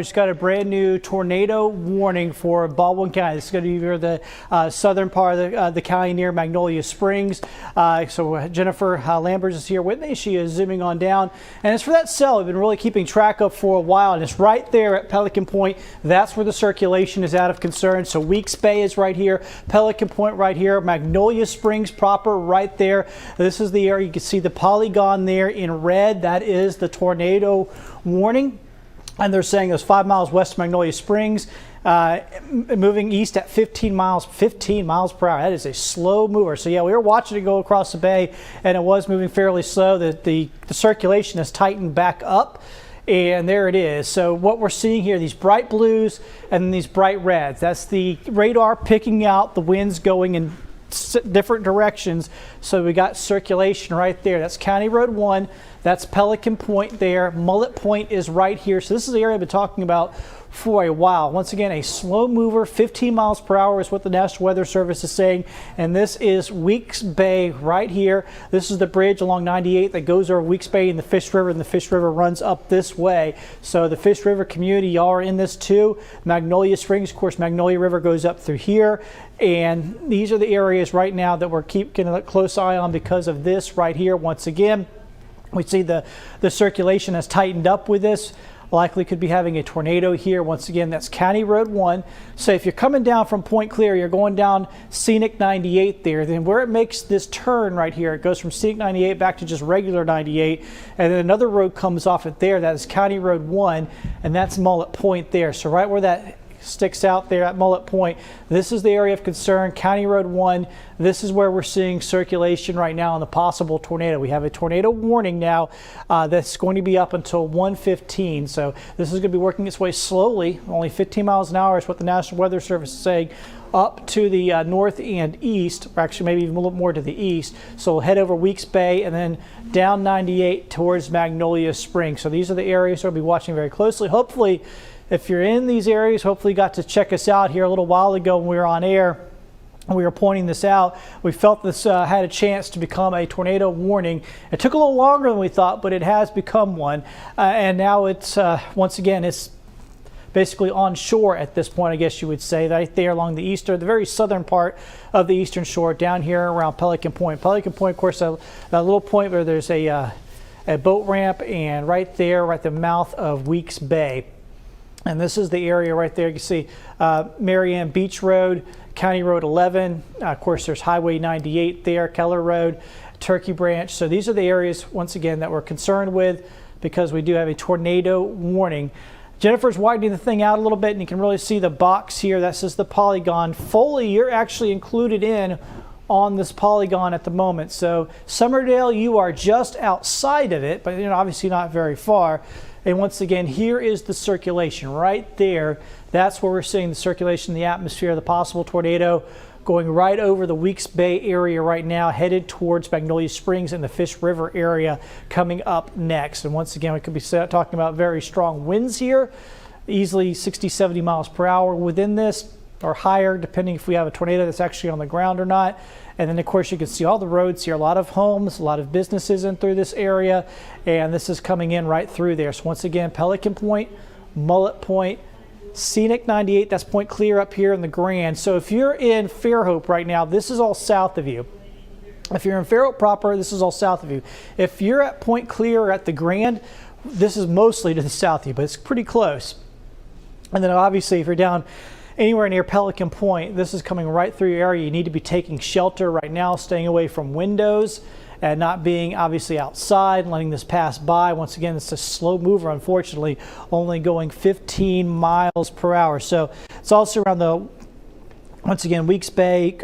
Just got a brand new tornado warning for Baldwin County. This is going to be near the southern part of the county near Magnolia Springs. So Jennifer Lambers is here with me. She is zooming on down. And it's for that cell we've been really keeping track of for a while. And it's right there at Pelican Point. That's where the circulation is out of concern. So Weeks Bay is right here. Pelican Point right here. Magnolia Springs proper right there. This is the area. You can see the polygon there in red. That is the tornado warning. And they're saying it was 5 miles west of Magnolia Springs, moving east at 15 miles per hour. That is a slow mover. So yeah, we were watching it go across the bay, and it was moving fairly slow. The circulation has tightened back up, and there it is. So what we're seeing here, these bright blues and then these bright reds, that's the radar picking out the winds going in different directions. So we got circulation right there. That's County Road 1. That's Pelican Point there. Mullet Point is right here. So this is the area I've been talking about for a while. Once again, a slow mover, 15 miles per hour is what the National Weather Service is saying. And this is Weeks Bay right here. This is the bridge along 98 that goes over Weeks Bay and the Fish River, and the Fish River runs up this way. So the Fish River community, y'all are in this too. Magnolia Springs, of course, Magnolia River goes up through here. And these are the areas right now that we're keeping a close eye on because of this right here. Once again, we see the circulation has tightened up with this. Likely could be having a tornado here. Once again, that's County Road 1. So if you're coming down from Point Clear, you're going down Scenic 98 there, then where it makes this turn right here, it goes from Scenic 98 back to just regular 98, and then another road comes off it there. That is County Road 1, and that's Mullet Point there. So right where that sticks out there at Mullet Point, this is the area of concern, County Road 1. This is where we're seeing circulation right now on the possible tornado. We have a tornado warning now that's going to be up until 1:15. So this is going to be working its way slowly. Only 15 miles an hour is what the National Weather Service is saying, up to the north and east, or actually maybe even a little more to the east. So we'll head over Weeks Bay and then down 98 towards Magnolia Springs. So these are the areas we'll be watching very closely. Hopefully, if you're in these areas, hopefully you got to check us out here a little while ago when we were on air and we were pointing this out. We felt this had a chance to become a tornado warning. It took a little longer than we thought, but it has become one. And now it's, once again, it's basically on shore at this point, I guess you would say, right there along the the very southern part of the eastern shore, down here around Pelican Point. Pelican Point, of course, that little point where there's a boat ramp, and right there, right at the mouth of Weeks Bay. And this is the area right there. You can see Marianne Beach Road, County Road 11. Of course, there's Highway 98 there, Keller Road, Turkey Branch. So these are the areas, once again, that we're concerned with because we do have a tornado warning. Jennifer's widening the thing out a little bit, and you can really see the box here. That says the polygon. Foley, you're actually included in on this polygon at the moment. So Summerdale, you are just outside of it, but obviously not very far. And once again, here is the circulation right there. That's where we're seeing the circulation in the atmosphere, the possible tornado going right over the Weeks Bay area right now, headed towards Magnolia Springs and the Fish River area coming up next. And once again, we could be talking about very strong winds here, easily 60, 70 miles per hour within this, or higher, depending if we have a tornado that's actually on the ground or not. And then, of course, you can see all the roads here, a lot of homes, a lot of businesses in through this area, and this is coming in right through there. So once again, Pelican Point, Mullet Point, Scenic 98, that's Point Clear up here in the Grand. So if you're in Fairhope right now, this is all south of you. If you're in Fairhope proper, this is all south of you. If you're at Point Clear or at the Grand, this is mostly to the south of you, but it's pretty close. And then obviously if you're down anywhere near Pelican Point, this is coming right through your area. You need to be taking shelter right now, staying away from windows and not being obviously outside, letting this pass by. Once again, it's a slow mover, unfortunately, only going 15 miles per hour. So it's also around the, once again, Weeks Bay,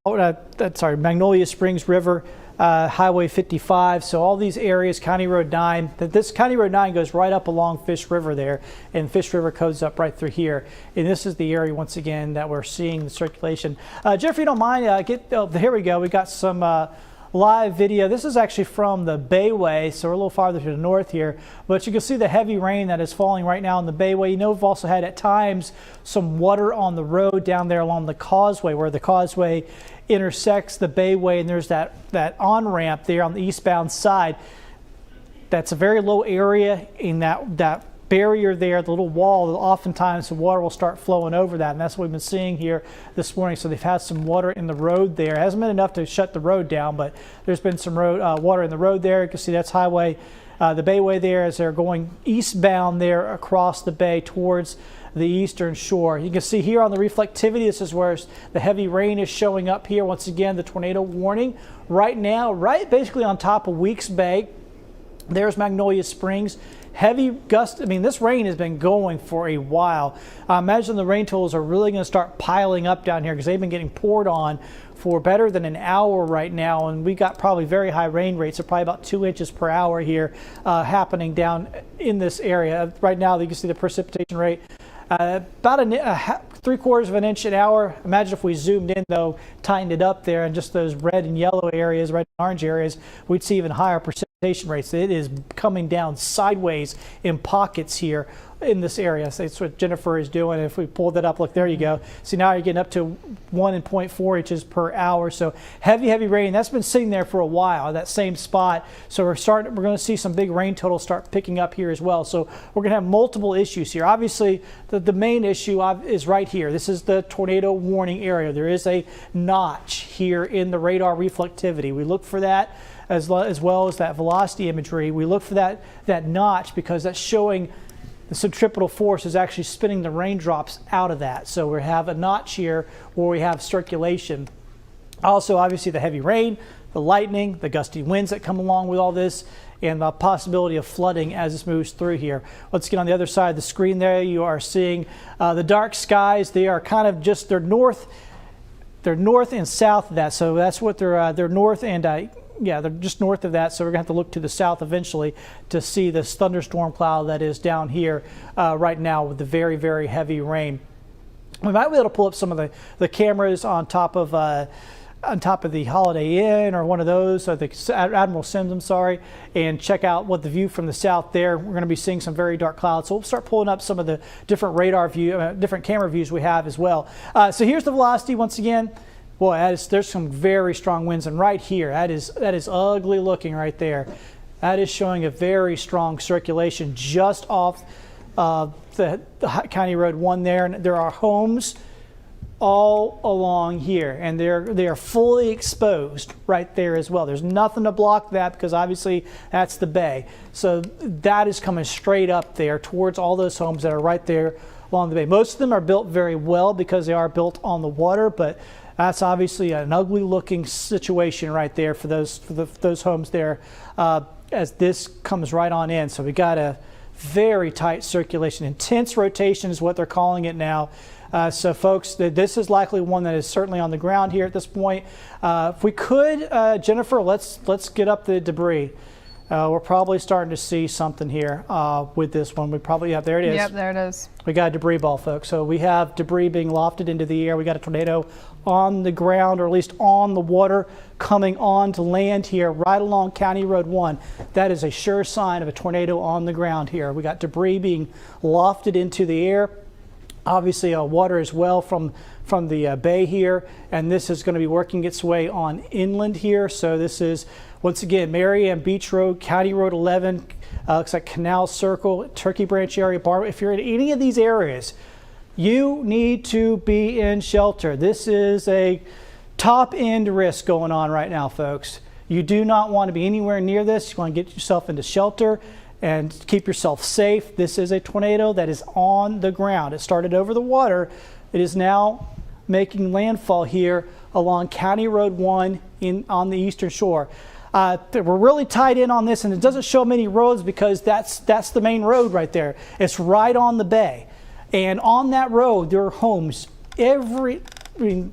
Magnolia Springs River, Highway 55. So all these areas, County Road 9, this County Road 9 goes right up along Fish River there, and Fish River comes up right through here. And this is the area, once again, that we're seeing the circulation. Jeff, if you don't mind, here we go. We got some live video. This is actually from the Bayway, so we're a little farther to the north here. But you can see the heavy rain that is falling right now in the Bayway. You know, we've also had at times some water on the road down there along the causeway, where the causeway intersects the Bayway, and there's that on-ramp there on the eastbound side. That's a very low area in that barrier there, the little wall, oftentimes the water will start flowing over that, and that's what we've been seeing here this morning. So they've had some water in the road there. It hasn't been enough to shut the road down, but there's been some water in the road there. You can see that's highway, the Bayway there, as they're going eastbound there across the bay towards the eastern shore. You can see here on the reflectivity, this is where the heavy rain is showing up here. Once again, the tornado warning right now, right basically on top of Weeks Bay. There's Magnolia Springs. Heavy gust. I mean, this rain has been going for a while. Imagine the rain totals are really going to start piling up down here because they've been getting poured on for better than an hour right now, and we got probably very high rain rates of probably about 2 inches per hour here happening down in this area. Right now, you can see the precipitation rate about 3/4 of an inch an hour. Imagine if we zoomed in, though, tightened it up there, and just those red and yellow areas, red and orange areas, we'd see even higher precipitation rates. It is coming down sideways in pockets here in this area. So that's what Jennifer is doing. If we pull that up, look, there you go. See, now you're getting up to 1.4 inches per hour. So heavy rain. That's been sitting there for a while, that same spot. So we're going to see some big rain totals start picking up here as well. So we're going to have multiple issues here. Obviously, the main issue is right here. This is the tornado warning area. There is a notch here in the radar reflectivity. We look for that as well as that velocity imagery. We look for that notch because that's showing the centripetal force is actually spinning the raindrops out of that. So we have a notch here where we have circulation. Also, obviously, the heavy rain, the lightning, the gusty winds that come along with all this, and the possibility of flooding as this moves through here. Let's get on the other side of the screen there. You are seeing the dark skies. They are kind of just, they're north and south of that. So that's what they're north and yeah, they're just north of that, so we're going to have to look to the south eventually to see this thunderstorm cloud that is down here right now with the very heavy rain. We might be able to pull up some of the cameras on top of the Holiday Inn or one of those, or the Admiral Sims, I'm sorry, and check out what the view from the south there. We're going to be seeing some very dark clouds, so we'll start pulling up some of the different radar view, different camera views we have as well. So here's the velocity once again. Boy, there's some very strong winds, and right here, that is ugly looking right there. That is showing a very strong circulation just off the County Road 1 there, and there are homes all along here, and they are fully exposed right there as well. There's nothing to block that because obviously that's the bay. So that is coming straight up there towards all those homes that are right there along the bay. Most of them are built very well because they are built on the water, but that's obviously an ugly looking situation right there for those homes there as this comes right on in. So we got a very tight circulation. Intense rotation is what they're calling it now. So folks, this is likely one that is certainly on the ground here at this point. If we could, Jennifer, let's get up the debris. We're probably starting to see something here with this one. We probably have, there it is. Yep, there it is. We got a debris ball, folks. So we have debris being lofted into the air. We got a tornado on the ground, or at least on the water, coming on to land here right along County Road 1. That is a sure sign of a tornado on the ground here. We got debris being lofted into the air. Obviously, water as well from the bay here, and this is going to be working its way on inland here. So this is, once again, Marianne Beach Road, County Road 11, looks like Canal Circle, Turkey Branch area, Bar. If you're in any of these areas, you need to be in shelter. This is a top-end risk going on right now, folks. You do not want to be anywhere near this. You want to get yourself into shelter and keep yourself safe. This is a tornado that is on the ground. It started over the water. It is now making landfall here along County Road 1 on the eastern shore. We're really tied in on this, and it doesn't show many roads because that's the main road right there. It's right on the bay. And on that road, there are homes. This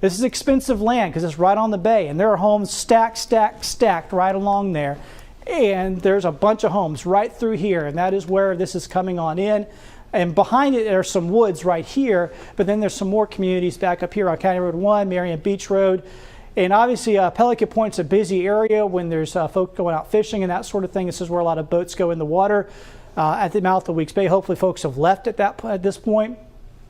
is expensive land because it's right on the bay, and there are homes stacked right along there. And there's a bunch of homes right through here, and that is where this is coming on in. And behind it, there are some woods right here, but then there's some more communities back up here on County Road 1, Marianne Beach Road. And obviously, Pelican Point's a busy area when there's folks going out fishing and that sort of thing. This is where a lot of boats go in the water at the mouth of Weeks Bay. Hopefully, folks have left at this point,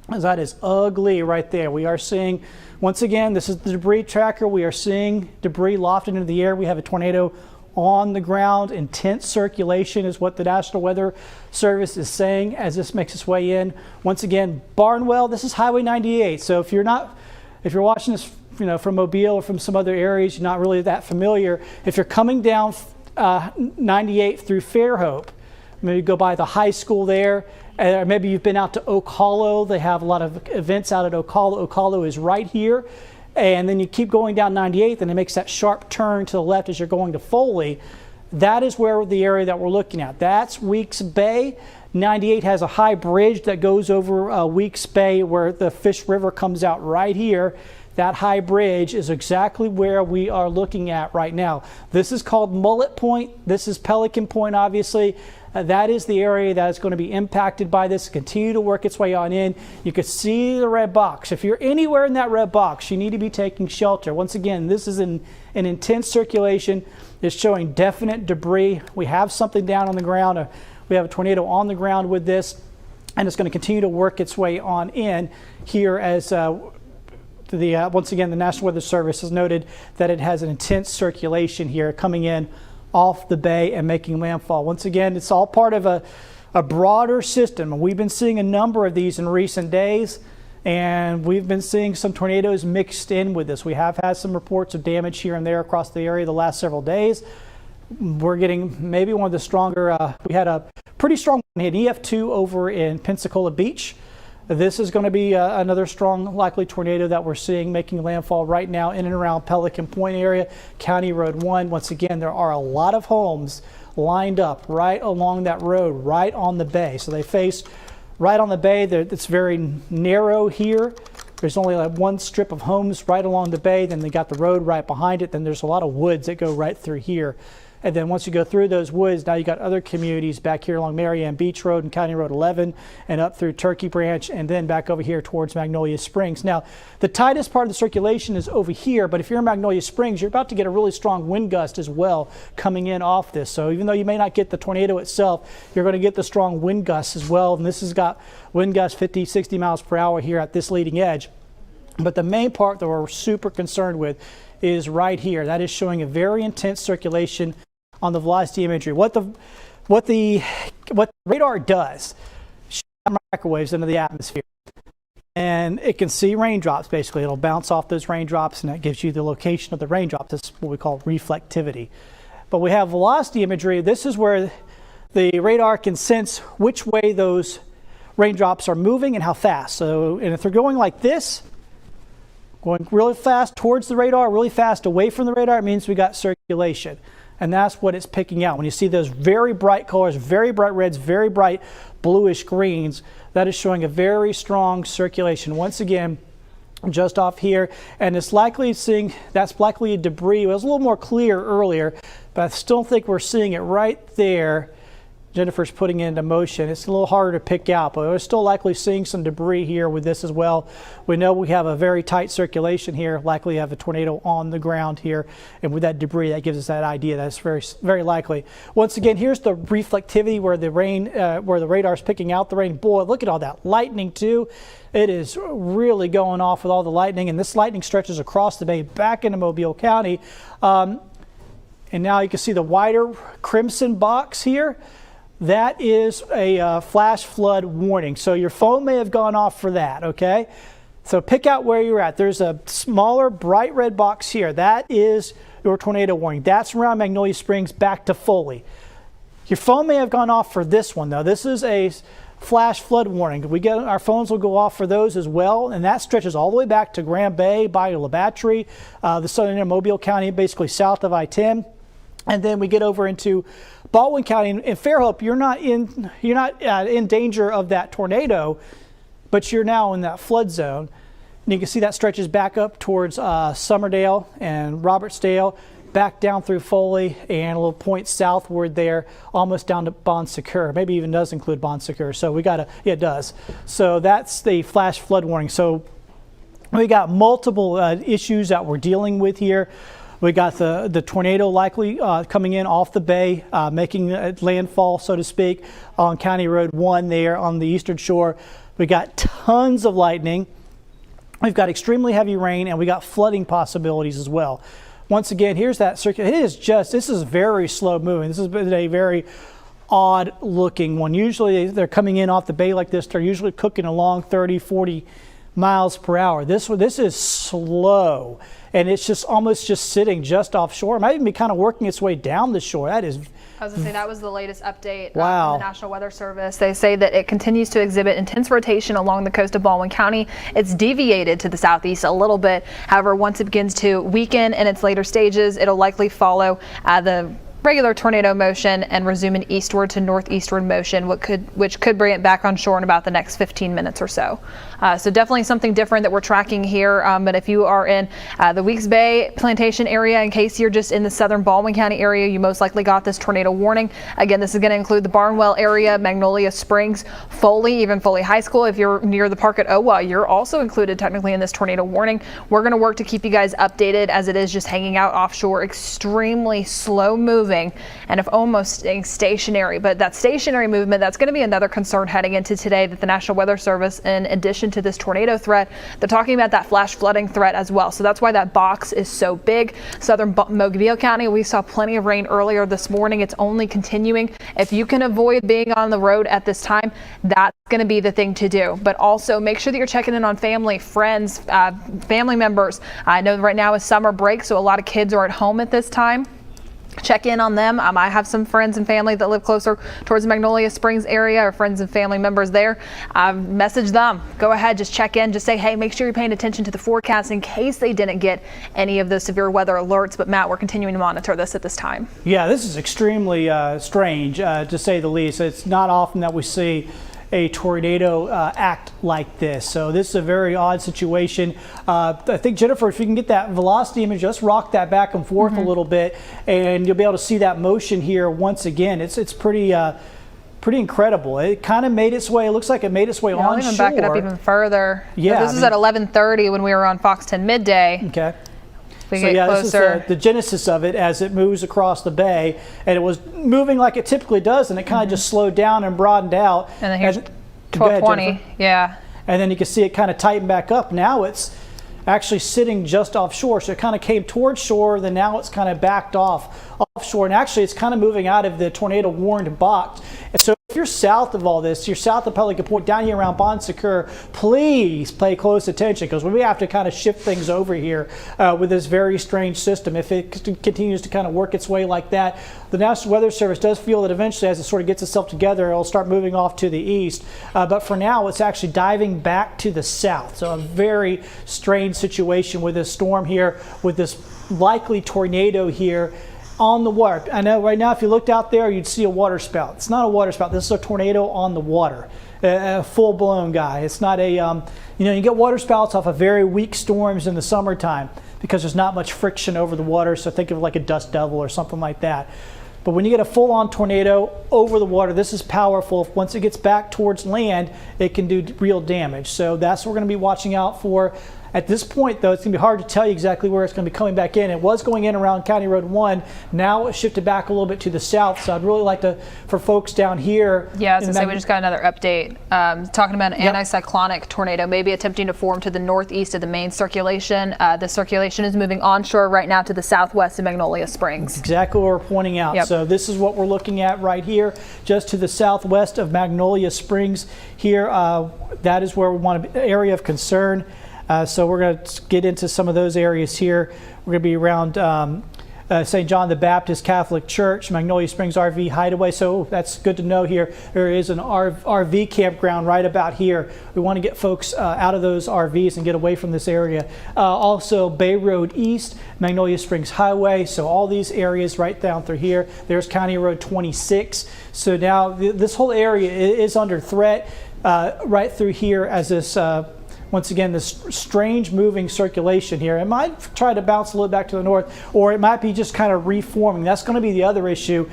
as that is ugly right there. We are seeing, once again, this is the debris tracker. We are seeing debris lofted into the air. We have a tornado on the ground. Intense circulation is what the National Weather Service is saying as this makes its way in. Once again, Barnwell, this is Highway 98. So if you're watching this, from Mobile or from some other areas, you're not really that familiar. If you're coming down 98 through Fairhope, maybe go by the high school there, or maybe you've been out to Oak Hollow. They have a lot of events out at Oak Hollow. Oak Hollow is right here. And then you keep going down 98th, and it makes that sharp turn to the left as you're going to Foley. That is where the area that we're looking at. That's Weeks Bay. 98 has a high bridge that goes over Weeks Bay where the Fish River comes out right here. That high bridge is exactly where we are looking at right now. This is called Mullet Point. This is Pelican Point, obviously. That is the area that is going to be impacted by this. Continue to work its way on in. You can see the red box. If you're anywhere in that red box, you need to be taking shelter. Once again, this is an intense circulation. It's showing definite debris. We have something down on the ground. We have a tornado on the ground with this, and it's going to continue to work its way on in here as once again, the National Weather Service has noted that it has an intense circulation here coming in off the bay and making landfall. Once again, it's all part of a broader system. We've been seeing a number of these in recent days, and we've been seeing some tornadoes mixed in with this. We have had some reports of damage here and there across the area the last several days. We're getting maybe one of the stronger, we had a pretty strong one, an EF2 over in Pensacola Beach. This is going to be another strong, likely tornado that we're seeing making landfall right now in and around Pelican Point area, County Road 1. Once again, there are a lot of homes lined up right along that road, right on the bay. So they face right on the bay. It's very narrow here. There's only like one strip of homes right along the bay. Then they got the road right behind it. Then there's a lot of woods that go right through here. And then once you go through those woods, now you got other communities back here along Marianne Beach Road and County Road 11 and up through Turkey Branch and then back over here towards Magnolia Springs. Now, the tightest part of the circulation is over here, but if you're in Magnolia Springs, you're about to get a really strong wind gust as well coming in off this. So even though you may not get the tornado itself, you're going to get the strong wind gusts as well. And this has got wind gusts 50, 60 miles per hour here at this leading edge. But the main part that we're super concerned with is right here. That is showing a very intense circulation on the velocity imagery. What the radar does, shoots microwaves into the atmosphere, and it can see raindrops. Basically, it'll bounce off those raindrops, and that gives you the location of the raindrops. That's what we call reflectivity. But we have velocity imagery. This is where the radar can sense which way those raindrops are moving and how fast. So, and if they're going like this, going really fast towards the radar, really fast away from the radar, it means we got circulation. And that's what it's picking out. When you see those very bright colors, very bright reds, very bright bluish greens, that is showing a very strong circulation. Once again, just off here, and it's likely that's likely debris. It was a little more clear earlier, but I still think we're seeing it right there. Jennifer's putting it into motion. It's a little harder to pick out, but we're still likely seeing some debris here with this as well. We know we have a very tight circulation here, likely have a tornado on the ground here, and with that debris, that gives us that idea. That's very, very likely. Once again, here's the reflectivity where the radar is picking out the rain. Boy, look at all that lightning too. It is really going off with all the lightning, and this lightning stretches across the bay back into Mobile County. And now you can see the wider crimson box here. That is a flash flood warning. So your phone may have gone off for that, okay? So pick out where you're at. There's a smaller bright red box here. That is your tornado warning. That's around Magnolia Springs back to Foley. Your phone may have gone off for this one though. This is a flash flood warning. Our phones will go off for those as well, and that stretches all the way back to Grand Bay, Bayou La Battery, the southern end of Mobile County, basically south of I-10. And then we get over into Baldwin County and Fairhope. You're not in danger of that tornado, but you're now in that flood zone. And you can see that stretches back up towards Summerdale and Robertsdale, back down through Foley and a little point southward there, almost down to Bon Secour. Maybe even does include Bon Secour. So yeah, it does. So that's the flash flood warning. So we got multiple issues that we're dealing with here. We got the tornado likely coming in off the bay, making landfall, so to speak, on County Road 1 there on the eastern shore. We got tons of lightning. We've got extremely heavy rain, and we got flooding possibilities as well. once again, here's that circuit. This is very slow moving. This has been a very odd looking one. Usually they're coming in off the bay like this. They're usually cooking along 30, 40 miles per hour. This is slow, and it's just almost just sitting just offshore. It might even be kind of working its way down the shore. That is. I was going to say, that was the latest update wow. from the National Weather Service. They say that it continues to exhibit intense rotation along the coast of Baldwin County. It's deviated to the southeast a little bit. However, once it begins to weaken in its later stages, it'll likely follow the regular tornado motion and resume an eastward to northeastward motion, which could bring it back on shore in about the next 15 minutes or so. So definitely something different that we're tracking here. But if you are in the Weeks Bay Plantation area, in case you're just in the southern Baldwin County area, you most likely got this tornado warning. Again, this is going to include the Barnwell area, Magnolia Springs, Foley, even Foley High School. If you're near the park at Owa, you're also included technically in this tornado warning. We're going to work to keep you guys updated, as it is just hanging out offshore, extremely slow moving, and if almost staying stationary. But that stationary movement, that's going to be another concern heading into today, that the National Weather Service, in addition to this tornado threat, they're talking about that flash flooding threat as well. So that's why that box is so big. Southern Mobile County, we saw plenty of rain earlier this morning. It's only continuing. If you can avoid being on the road at this time, that's going to be the thing to do. But also make sure that you're checking in on family, friends, family members. I know right now is summer break, so a lot of kids are at home at this time. Check in on them. I have some friends and family that live closer towards the Magnolia Springs area, or friends and family members there. Message them. Go ahead, just check in. Just say, hey, make sure you're paying attention to the forecast in case they didn't get any of the severe weather alerts. But Matt, we're continuing to monitor this at this time. Yeah, this is extremely strange, to say the least. It's not often that we see a tornado act like this. So this is a very odd situation. I think, Jennifer, if you can get that velocity image, just rock that back and forth a little bit, and you'll be able to see that motion here once again. It's pretty incredible. It kind of made its way. It looks like it made its way I'll on even shore. back it up even further. Yeah, this is at 11:30 when we were on Fox 10 midday. Okay. So yeah, this is the genesis of it as it moves across the bay, and it was moving like it typically does, and it kind of just slowed down and broadened out. And then here's 12:20, yeah. And then you can see it kind of tighten back up. Now it's actually sitting just offshore, so it kind of came towards shore, then now it's kind of backed offshore, and actually it's kind of moving out of the tornado warned box. And so if you're south of all this, you're south of Pelican Point, down here around Bon Secours, please pay close attention, because we have to kind of shift things over here with this very strange system. If it continues to kind of work its way like that, the National Weather Service does feel that eventually, as it sort of gets itself together, it'll start moving off to the east. But for now, it's actually diving back to the south. So a very strange situation with this storm here, with this likely tornado here on the water. I know right now if you looked out there, you'd see a water spout. It's not a water spout. This is a tornado on the water, a full-blown guy. It's not a, you get water spouts off of very weak storms in the summertime because there's not much friction over the water. So think of it like a dust devil or something like that. But when you get a full-on tornado over the water, this is powerful. Once it gets back towards land, it can do real damage. So that's what we're going to be watching out for. At this point, though, it's going to be hard to tell you exactly where it's going to be coming back in. It was going in around County Road 1. Now it's shifted back a little bit to the south. So I'd really like for folks down here. Yeah, I was going to say, we just got another update talking about an anticyclonic tornado, maybe attempting to form to the northeast of the main circulation. The circulation is moving onshore right now to the southwest of Magnolia Springs. That's exactly what we're pointing out. Yep. So this is what we're looking at right here, just to the southwest of Magnolia Springs here. That is where we want to be, area of concern. So we're going to get into some of those areas here. We're going to be around St. John the Baptist Catholic Church, Magnolia Springs RV Hideaway. So that's good to know here. There is an RV campground right about here. We want to get folks out of those RVs and get away from this area. Also Bay Road East, Magnolia Springs Highway. So all these areas right down through here. There's County Road 26. So now this whole area is under threat right through here as this once again, this strange moving circulation here. It might try to bounce a little back to the north, or it might be just kind of reforming. That's going to be the other issue.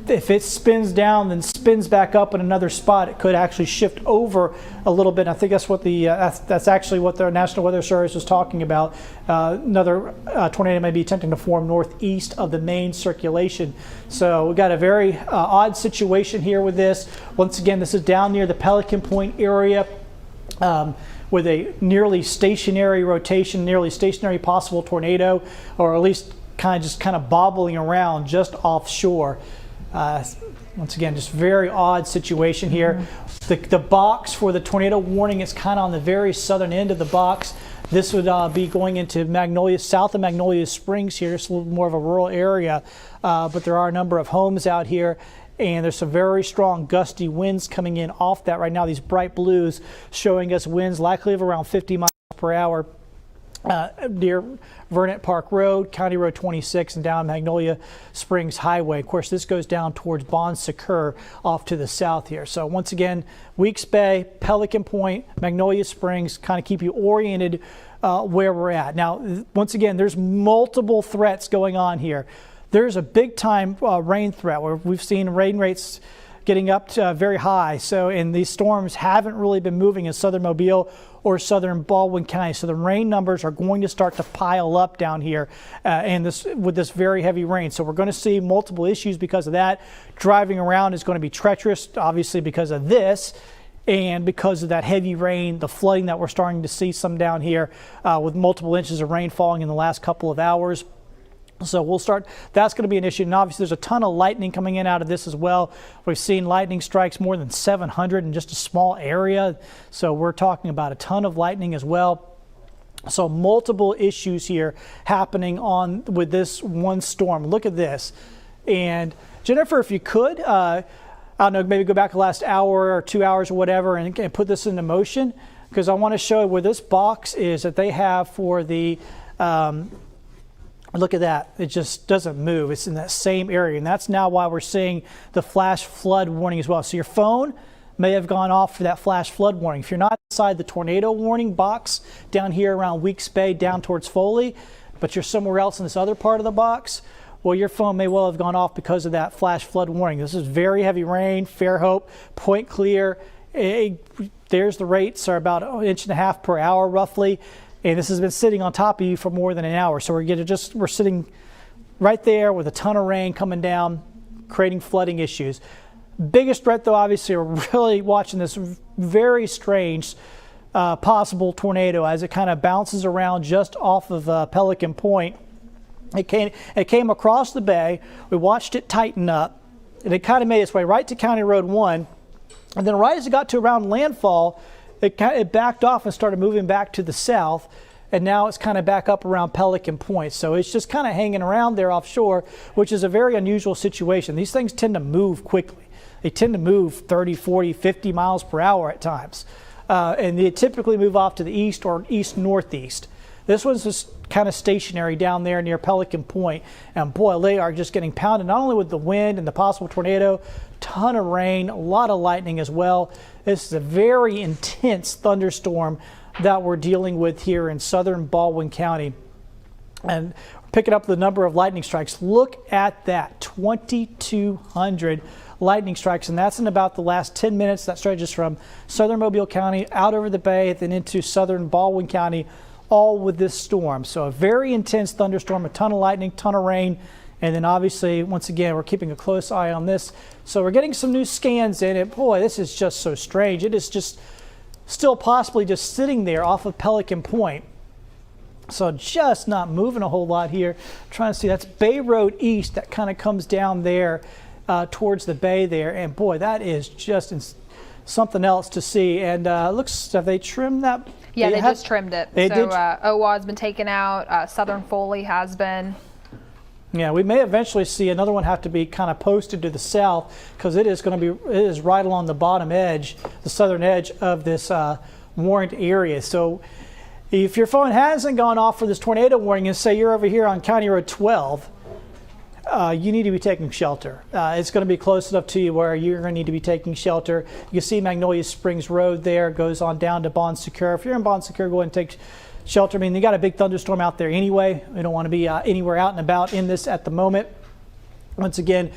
If it spins down, then spins back up in another spot, it could actually shift over a little bit. I think that's what that's actually what the National Weather Service was talking about. Another tornado may be attempting to form northeast of the main circulation. So we've got a very odd situation here with this. Once again, this is down near the Pelican Point area. With a nearly stationary rotation, nearly stationary possible tornado, or at least just kind of bobbling around just offshore. Once again, just very odd situation here. The box for the tornado warning is kind of on the very southern end of the box. This would be going into Magnolia, south of Magnolia Springs here. It's a little more of a rural area, but there are a number of homes out here, and there's some very strong gusty winds coming in off that right now. These bright blues showing us winds likely of around 50 miles per hour near Vernon Park Road, County Road 26, and down Magnolia Springs Highway. Of course, this goes down towards Bon Secours off to the south here. So once again, Weeks Bay, Pelican Point, Magnolia Springs, kind of keep you oriented where we're at. Now, once again, there's multiple threats going on here. There's a big time rain threat where we've seen rain rates getting up to very high. So, and these storms haven't really been moving in southern Mobile or southern Baldwin County. So the rain numbers are going to start to pile up down here with this very heavy rain. So we're going to see multiple issues because of that. Driving around is going to be treacherous, obviously because of this, and because of that heavy rain, the flooding that we're starting to see some down here with multiple inches of rain falling in the last couple of hours. So we'll start, that's going to be an issue. And obviously there's a ton of lightning coming in out of this as well. We've seen lightning strikes more than 700 in just a small area. So we're talking about a ton of lightning as well. So multiple issues here happening with this one storm. Look at this. And Jennifer, if you could, I don't know, maybe go back the last hour or 2 hours or whatever and put this into motion, because I want to show where this box is that they have for the, look at that. It just doesn't move. It's in that same area. And that's now why we're seeing the flash flood warning as well. So your phone may have gone off for that flash flood warning. If you're not inside the tornado warning box down here around Weeks Bay down towards Foley, but you're somewhere else in this other part of the box, well, your phone may well have gone off because of that flash flood warning. This is very heavy rain, Fairhope, Point Clear. There's the rates are about 1.5 inches per hour roughly. And this has been sitting on top of you for more than an hour. So we're sitting right there with a ton of rain coming down, creating flooding issues. Biggest threat, though, obviously, we're really watching this very strange possible tornado as it kind of bounces around just off of Pelican Point. It came across the bay. We watched it tighten up, and it kind of made its way right to County Road 1. And then right as it got to around landfall, it backed off and started moving back to the south, and now it's kind of back up around Pelican Point. So it's just kind of hanging around there offshore, which is a very unusual situation. These things tend to move quickly. They tend to move 30, 40, 50 miles per hour at times. And they typically move off to the east or east-northeast. This one's just kind of stationary down there near Pelican Point. And boy, they are just getting pounded, not only with the wind and the possible tornado, ton of rain, a lot of lightning as well. This is a very intense thunderstorm that we're dealing with here in southern Baldwin County. And picking up the number of lightning strikes. Look at that, 2,200 lightning strikes, and that's in about the last 10 minutes. That stretches from southern Mobile County out over the bay, then into southern Baldwin County, all with this storm. So a very intense thunderstorm, a ton of lightning, ton of rain. And then obviously, once again, we're keeping a close eye on this. So we're getting some new scans in it. Boy, this is just so strange. It is just still possibly just sitting there off of Pelican Point. So just not moving a whole lot here. Trying to see, that's Bay Road East that kind of comes down there towards the bay there. And boy, that is just something else to see. And looks, have they trimmed that? Yeah, they just trimmed it. They did. OWA's been taken out. Southern Foley has been. Yeah, we may eventually see another one have to be kind of posted to the south, because it is right along the bottom edge, the southern edge of this warned area. So if your phone hasn't gone off for this tornado warning, and say you're over here on County Road 12, you need to be taking shelter. It's going to be close enough to you where you're going to need to be taking shelter. You can see Magnolia Springs Road there, goes on down to Bon Secours. If you're in Bon Secours, go ahead and take shelter. I mean, they got a big thunderstorm out there anyway. We don't want to be anywhere out and about in this at the moment. Once again,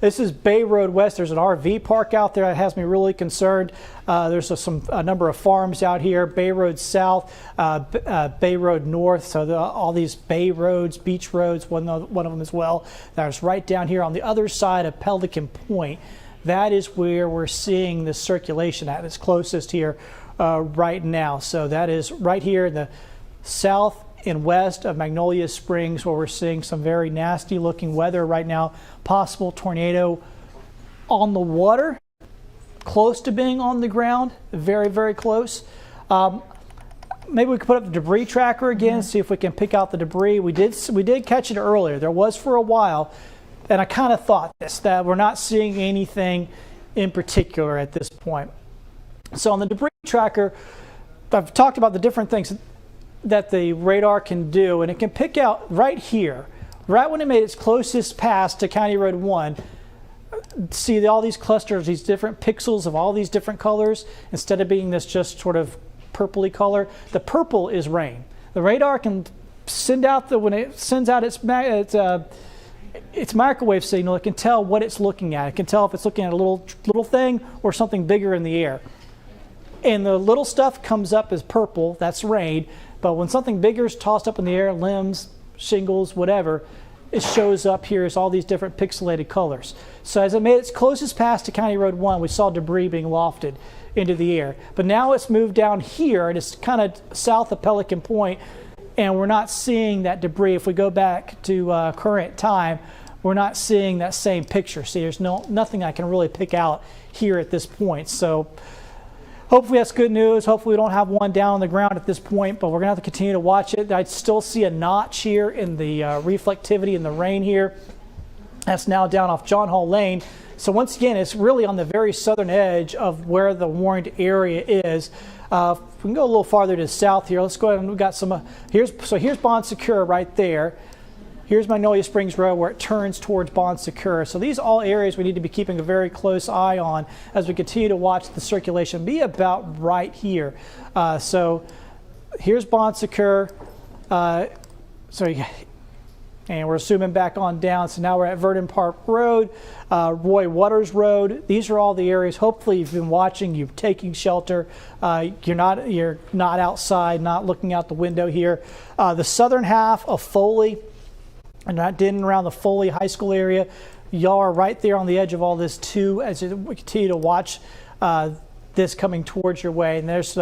this is Bay Road West. There's an RV park out there that has me really concerned. There's a number of farms out here. Bay Road South, Bay Road North. So all these Bay Roads, beach roads, one of them as well. That's right down here on the other side of Pelican Point. That is where we're seeing the circulation at its closest here right now. So that is right here in the south and west of Magnolia Springs, where we're seeing some very nasty looking weather right now. Possible tornado on the water, close to being on the ground, very, very close. Maybe we could put up the debris tracker again, see if we can pick out the debris. We did catch it earlier. There was for a while, and I kind of thought this, that we're not seeing anything in particular at this point. So on the debris tracker, I've talked about the different things that the radar can do, and it can pick out right here, right when it made its closest pass to County Road 1. See all these clusters, these different pixels of all these different colors, instead of being this just sort of purpley color. The purple is rain. The radar can send out when it sends out its microwave signal, it can tell what it's looking at. It can tell if it's looking at a little thing or something bigger in the air. And the little stuff comes up as purple, that's rain. But when something bigger is tossed up in the air, limbs, shingles, whatever, it shows up here as all these different pixelated colors. So as it made its closest pass to County Road 1, we saw debris being lofted into the air. But now it's moved down here, and it's kind of south of Pelican Point, and we're not seeing that debris. If we go back to current time, we're not seeing that same picture. See, there's nothing I can really pick out here at this point. So hopefully that's good news. Hopefully we don't have one down on the ground at this point, but we're going to have to continue to watch it. I still see a notch here in the reflectivity in the rain here. That's now down off John Hall Lane. So once again, it's really on the very southern edge of where the warned area is. We can go a little farther to the south here. Let's go ahead and we've got some, here's Bon Secour right there. Here's Magnolia Springs Road where it turns towards Bon Secour. So these are all areas we need to be keeping a very close eye on as we continue to watch the circulation be about right here. So here's Bon Secour. And we're zooming back on down. So now we're at Verdon Park Road, Roy Waters Road. These are all the areas. Hopefully you've been watching, you're taking shelter. You're not outside, not looking out the window here. The southern half of Foley, and not in and around the Foley High School area. Y'all are right there on the edge of all this too, as we continue to watch this coming towards your way. And there's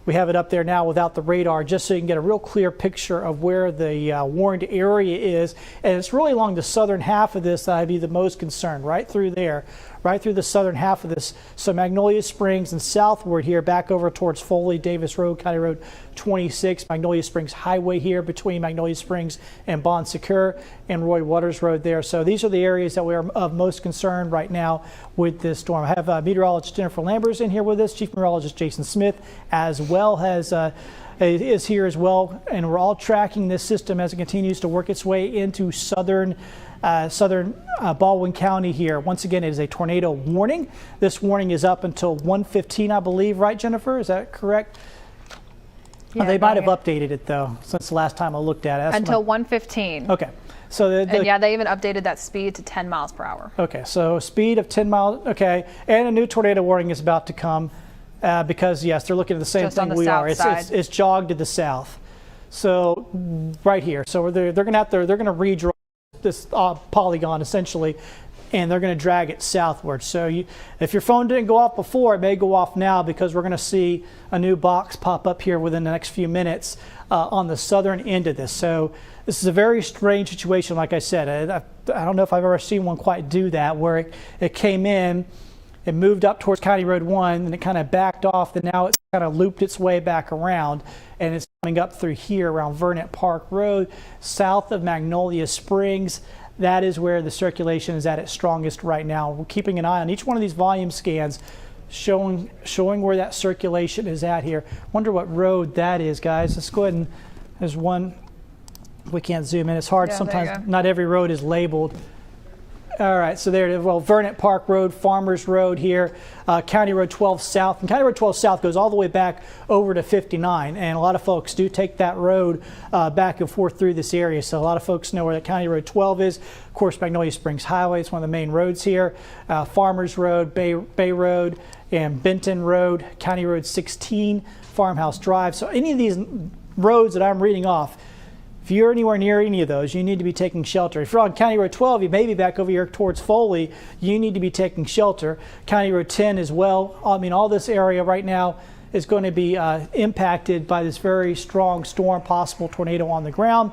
we have it up there now without the radar, just so you can get a real clear picture of where the warned area is. And it's really along the southern half of this that I'd be the most concerned, right through there, right through the southern half of this. So Magnolia Springs and southward here, back over towards Foley, Davis Road, County Road 26, Magnolia Springs Highway here between Magnolia Springs and Bon Secour, and Roy Waters Road there. So these are the areas that we are of most concern right now with this storm. I have meteorologist Jennifer Lambers in here with us, Chief Meteorologist Jason Smith, as well as is here as well, and we're all tracking this system as it continues to work its way into southern Baldwin County here. Once again, it is a tornado warning. This warning is up until 1:15, I believe, right, Jennifer? Is that correct? Yeah, they might have updated it though since the last time I looked at it. That's until 1:15. Okay. So and yeah, they even updated that speed to 10 miles per hour. Okay, so speed of 10 miles. Okay, and a new tornado warning is about to come because yes, they're looking at the same thing we are. It's jogged to the south. So right here. So they're going to redraw this polygon essentially, and they're going to drag it southward. So if your phone didn't go off before, it may go off now, because we're going to see a new box pop up here within the next few minutes on the southern end of this. So this is a very strange situation. Like I said, I don't know if I've ever seen one quite do that, where it came in, it moved up towards County Road 1, and it kind of backed off, and now it's kind of looped its way back around, and it's coming up through here around Vernon Park Road, south of Magnolia Springs. That is where the circulation is at its strongest right now. We're keeping an eye on each one of these volume scans, showing where that circulation is at here. Wonder what road that is, guys. Let's go ahead and, there's one, we can't zoom in. It's hard sometimes, not every road is labeled. All right, so there it is. Well, Vernon Park Road, Farmers Road here, County Road 12 South. And County Road 12 South goes all the way back over to 59. And a lot of folks do take that road back and forth through this area. So a lot of folks know where that County Road 12 is. Of course, Magnolia Springs Highway is one of the main roads here. Farmers Road, Bay Road, and Benton Road, County Road 16, Farmhouse Drive. So any of these roads that I'm reading off, if you're anywhere near any of those, you need to be taking shelter. If you're on County Road 12, you may be back over here towards Foley, you need to be taking shelter. County Road 10 as well. I mean, all this area right now is going to be impacted by this very strong storm, possible tornado on the ground.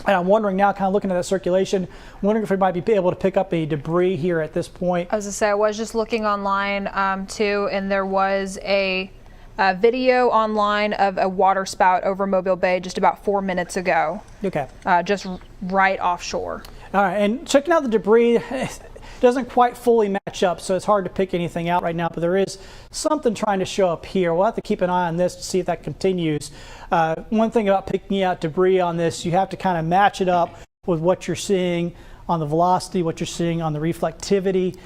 And I'm wondering now, kind of looking at that circulation, wondering if we might be able to pick up any debris here at this point. I was going to say, I was just looking online too, and there was a video online of a water spout over Mobile Bay just about 4 minutes ago. Okay. Just right offshore. All right, and checking out the debris, it doesn't quite fully match up, so it's hard to pick anything out right now, but there is something trying to show up here. We'll have to keep an eye on this to see if that continues. One thing about picking out debris on this, you have to kind of match it up with what you're seeing on the velocity, what you're seeing on the reflectivity,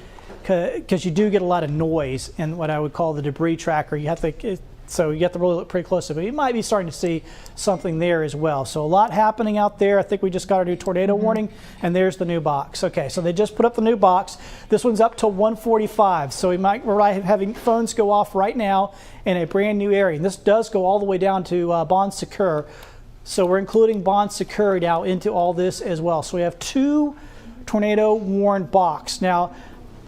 because you do get a lot of noise in what I would call the debris tracker. You have to, so you have to really look pretty closely, but you might be starting to see something there as well. So a lot happening out there. I think we just got our new tornado warning, and there's the new box. Okay, so they just put up the new box. This one's up till 1:45, so we're having phones go off right now in a brand new area. And this does go all the way down to Bon Secours. So we're including Bon Secours now into all this as well. So we have 2 tornado warned box. Now,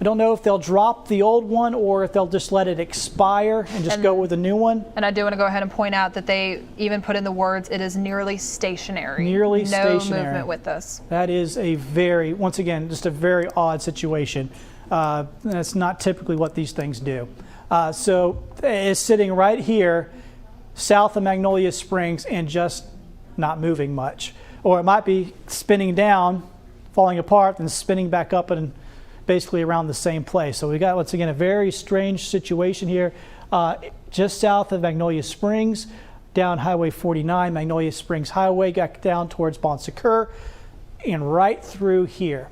I don't know if they'll drop the old one or if they'll just let it expire and just go with a new one. And I do want to go ahead and point out that they even put in the words, it is nearly stationary. Nearly stationary. No movement with this. That is a very, once again, just a very odd situation. That's not typically what these things do. So it's sitting right here south of Magnolia Springs and just not moving much. Or it might be spinning down, falling apart, and spinning back up and basically around the same place. So we got, once again, a very strange situation here just south of Magnolia Springs, down Highway 49, Magnolia Springs Highway, got down towards Bon Secours, and right through here.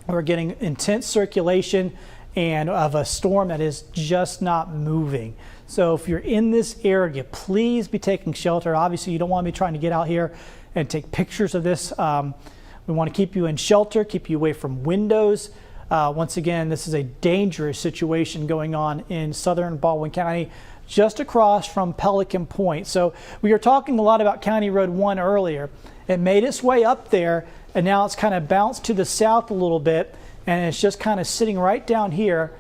We're getting intense circulation and of a storm that is just not moving. So if you're in this area, please be taking shelter. Obviously, you don't want to be trying to get out here and take pictures of this. We want to keep you in shelter, keep you away from windows. Once again, this is a dangerous situation going on in southern Baldwin County, just across from Pelican Point. So we were talking a lot about County Road 1 earlier. It made its way up there, and now it's kind of bounced to the south a little bit, and it's just kind of sitting right down here,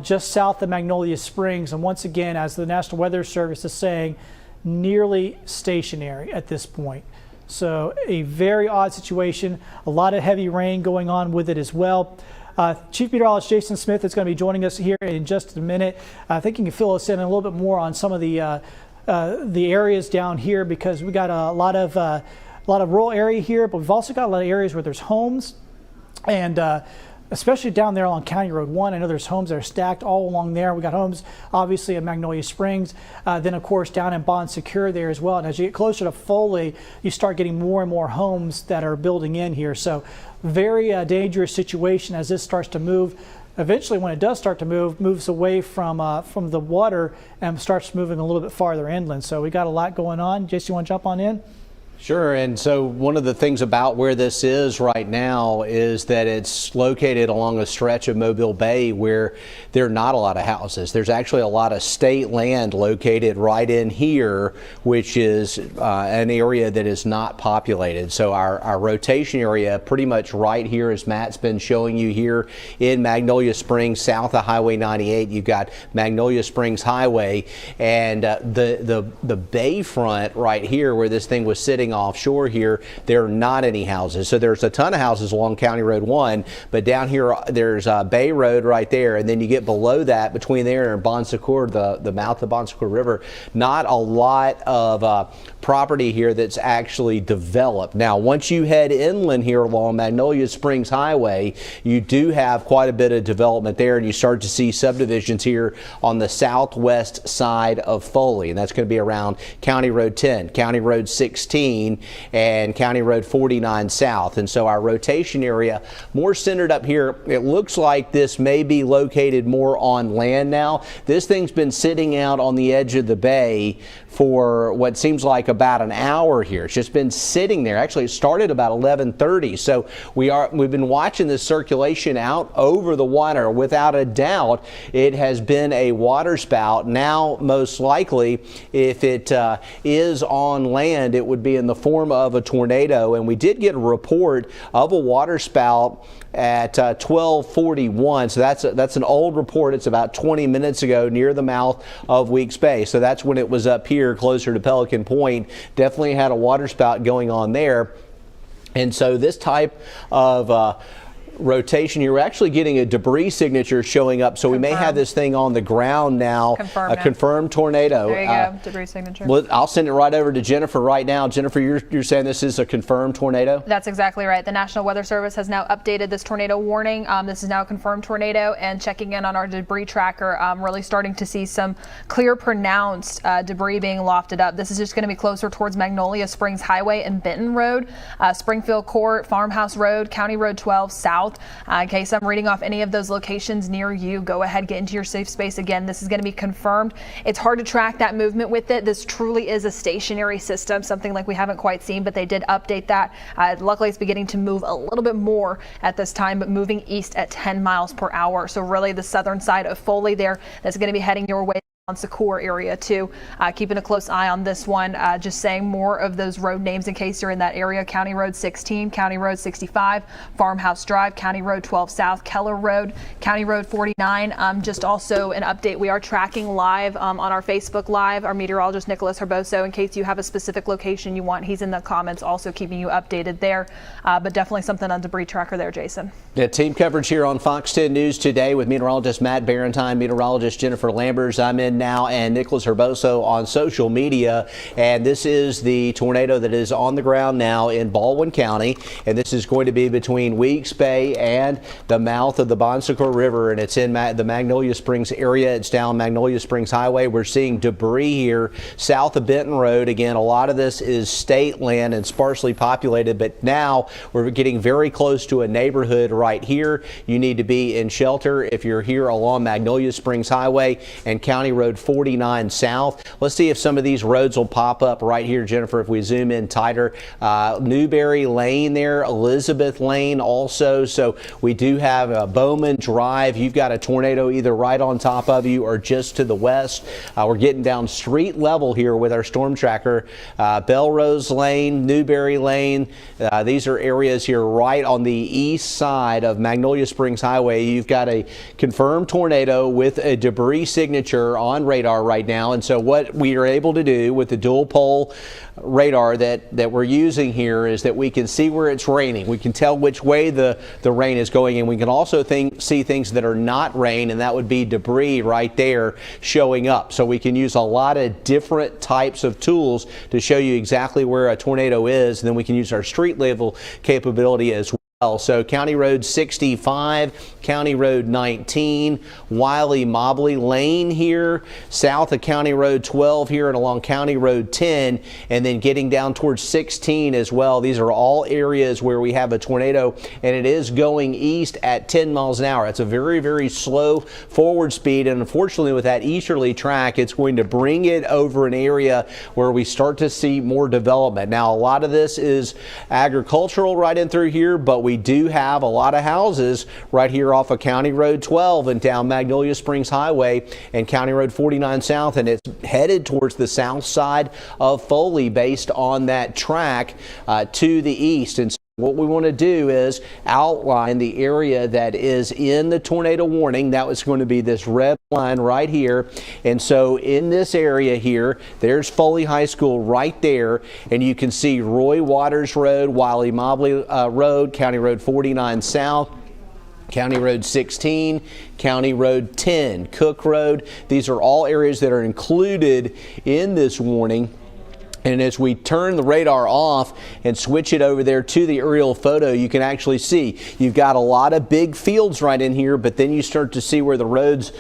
just south of Magnolia Springs. And once again, as the National Weather Service is saying, nearly stationary at this point. So a very odd situation, a lot of heavy rain going on with it as well. Chief Meteorologist Jason Smith is going to be joining us here in just a minute. I think he can fill us in a little bit more on some of the areas down here, because we got a lot of rural area here, but we've also got a lot of areas where there's homes, and especially down there along County Road 1. I know there's homes that are stacked all along there. We got homes obviously at Magnolia Springs, then of course down in Bon Secours there as well. And as you get closer to Foley, you start getting more and more homes that are building in here. So very dangerous situation as this starts to move. Eventually, when it does start to move, moves away from the water and starts moving a little bit farther inland. So we got a lot going on. Jason, you want to jump on in? Sure, and so one of the things about where this is right now is that it's located along a stretch of Mobile Bay where there are not a lot of houses. There's actually a lot of state land located right in here, which is an area that is not populated. So our rotation area pretty much right here, as Matt's been showing you here in Magnolia Springs, south of Highway 98, you've got Magnolia Springs Highway, and the bayfront right here where this thing was sitting offshore here, there are not any houses. So there's a ton of houses along County Road 1, but down here there's Bay Road right there, and then you get below that, between there and Bon Secours, the mouth of the Bon Secours River, not a lot of property here that's actually developed. Now, once you head inland here along Magnolia Springs Highway, you do have quite a bit of development there, and you start to see subdivisions here on the southwest side of Foley, and that's going to be around County Road 10, County Road 16, and County Road 49 South. And so our rotation area more centered up here. It looks like this may be located more on land now. This thing's been sitting out on the edge of the bay for what seems like about an hour here. It's just been sitting there. Actually, it started about 11:30. So we've been watching this circulation out over the water. Without a doubt, it has been a water spout. Now, most likely, if it is on land, it would be in the form of a tornado, and we did get a report of a waterspout at 12:41. So that's an old report. It's about 20 minutes ago near the mouth of Weeks Bay. So that's when it was up here closer to Pelican Point. Definitely had a waterspout going on there. And so this type of rotation, you're actually getting a debris signature showing up. So we may have this thing on the ground now. Confirmed, a confirmed tornado. There you go, debris signature. Well, I'll send it right over to Jennifer right now. Jennifer, you're saying this is a confirmed tornado? That's exactly right. The National Weather Service has now updated this tornado warning. This is now a confirmed tornado, and checking in on our debris tracker, really starting to see some clear, pronounced debris being lofted up. This is just going to be closer towards Magnolia Springs Highway and Benton Road, Springfield Court, Farmhouse Road, County Road 12 South. In case I'm reading off any of those locations near you, go ahead, get into your safe space. Again, this is going to be confirmed. It's hard to track that movement with it. This truly is a stationary system, something like we haven't quite seen, but they did update that. Luckily, it's beginning to move a little bit more at this time, but moving east at 10 miles per hour. So really the southern side of Foley there, that's going to be heading your way. Secure area too. Keeping a close eye on this one. Just saying more of those road names in case you're in that area. County Road 16, County Road 65, Farmhouse Drive, County Road 12 South, Keller Road, County Road 49. Just also an update. We are tracking live on our Facebook Live. Our meteorologist Nicholas Herboso, in case you have a specific location you want, he's in the comments also keeping you updated there. But definitely something on debris tracker there, Jason. Yeah, team coverage here on Fox 10 News today with meteorologist Matt Barentine, meteorologist Jennifer Lambers. I'm in now, and Nicholas Herboso on social media. And this is the tornado that is on the ground now in Baldwin County, and this is going to be between Weeks Bay and the mouth of the Bon Secours River, and it's in the Magnolia Springs area. It's down Magnolia Springs Highway. We're seeing debris here south of Benton Road. Again, a lot of this is state land and sparsely populated, but now we're getting very close to a neighborhood right here. You need to be in shelter if you're here along Magnolia Springs Highway and County Road 49 South. Let's see if some of these roads will pop up right here, Jennifer, if we zoom in tighter. Newberry Lane there, Elizabeth Lane also. So we do have Bowman Drive. You've got a tornado either right on top of you or just to the west. We're getting down street level here with our storm tracker. Belrose Lane, Newberry Lane. These are areas here right on the east side of Magnolia Springs Highway. You've got a confirmed tornado with a debris signature on radar right now. And so what we are able to do with the dual pole radar that we're using here is that we can see where it's raining. We can tell which way the rain is going, and we can also see things that are not rain, and that would be debris right there showing up. So we can use a lot of different types of tools to show you exactly where a tornado is, and then we can use our street level capability as well. So County Road 65, County Road 19, Wiley Mobley Lane here, south of County Road 12 here and along County Road 10, and then getting down towards 16 as well. These are all areas where we have a tornado, and it is going east at 10 miles an hour. It's a very, very slow forward speed, and unfortunately with that easterly track, it's going to bring it over an area where we start to see more development. Now, a lot of this is agricultural right in through here, but we do have a lot of houses right here off of County Road 12 and down Magnolia Springs Highway and County Road 49 South, and it's headed towards the south side of Foley based on that track to the east. And so what we want to do is outline the area that is in the tornado warning. That was going to be this red line right here. And so in this area here, there's Foley High School right there. And you can see Roy Waters Road, Wiley Mobley Road, County Road 49 South, County Road 16, County Road 10, Cook Road. These are all areas that are included in this warning. And as we turn the radar off and switch it over there to the aerial photo, you can actually see you've got a lot of big fields right in here, but then you start to see where the roads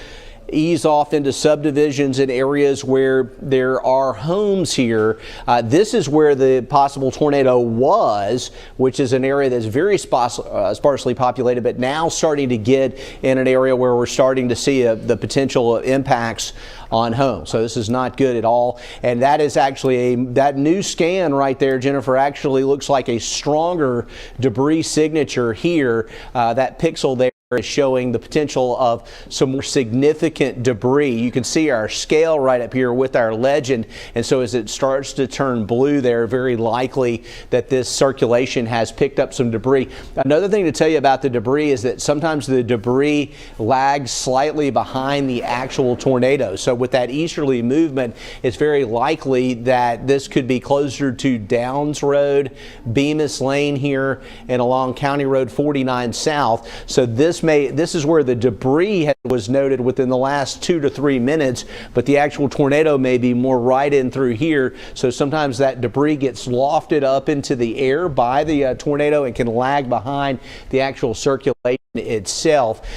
ease off into subdivisions and areas where there are homes here. This is where the possible tornado was, which is an area that's very sparsely populated, but now starting to get in an area where we're starting to see the potential impacts on homes. So this is not good at all. And that is actually that new scan right there, Jennifer, actually looks like a stronger debris signature here. That pixel there is showing the potential of some more significant debris. You can see our scale right up here with our legend, and so as it starts to turn blue there, very likely that this circulation has picked up some debris. Another thing to tell you about the debris is that sometimes the debris lags slightly behind the actual tornado. So with that easterly movement, it's very likely that this could be closer to Downs Road, Bemis Lane here, and along County Road 49 South. So this is where the debris was noted within the last 2 to 3 minutes, but the actual tornado may be more right in through here. So sometimes that debris gets lofted up into the air by the tornado and can lag behind the actual circulation itself.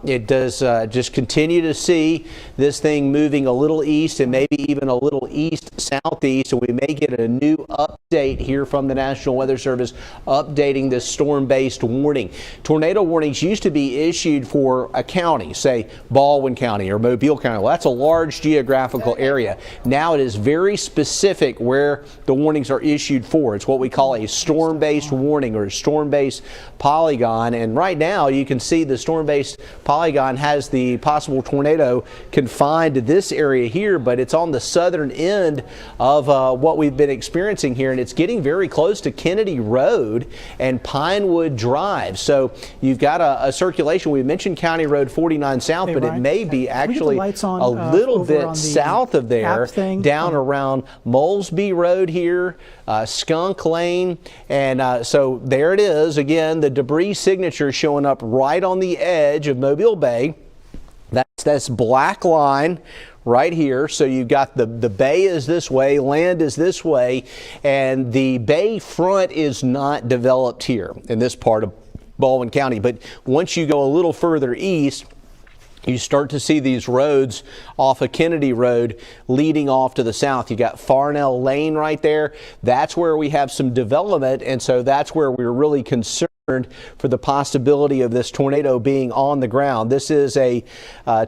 It does just continue to see this thing moving a little east and maybe even a little east-southeast, and we may get a new update here from the National Weather Service updating this storm-based warning. Tornado warnings used to be issued for a county, say Baldwin County or Mobile County. Well, that's a large geographical area. Now it is very specific where the warnings are issued for. It's what we call a storm-based warning or a storm-based polygon, and right now you can see the storm-based polygon has the possible tornado confined to this area here, but it's on the southern end of what we've been experiencing here, and it's getting very close to Kennedy Road and Pinewood Drive. So you've got a circulation. We mentioned County Road 49 South, but it may be actually a little bit south of there, down around Molesby Road here, Skunk Lane, and so there it is again, the debris signature showing up right on the edge of Mobile Bay. That's black line right here. So you've got the bay is this way, land is this way, and the bay front is not developed here in this part of Baldwin County. But once you go a little further east, you start to see these roads off of Kennedy Road leading off to the south. You got Farnell Lane right there. That's where we have some development, and so that's where we're really concerned for the possibility of this tornado being on the ground. This is a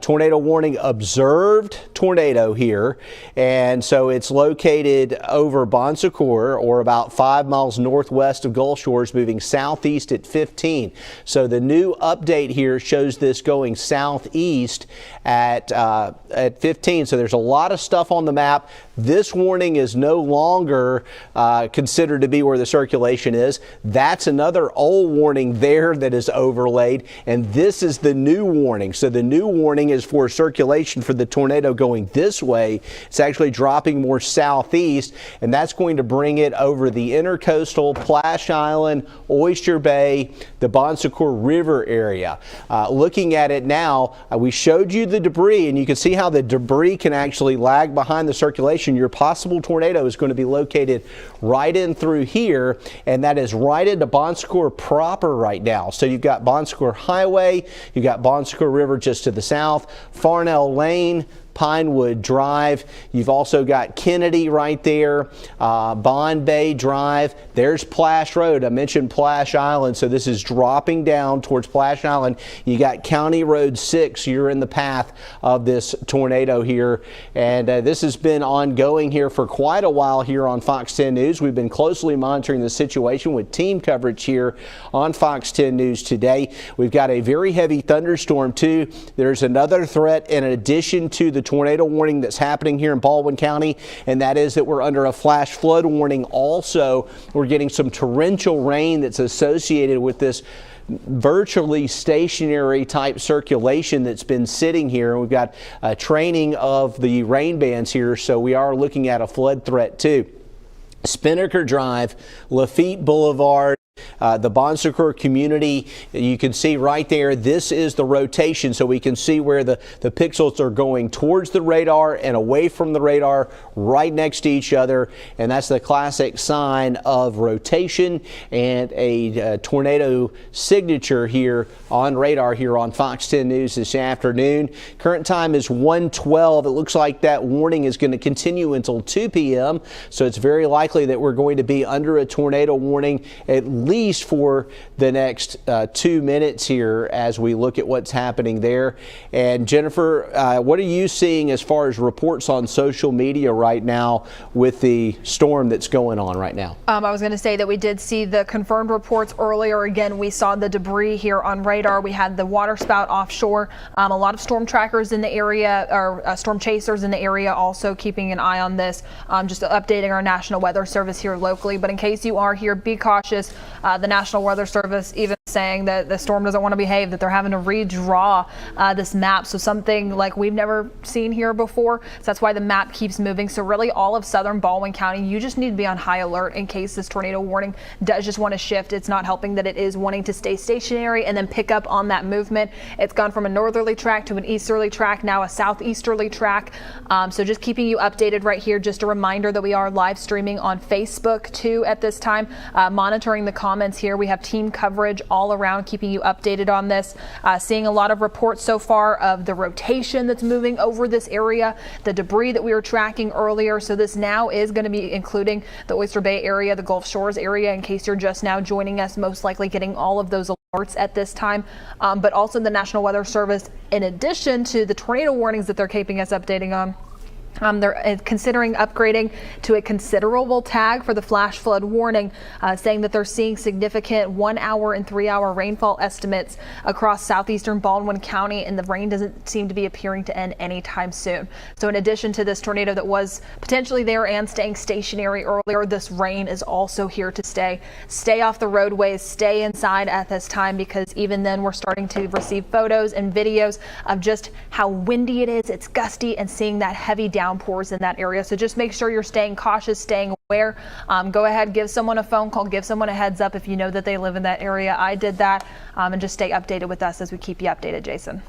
tornado warning observed tornado here, and so it's located over Bon Secours, or about 5 miles northwest of Gulf Shores, moving southeast at 15. So the new update here shows this going southeast at 15. So there's a lot of stuff on the map. This warning is no longer considered to be where the circulation is. That's another old warning there that is overlaid, and this is the new warning. So the new warning is for circulation for the tornado going this way. It's actually dropping more southeast, and that's going to bring it over the intercoastal, Plash Island, Oyster Bay, the Bon Secours River area. Looking at it now, we showed you the debris, and you can see how the debris can actually lag behind the circulation. Your possible tornado is going to be located right in through here, and that is right into Bon Secours proper right now. So you've got Bon Secours Highway, you've got Bon Secours River just to the south, Farnell Lane, Pinewood Drive. You've also got Kennedy right there, Bond Bay Drive. There's Plash Road. I mentioned Plash Island, so this is dropping down towards Plash Island. You got County Road 6. You're in the path of this tornado here, and this has been ongoing here for quite a while here on Fox 10 News. We've been closely monitoring the situation with team coverage here on Fox 10 News today. We've got a very heavy thunderstorm too. There's another threat in addition to the tornado warning that's happening here in Baldwin County, and that is that we're under a flash flood warning. Also, we're getting some torrential rain that's associated with this virtually stationary type circulation that's been sitting here. We've got training of the rain bands here, so we are looking at a flood threat too. Spinnaker Drive, Lafitte Boulevard, the Bon Secours community, you can see right there, this is the rotation, so we can see where the pixels are going towards the radar and away from the radar, right next to each other, and that's the classic sign of rotation and a tornado signature here on radar here on Fox 10 News this afternoon. Current time is 1:12. It looks like that warning is going to continue until 2 p.m., so it's very likely that we're going to be under a tornado warning at least for the next 2 minutes here as we look at what's happening there. And Jennifer, what are you seeing as far as reports on social media right now with the storm that's going on right now? I was going to say that we did see the confirmed reports earlier. Again, we saw the debris here on radar. We had the water spout offshore. A lot of storm trackers in the area, or storm chasers in the area, also keeping an eye on this. Just updating our National Weather Service here locally. But in case you are here, be cautious. The National Weather Service even saying that the storm doesn't want to behave, that they're having to redraw this map. So something like we've never seen here before. So that's why the map keeps moving. So really all of southern Baldwin County, you just need to be on high alert in case this tornado warning does just want to shift. It's not helping that it is wanting to stay stationary and then pick up on that movement. It's gone from a northerly track to an easterly track, now a southeasterly track. So just keeping you updated right here. Just a reminder that we are live streaming on Facebook too at this time, monitoring the comments here. We have team coverage all around, keeping you updated on this. Seeing a lot of reports so far of the rotation that's moving over this area, the debris that we were tracking earlier. So this now is going to be including the Oyster Bay area, the Gulf Shores area, in case you're just now joining us, most likely getting all of those alerts at this time. But also the National Weather Service, in addition to the tornado warnings that they're keeping us updating on, they're considering upgrading to a considerable tag for the flash flood warning, saying that they're seeing significant 1 hour and 3 hour rainfall estimates across southeastern Baldwin County, and the rain doesn't seem to be appearing to end anytime soon. So in addition to this tornado that was potentially there and staying stationary earlier, this rain is also here to stay. Stay off the roadways, stay inside at this time, because even then we're starting to receive photos and videos of just how windy it is. It's gusty, and seeing that heavy downpours in that area. So just make sure you're staying cautious, staying aware. Go ahead, give someone a phone call, give someone a heads up if you know that they live in that area. I did that, and just stay updated with us as we keep you updated, Jason.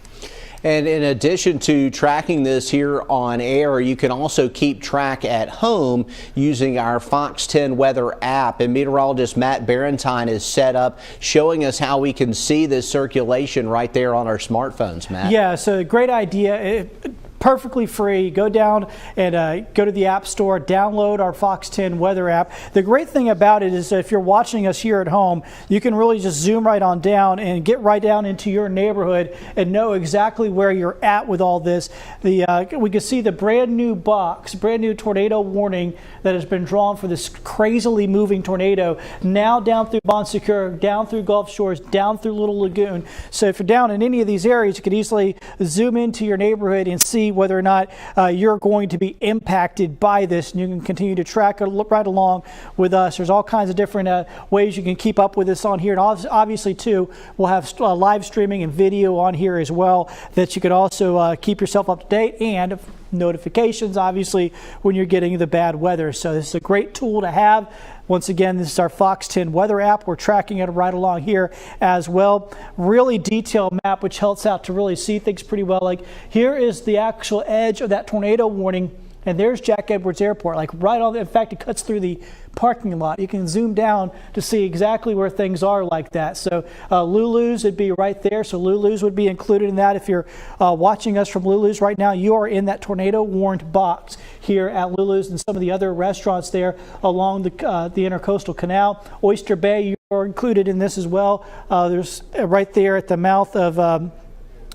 And in addition to tracking this here on air, you can also keep track at home using our Fox 10 weather app. And meteorologist Matt Barentine is set up showing us how we can see this circulation right there on our smartphones, Matt. Yeah, so great idea. Perfectly free. Go down and go to the App Store, download our Fox 10 weather app. The great thing about it is if you're watching us here at home, you can really just zoom right on down and get right down into your neighborhood and know exactly where you're at with all this. We can see the brand new tornado warning that has been drawn for this crazily moving tornado, now down through Bon Secour, down through Gulf Shores, down through Little Lagoon. So if you're down in any of these areas, you could easily zoom into your neighborhood and see whether or not you're going to be impacted by this, and you can continue to track it right along with us. There's all kinds of different ways you can keep up with this on here, and obviously too we'll have live streaming and video on here as well that you could also keep yourself up to date, and notifications obviously when you're getting the bad weather. So this is a great tool to have. Once again, this is our Fox 10 weather app. We're tracking it right along here as well. Really detailed map, which helps out to really see things pretty well. Like here is the actual edge of that tornado warning, and there's Jack Edwards Airport, like right on. In fact, it cuts through the parking lot. You can zoom down to see exactly where things are like that. So Lulu's would be right there. So Lulu's would be included in that. If you're watching us from Lulu's right now, you are in that tornado warned box here at Lulu's and some of the other restaurants there along the Intercoastal Canal. Oyster Bay, you are included in this as well. There's right there at the mouth of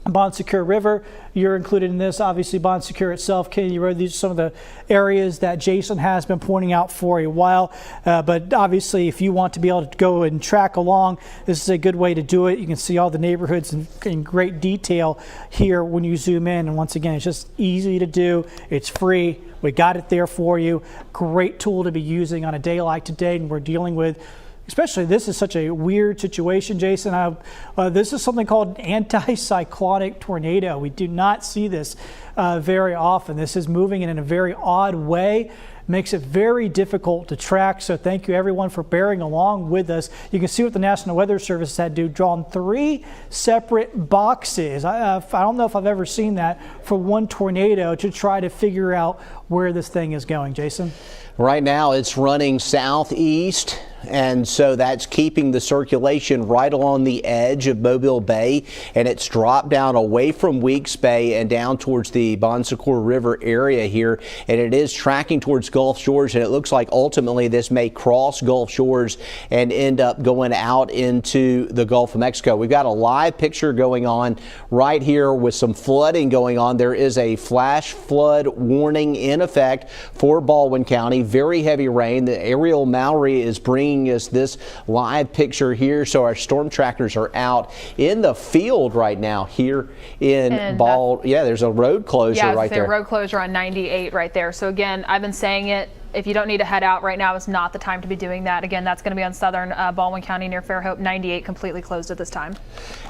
Bon Secour River, you're included in this. Obviously, Bon Secour itself, Kennedy Road, these are some of the areas that Jason has been pointing out for a while. But obviously, if you want to be able to go and track along, this is a good way to do it. You can see all the neighborhoods in great detail here when you zoom in. And once again, it's just easy to do. It's free. We got it there for you. Great tool to be using on a day like today, and we're dealing with. Especially, this is such a weird situation, Jason. This is something called an anticyclonic tornado. We do not see this very often. This is moving in a very odd way. Makes it very difficult to track. So thank you everyone for bearing along with us. You can see what the National Weather Service had to do, drawn 3 separate boxes. I don't know if I've ever seen that for one tornado to try to figure out where this thing is going, Jason. Right now it's running southeast, and so that's keeping the circulation right along the edge of Mobile Bay, and it's dropped down away from Weeks Bay and down towards the Bon Secour River area here, and it is tracking towards Gulf Gulf Shores, and it looks like ultimately this may cross Gulf Shores and end up going out into the Gulf of Mexico. We've got a live picture going on right here with some flooding going on. There is a flash flood warning in effect for Baldwin County. Very heavy rain. The Ariel Mallory is bringing us this live picture here, so our storm trackers are out in the field right now here in Baldwin. Yeah, there's a road closure right there. Road closure on 98 right there. So again, I've been saying it. If you don't need to head out right now, it's not the time to be doing that. Again, that's going to be on southern Baldwin County near Fairhope. 98 completely closed at this time.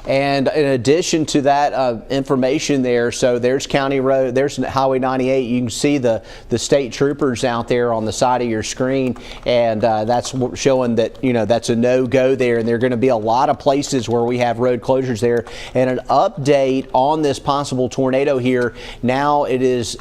And in addition to that information there, so there's County Road, there's Highway 98. You can see the state troopers out there on the side of your screen, and that's showing that, you know, that's a no-go there. And there are going to be a lot of places where we have road closures there. And an update on this possible tornado here. Now it is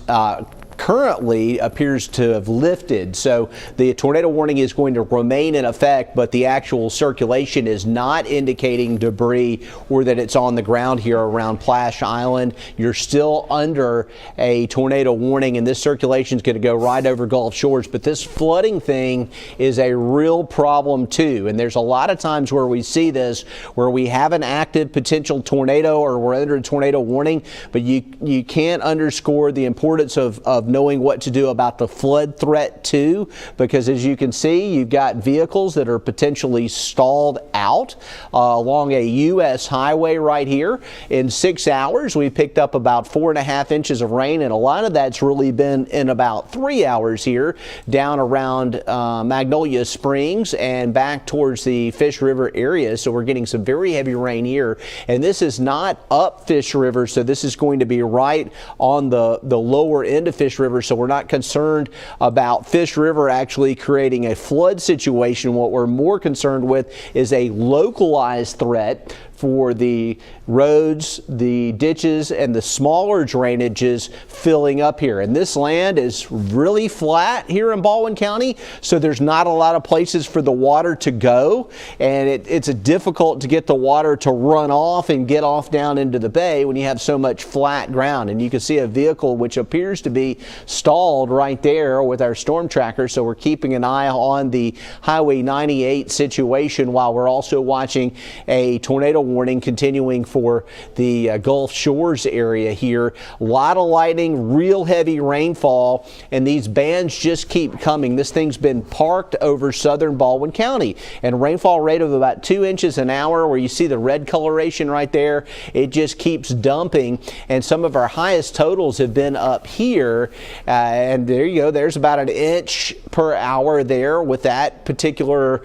currently appears to have lifted, so the tornado warning is going to remain in effect, but the actual circulation is not indicating debris or that it's on the ground here around Plash Island. You're still under a tornado warning, and this circulation is going to go right over Gulf Shores. But this flooding thing is a real problem too, and there's a lot of times where we see this, where we have an active potential tornado or we're under a tornado warning, but you can't underscore the importance of knowing what to do about the flood threat too, because as you can see, you've got vehicles that are potentially stalled out along a U.S. highway right here. In 6 hours, we picked up about 4.5 inches of rain, and a lot of that's really been in about 3 hours here down around Magnolia Springs and back towards the Fish River area. So we're getting some very heavy rain here, and this is not up Fish River, so this is going to be right on the lower end of Fish River, so we're not concerned about Fish River actually creating a flood situation. What we're more concerned with is a localized threat for the roads, the ditches, and the smaller drainages filling up here. And this land is really flat here in Baldwin County, so there's not a lot of places for the water to go, and it's difficult to get the water to run off and get off down into the bay when you have so much flat ground. And you can see a vehicle which appears to be stalled right there with our storm tracker, so we're keeping an eye on the Highway 98 situation while we're also watching a tornado warning continuing for the Gulf Shores area here. A lot of lightning, real heavy rainfall, and these bands just keep coming. This thing's been parked over southern Baldwin County, and rainfall rate of about 2 inches an hour, where you see the red coloration right there. It just keeps dumping, and some of our highest totals have been up here, and there you go. There's about 1 inch per hour there with that particular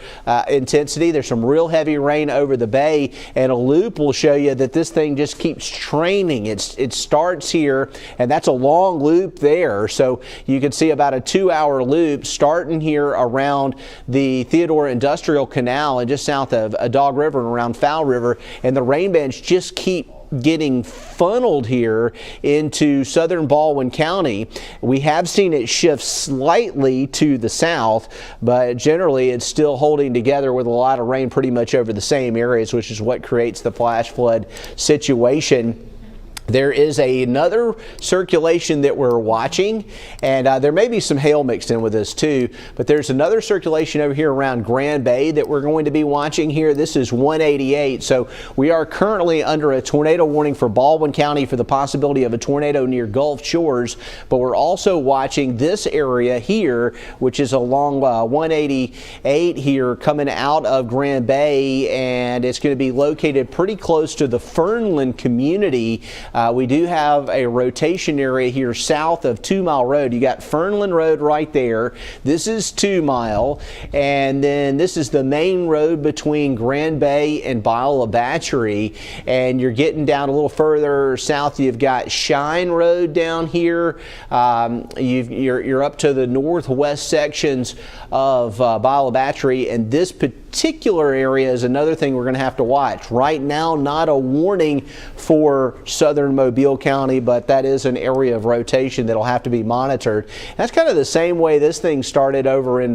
intensity. There's some real heavy rain over the bay, and a loop will show you that this thing just keeps training. It starts here, and that's a long loop there, so you can see about a 2-hour loop starting here around the Theodore Industrial Canal and just south of Dog River and around Fowl River, and the rain bands just keep getting funneled here into southern Baldwin County. We have seen it shift slightly to the south, but generally it's still holding together with a lot of rain pretty much over the same areas, which is what creates the flash flood situation. There is another circulation that we're watching, and there may be some hail mixed in with this too, but there's another circulation over here around Grand Bay that we're going to be watching here. This is 188, so we are currently under a tornado warning for Baldwin County for the possibility of a tornado near Gulf Shores, but we're also watching this area here, which is along 188 here coming out of Grand Bay, and it's going to be located pretty close to the Fernland community. We do have a rotation area here south of 2 Mile Road. You got Fernland Road right there. This is 2 Mile, and then this is the main road between Grand Bay and Biola Battery, and you're getting down a little further south. You've got Shine Road down here. You're up to the northwest sections of Biola Battery, and this particular particular area is another thing we're going to have to watch. Right now, not a warning for southern Mobile County, but that is an area of rotation that'll have to be monitored. That's kind of the same way this thing started over in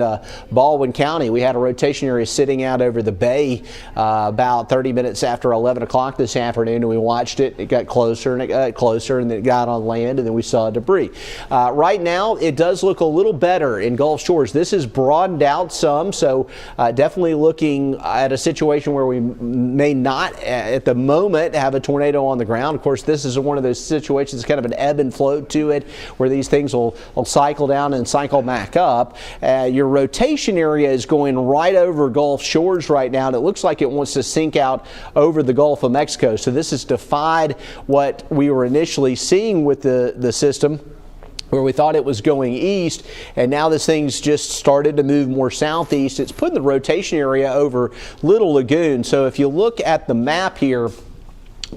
Baldwin County. We had a rotation area sitting out over the bay about 30 minutes after 11 o'clock this afternoon, and we watched it. It got closer and it got closer, and then it got on land, and then we saw debris. Right now, it does look a little better in Gulf Shores. This is broadened out some, so definitely looking at a situation where we may not at the moment have a tornado on the ground. Of course, this is one of those situations, kind of an ebb and flow to it, where these things will cycle down and cycle back up. Your rotation area is going right over Gulf Shores right now, and it looks like it wants to sink out over the Gulf of Mexico. So this has defied what we were initially seeing with the system, where we thought it was going east, and now this thing's just started to move more southeast. It's putting the rotation area over Little Lagoon. So if you look at the map here,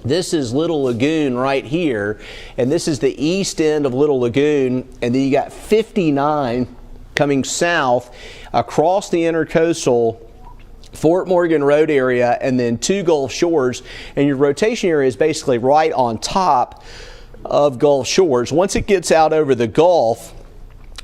this is Little Lagoon right here, and this is the east end of Little Lagoon, and then you got 59 coming south across the intercoastal Fort Morgan Road area, and then to Gulf Shores, and your rotation area is basically right on top of Gulf Shores. Once it gets out over the Gulf,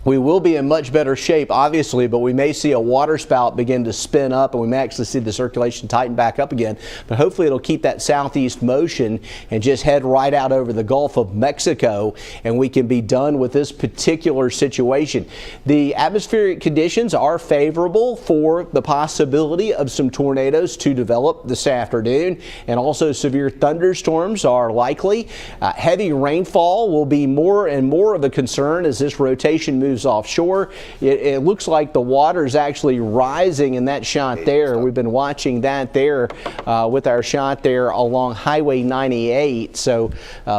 we will be in much better shape, obviously, but we may see a water spout begin to spin up, and we may actually see the circulation tighten back up again. But hopefully it'll keep that southeast motion and just head right out over the Gulf of Mexico, and we can be done with this particular situation. The atmospheric conditions are favorable for the possibility of some tornadoes to develop this afternoon, and also severe thunderstorms are likely. Heavy rainfall will be more and more of a concern as this rotation moves offshore. It looks like the water is actually rising in that shot there. We've been watching that there with our shot there along Highway 98. So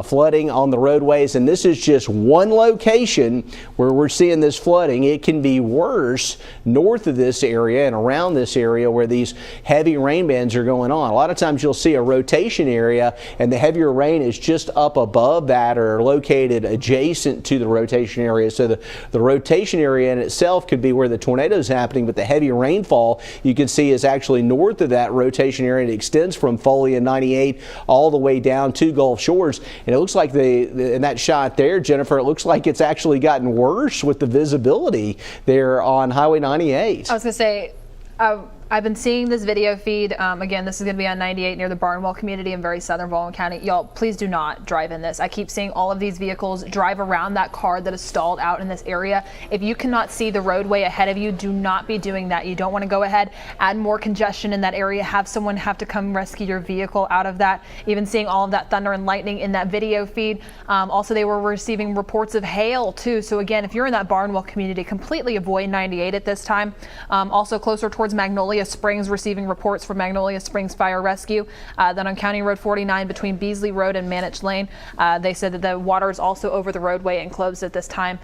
flooding on the roadways, and this is just one location where we're seeing this flooding. It can be worse north of this area and around this area where these heavy rain bands are going on. A lot of times you'll see a rotation area and the heavier rain is just up above that or located adjacent to the rotation area. So the rotation area in itself could be where the tornado is happening, but the heavy rainfall you can see is actually north of that rotation area. It extends from Foley and 98 all the way down to Gulf Shores, and it looks like in that shot there, Jennifer, it looks like it's actually gotten worse with the visibility there on Highway 98. I was going to say, I've been seeing this video feed. Again, this is going to be on 98 near the Barnwell community in very southern Baldwin County. Y'all, please do not drive in this. I keep seeing all of these vehicles drive around that car that is stalled out in this area. If you cannot see the roadway ahead of you, do not be doing that. You don't want to go ahead, add more congestion in that area, have someone have to come rescue your vehicle out of that. Even seeing all of that thunder and lightning in that video feed. Also, they were receiving reports of hail too. So again, if you're in that Barnwell community, completely avoid 98 at this time. Also closer towards Magnolia Springs, receiving reports from Magnolia Springs Fire Rescue. Then on County Road 49 between Beasley Road and Manich Lane, they said that the water is also over the roadway and closed at this time.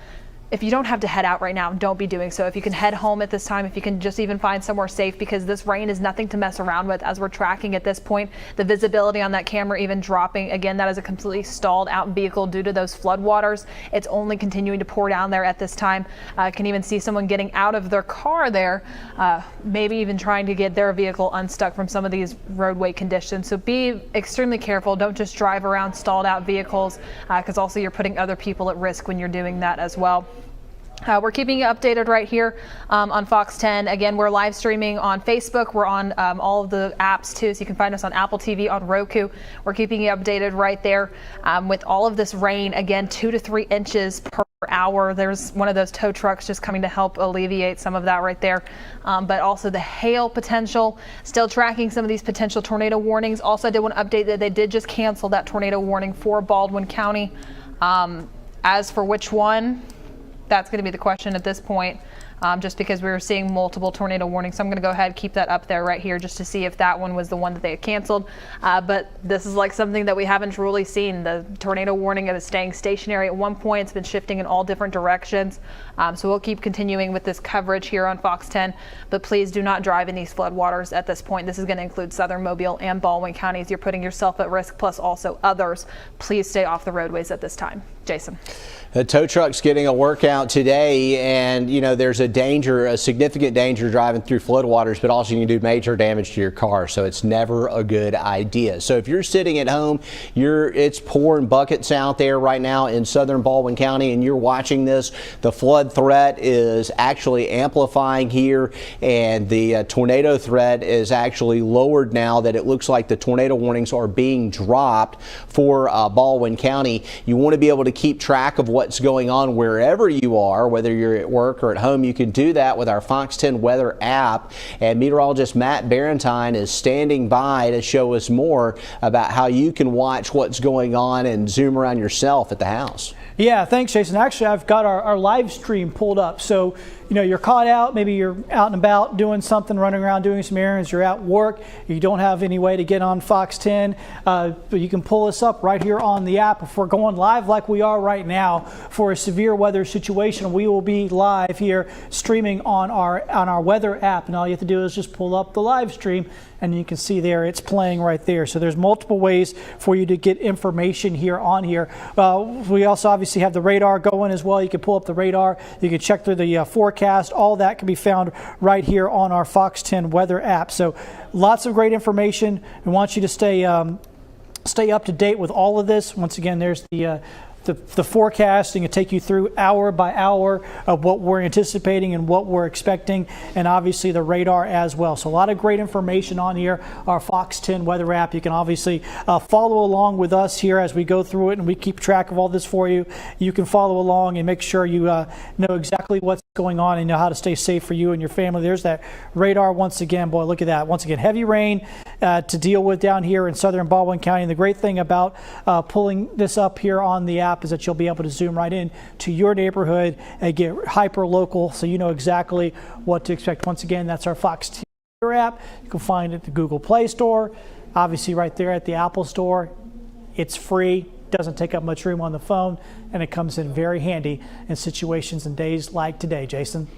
If you don't have to head out right now, don't be doing so. If you can head home at this time, if you can just even find somewhere safe, because this rain is nothing to mess around with as we're tracking at this point. The visibility on that camera even dropping. Again, that is a completely stalled out vehicle due to those floodwaters. It's only continuing to pour down there at this time. Can even see someone getting out of their car there, maybe even trying to get their vehicle unstuck from some of these roadway conditions. So be extremely careful. Don't just drive around stalled out vehicles, because also you're putting other people at risk when you're doing that as well. We're keeping you updated right here on Fox 10. Again, we're live streaming on Facebook. We're on all of the apps too, so you can find us on Apple TV, on Roku. We're keeping you updated right there with all of this rain. Again, 2 to 3 inches per hour. There's one of those tow trucks just coming to help alleviate some of that right there. But also the hail potential, still tracking some of these potential tornado warnings. Also, I did want to update that they did just cancel that tornado warning for Baldwin County. As for which one, that's going to be the question at this point, just because we were seeing multiple tornado warnings. So I'm going to go ahead and keep that up there right here just to see if that one was the one that they had canceled. But this is like something that we haven't really seen. The tornado warning is staying stationary at one point. It's been shifting in all different directions. So we'll keep continuing with this coverage here on Fox 10. But please do not drive in these floodwaters at this point. This is going to include southern Mobile and Baldwin counties. You're putting yourself at risk, plus also others. Please stay off the roadways at this time. Jason. The tow truck's getting a workout today, and you know there's a significant danger driving through floodwaters, but also you can do major damage to your car. So it's never a good idea. So if you're sitting at home, it's pouring buckets out there right now in southern Baldwin County, and you're watching this, the flood threat is actually amplifying here, and the tornado threat is actually lowered now that it looks like the tornado warnings are being dropped for Baldwin County. You want to be able to keep track of what's going on wherever you are, whether you're at work or at home. You can do that with our Fox 10 weather app, and meteorologist Matt Barentine is standing by to show us more about how you can watch what's going on and zoom around yourself at the house. Yeah, thanks, Jason. Actually, I've got our live stream pulled up. So, you're caught out. Maybe you're out and about doing something, running around doing some errands. You're at work. You don't have any way to get on Fox 10. But you can pull us up right here on the app. If we're going live like we are right now for a severe weather situation, we will be live here streaming on our weather app. And all you have to do is just pull up the live stream, and you can see there it's playing right there. So there's multiple ways for you to get information here on here. We also obviously have the radar going as well. You can pull up the radar. You can check through the forecast. All that can be found right here on our Fox 10 weather app. So lots of great information. We want you to stay up to date with all of this. Once again, there's the forecasting and take you through hour by hour of what we're anticipating and what we're expecting, and obviously the radar as well. So a lot of great information on here, our Fox 10 weather app. You can obviously follow along with us here as we go through it, and we keep track of all this for you. You can follow along and make sure you know exactly what's going on and know how to stay safe for you and your family. There's that radar once again. Boy, look at that. Once again, heavy rain to deal with down here in southern Baldwin County. And the great thing about pulling this up here on the app is that you'll be able to zoom right in to your neighborhood and get hyper local, so you know exactly what to expect. Once again, that's our Fox 10 app. You can find it at the Google Play Store, obviously right there at the Apple Store. It's free, doesn't take up much room on the phone, and it comes in very handy in situations and days like today. Jason.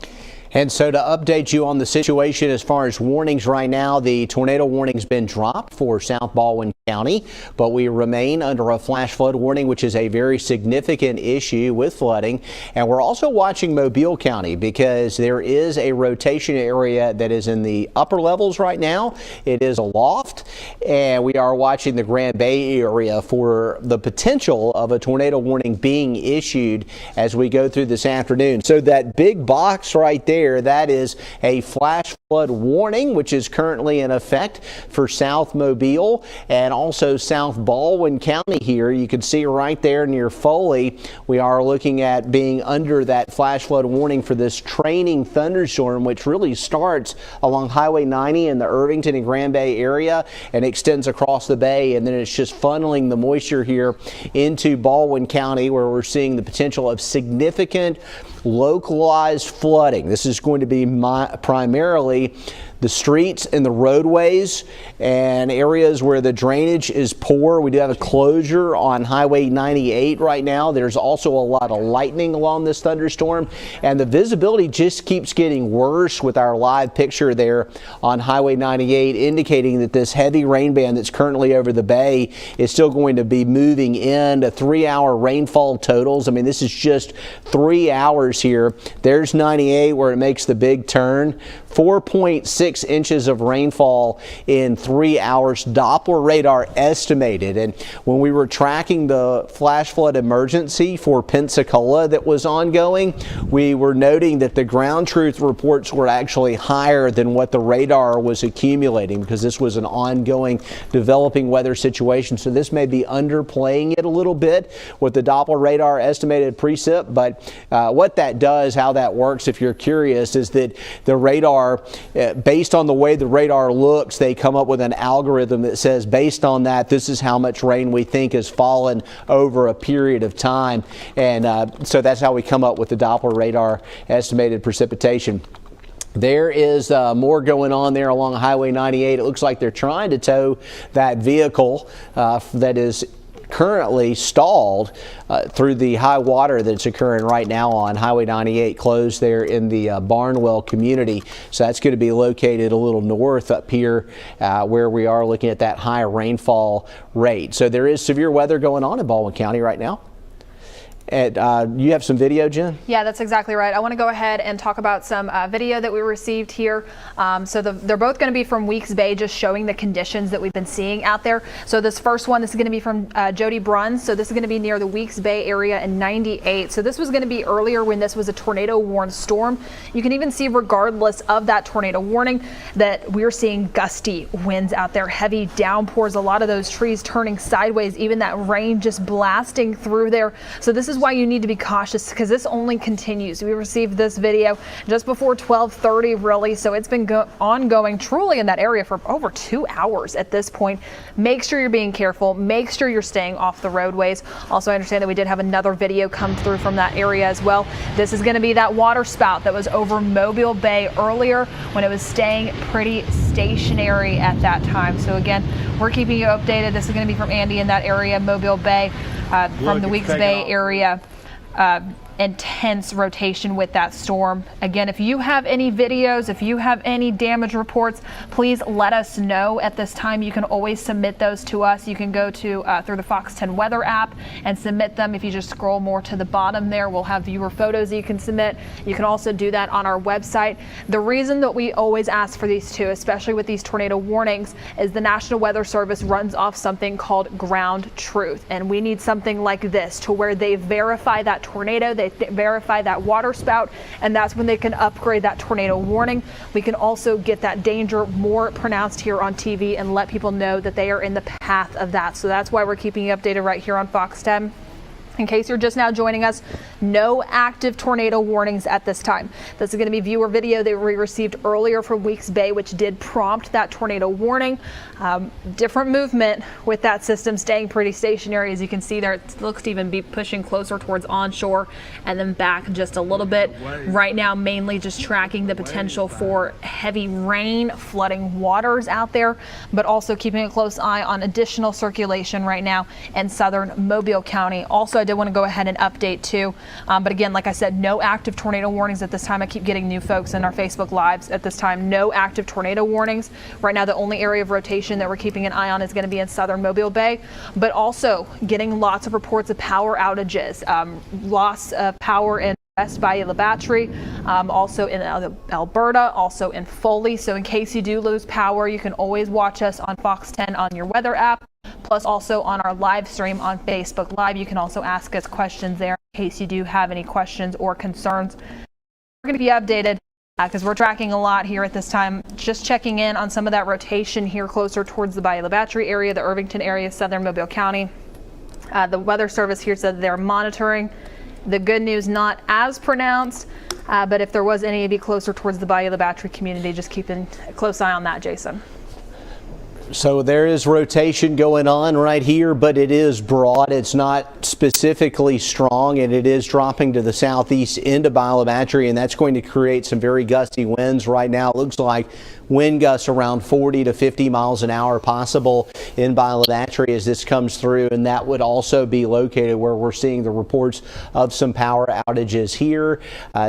And so to update you on the situation as far as warnings right now, the tornado warning's been dropped for South Baldwin County, but we remain under a flash flood warning, which is a very significant issue with flooding. And we're also watching Mobile County because there is a rotation area that is in the upper levels right now. It is aloft, and we are watching the Grand Bay area for the potential of a tornado warning being issued as we go through this afternoon. So that big box right there, that is a flash flood warning, which is currently in effect for South Mobile and also South Baldwin County here. You can see right there near Foley, we are looking at being under that flash flood warning for this training thunderstorm, which really starts along Highway 90 in the Irvington and Grand Bay area and extends across the bay, and then it's just funneling the moisture here into Baldwin County, where we're seeing the potential of significant localized flooding. This is going to be primarily the streets and the roadways and areas where the drainage is poor. We do have a closure on Highway 98 right now. There's also a lot of lightning along this thunderstorm, and the visibility just keeps getting worse with our live picture there on Highway 98, indicating that this heavy rain band that's currently over the bay is still going to be moving in to 3-hour rainfall totals. I mean, this is just 3 hours here. There's 98 where it makes the big turn. 4.6 inches of rainfall in 3 hours, Doppler radar estimated. And when we were tracking the flash flood emergency for Pensacola that was ongoing, we were noting that the ground truth reports were actually higher than what the radar was accumulating, because this was an ongoing developing weather situation. So this may be underplaying it a little bit with the Doppler radar estimated precip. But what that does, how that works, if you're curious, is that the radar, based on the way the radar looks, they come up with an algorithm that says, based on that, this is how much rain we think has fallen over a period of time. And so that's how we come up with the Doppler radar estimated precipitation. There is more going on there along Highway 98. It looks like they're trying to tow that vehicle that is currently stalled through the high water that's occurring right now on Highway 98, closed there in the Barnwell community. So that's going to be located a little north up here where we are looking at that high rainfall rate. So there is severe weather going on in Baldwin County right now. And you have some video, Jen? Yeah, that's exactly right. I want to go ahead and talk about some video that we received here. They're both going to be from Weeks Bay, just showing the conditions that we've been seeing out there. So this first one, this is going to be from Jody Bruns. So this is going to be near the Weeks Bay area in 98. So this was going to be earlier when this was a tornado warned storm. You can even see, regardless of that tornado warning, that we're seeing gusty winds out there, heavy downpours, a lot of those trees turning sideways, even that rain just blasting through there. So this is why you need to be cautious, because this only continues. We received this video just before 12:30, really, so it's been ongoing truly in that area for over 2 hours at this point. Make sure you're being careful. Make sure you're staying off the roadways. Also, I understand that we did have another video come through from that area as well. This is going to be that water spout that was over Mobile Bay earlier when it was staying pretty stationary at that time. So again, we're keeping you updated. This is going to be from Andy in that area, Mobile Bay, from the Weeks Bay area. Intense rotation with that storm. Again, if you have any videos, if you have any damage reports, please let us know at this time. You can always submit those to us. You can go to through the Fox 10 weather app and submit them. If you just scroll more to the bottom there, we'll have viewer photos that you can submit. You can also do that on our website. The reason that we always ask for these two, especially with these tornado warnings, is the National Weather Service runs off something called ground truth, and we need something like this to where they verify that tornado, they verify that water spout, and that's when they can upgrade that tornado warning. We can also get that danger more pronounced here on TV and let people know that they are in the path of that. So that's why we're keeping you updated right here on Fox 10. In case you're just now joining us, no active tornado warnings at this time. This is going to be viewer video that we received earlier from Weeks Bay, which did prompt that tornado warning. Different movement with that system staying pretty stationary. As you can see there, it looks to even be pushing closer towards onshore and then back just a little bit. Right now, mainly just tracking the potential for heavy rain, flooding waters out there, but also keeping a close eye on additional circulation right now in southern Mobile County. Also, I did want to go ahead and update too. But again, like I said, no active tornado warnings at this time. I keep getting new folks in our Facebook Lives at this time. No active tornado warnings. Right now, the only area of rotation that we're keeping an eye on is going to be in southern Mobile Bay, but also getting lots of reports of power outages, loss of power in West Bayou La Battery, also in Alberta, also in Foley. So in case you do lose power, you can always watch us on Fox 10 on your weather app, plus also on our live stream on Facebook Live. You can also ask us questions there in case you do have any questions or concerns. We're going to be updated because we're tracking a lot here at this time. Just checking in on some of that rotation here closer towards the Bayou La Battery area, the Irvington area, southern Mobile County. The Weather Service here said they're monitoring. The good news, not as pronounced, but if there was any, it'd be closer towards the Bayou La Battery community. Just keeping a close eye on that, Jason. So there is rotation going on right here, but it is broad. It's not specifically strong, and it is dropping to the southeast into Bayou La Battery, and that's going to create some very gusty winds. Right now, it looks like wind gusts around 40 to 50 miles an hour possible in Bayou La Battery as this comes through, and that would also be located where we're seeing the reports of some power outages here.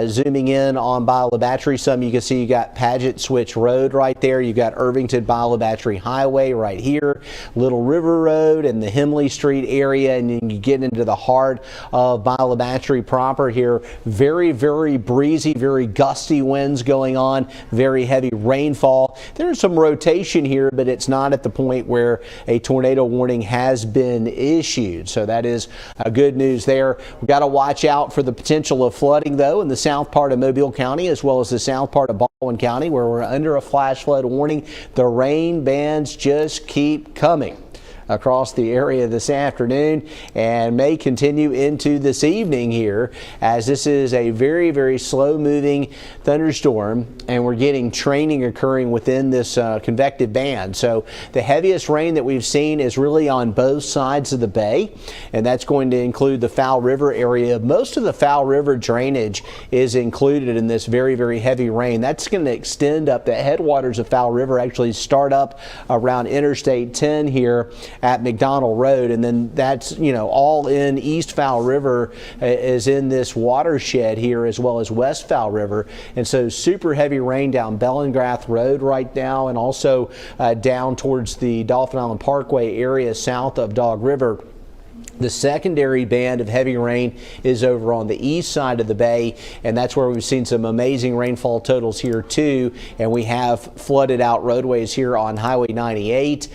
Zooming in on Bayou La Battery, some you can see you got Paget Switch Road right there. You got Irvington Bayou La Battery Highway right here, Little River Road and the Hemley Street area, and then you get into the heart of Bayou La Battery proper here. Very, very breezy, very gusty winds going on, very heavy rainfall. There's some rotation here, but it's not at the point where a tornado warning has been issued. So that is good news there. We've got to watch out for the potential of flooding, though, in the south part of Mobile County as well as the south part of Baldwin County, where we're under a flash flood warning. The rain bands just keep coming across the area this afternoon and may continue into this evening here, as this is a very, very slow moving thunderstorm and we're getting training occurring within this convective band. So the heaviest rain that we've seen is really on both sides of the bay, and that's going to include the Fowl River area. Most of the Fowl River drainage is included in this very, very heavy rain. That's going to extend up. The headwaters of Fowl River actually start up around Interstate 10 here at McDonald Road, and then that's, you know, all in East Fowl River is in this watershed here, as well as West Fowl River. And so super heavy rain down Bellingrath Road right now, and also down towards the Dolphin Island Parkway area south of Dog River. The secondary band of heavy rain is over on the east side of the bay, and that's where we've seen some amazing rainfall totals here too, and we have flooded out roadways here on Highway 98.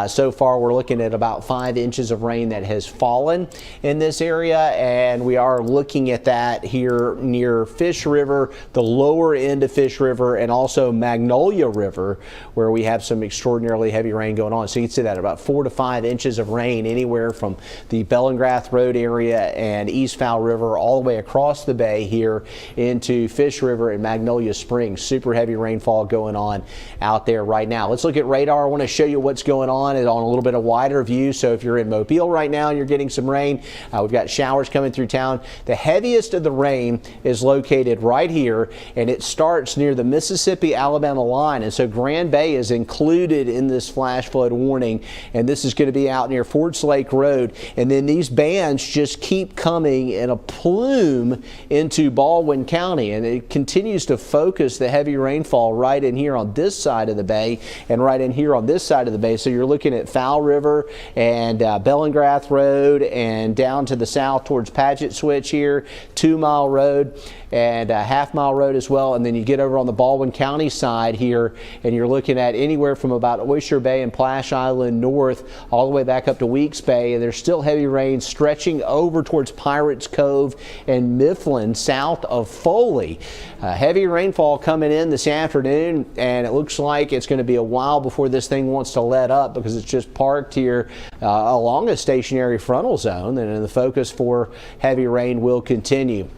So far we're looking at about 5 inches of rain that has fallen in this area, and we are looking at that here near Fish River, the lower end of Fish River, and also Magnolia River, where we have some extraordinarily heavy rain going on. So you can see that about 4 to 5 inches of rain anywhere from the Bellingrath Road area and East Fowl River all the way across the bay here into Fish River and Magnolia Springs. Super heavy rainfall going on out there right now. Let's look at radar. I want to show you what's going on a little bit of wider view. So if you're in Mobile right now and you're getting some rain, we've got showers coming through town. The heaviest of the rain is located right here, and it starts near the Mississippi-Alabama line, and so Grand Bay is included in this flash flood warning, and this is going to be out near Fords Lake Road, and then these bands just keep coming in a plume into Baldwin County, and it continues to focus the heavy rainfall right in here on this side of the bay and right in here on this side of the bay. So you're looking at Fowl River and Bellingrath Road and down to the south towards Paget Switch here, 2 Mile Road and Half Mile Road as well, and then you get over on the Baldwin County side here and you're looking at anywhere from about Oyster Bay and Plash Island north all the way back up to Weeks Bay, and there's still heavy rain stretching over towards Pirates Cove and Mifflin south of Foley. Heavy rainfall coming in this afternoon, and it looks like it's going to be a while before this thing wants to let up because it's just parked here along a stationary frontal zone, and the focus for heavy rain will continue.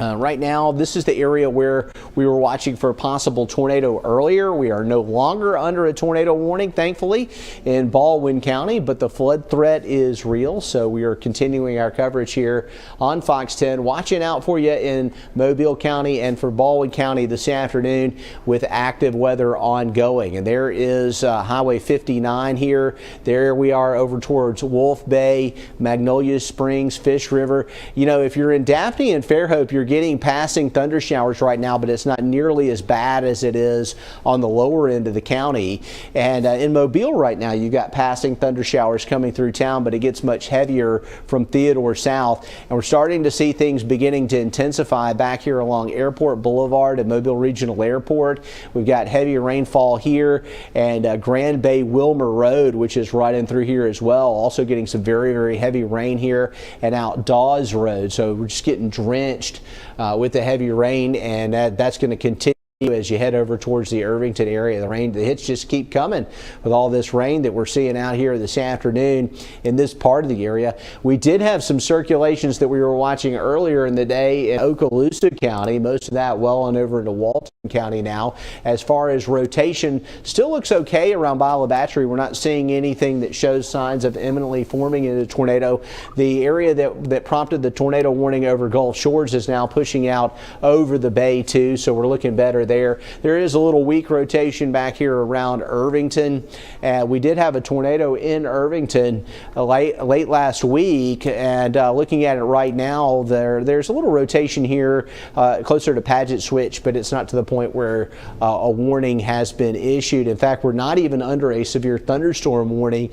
Right now, this is the area where we were watching for a possible tornado earlier. We are no longer under a tornado warning, thankfully, in Baldwin County, but the flood threat is real, so we are continuing our coverage here on Fox 10, watching out for you in Mobile County and for Baldwin County this afternoon with active weather ongoing. And there is Highway 59 here. There we are over towards Wolf Bay, Magnolia Springs, Fish River. You know, if you're in Daphne and Fairhope, you're getting passing thunder showers right now, but it's not nearly as bad as it is on the lower end of the county. And in Mobile right now, you got passing thunder showers coming through town, but it gets much heavier from Theodore south. And we're starting to see things beginning to intensify back here along Airport Boulevard and Mobile Regional Airport. We've got heavy rainfall here, and Grand Bay Wilmer Road, which is right in through here as well, also getting some very, very heavy rain here, and out Dawes Road. So we're just getting drenched with the heavy rain, and that's going to continue as you head over towards the Irvington area. The hits just keep coming with all this rain that we're seeing out here this afternoon in this part of the area. We did have some circulations that we were watching earlier in the day in Okaloosa County, most of that well on over into Walton County now. As far as rotation, still looks okay around Biola Battery. We're not seeing anything that shows signs of imminently forming into a tornado. The area that prompted the tornado warning over Gulf Shores is now pushing out over the bay too, so we're looking better there. There is a little weak rotation back here around Irvington. We did have a tornado in Irvington late last week, and looking at it right now, there's a little rotation here closer to Paget Switch, but it's not to the point where a warning has been issued. In fact, we're not even under a severe thunderstorm warning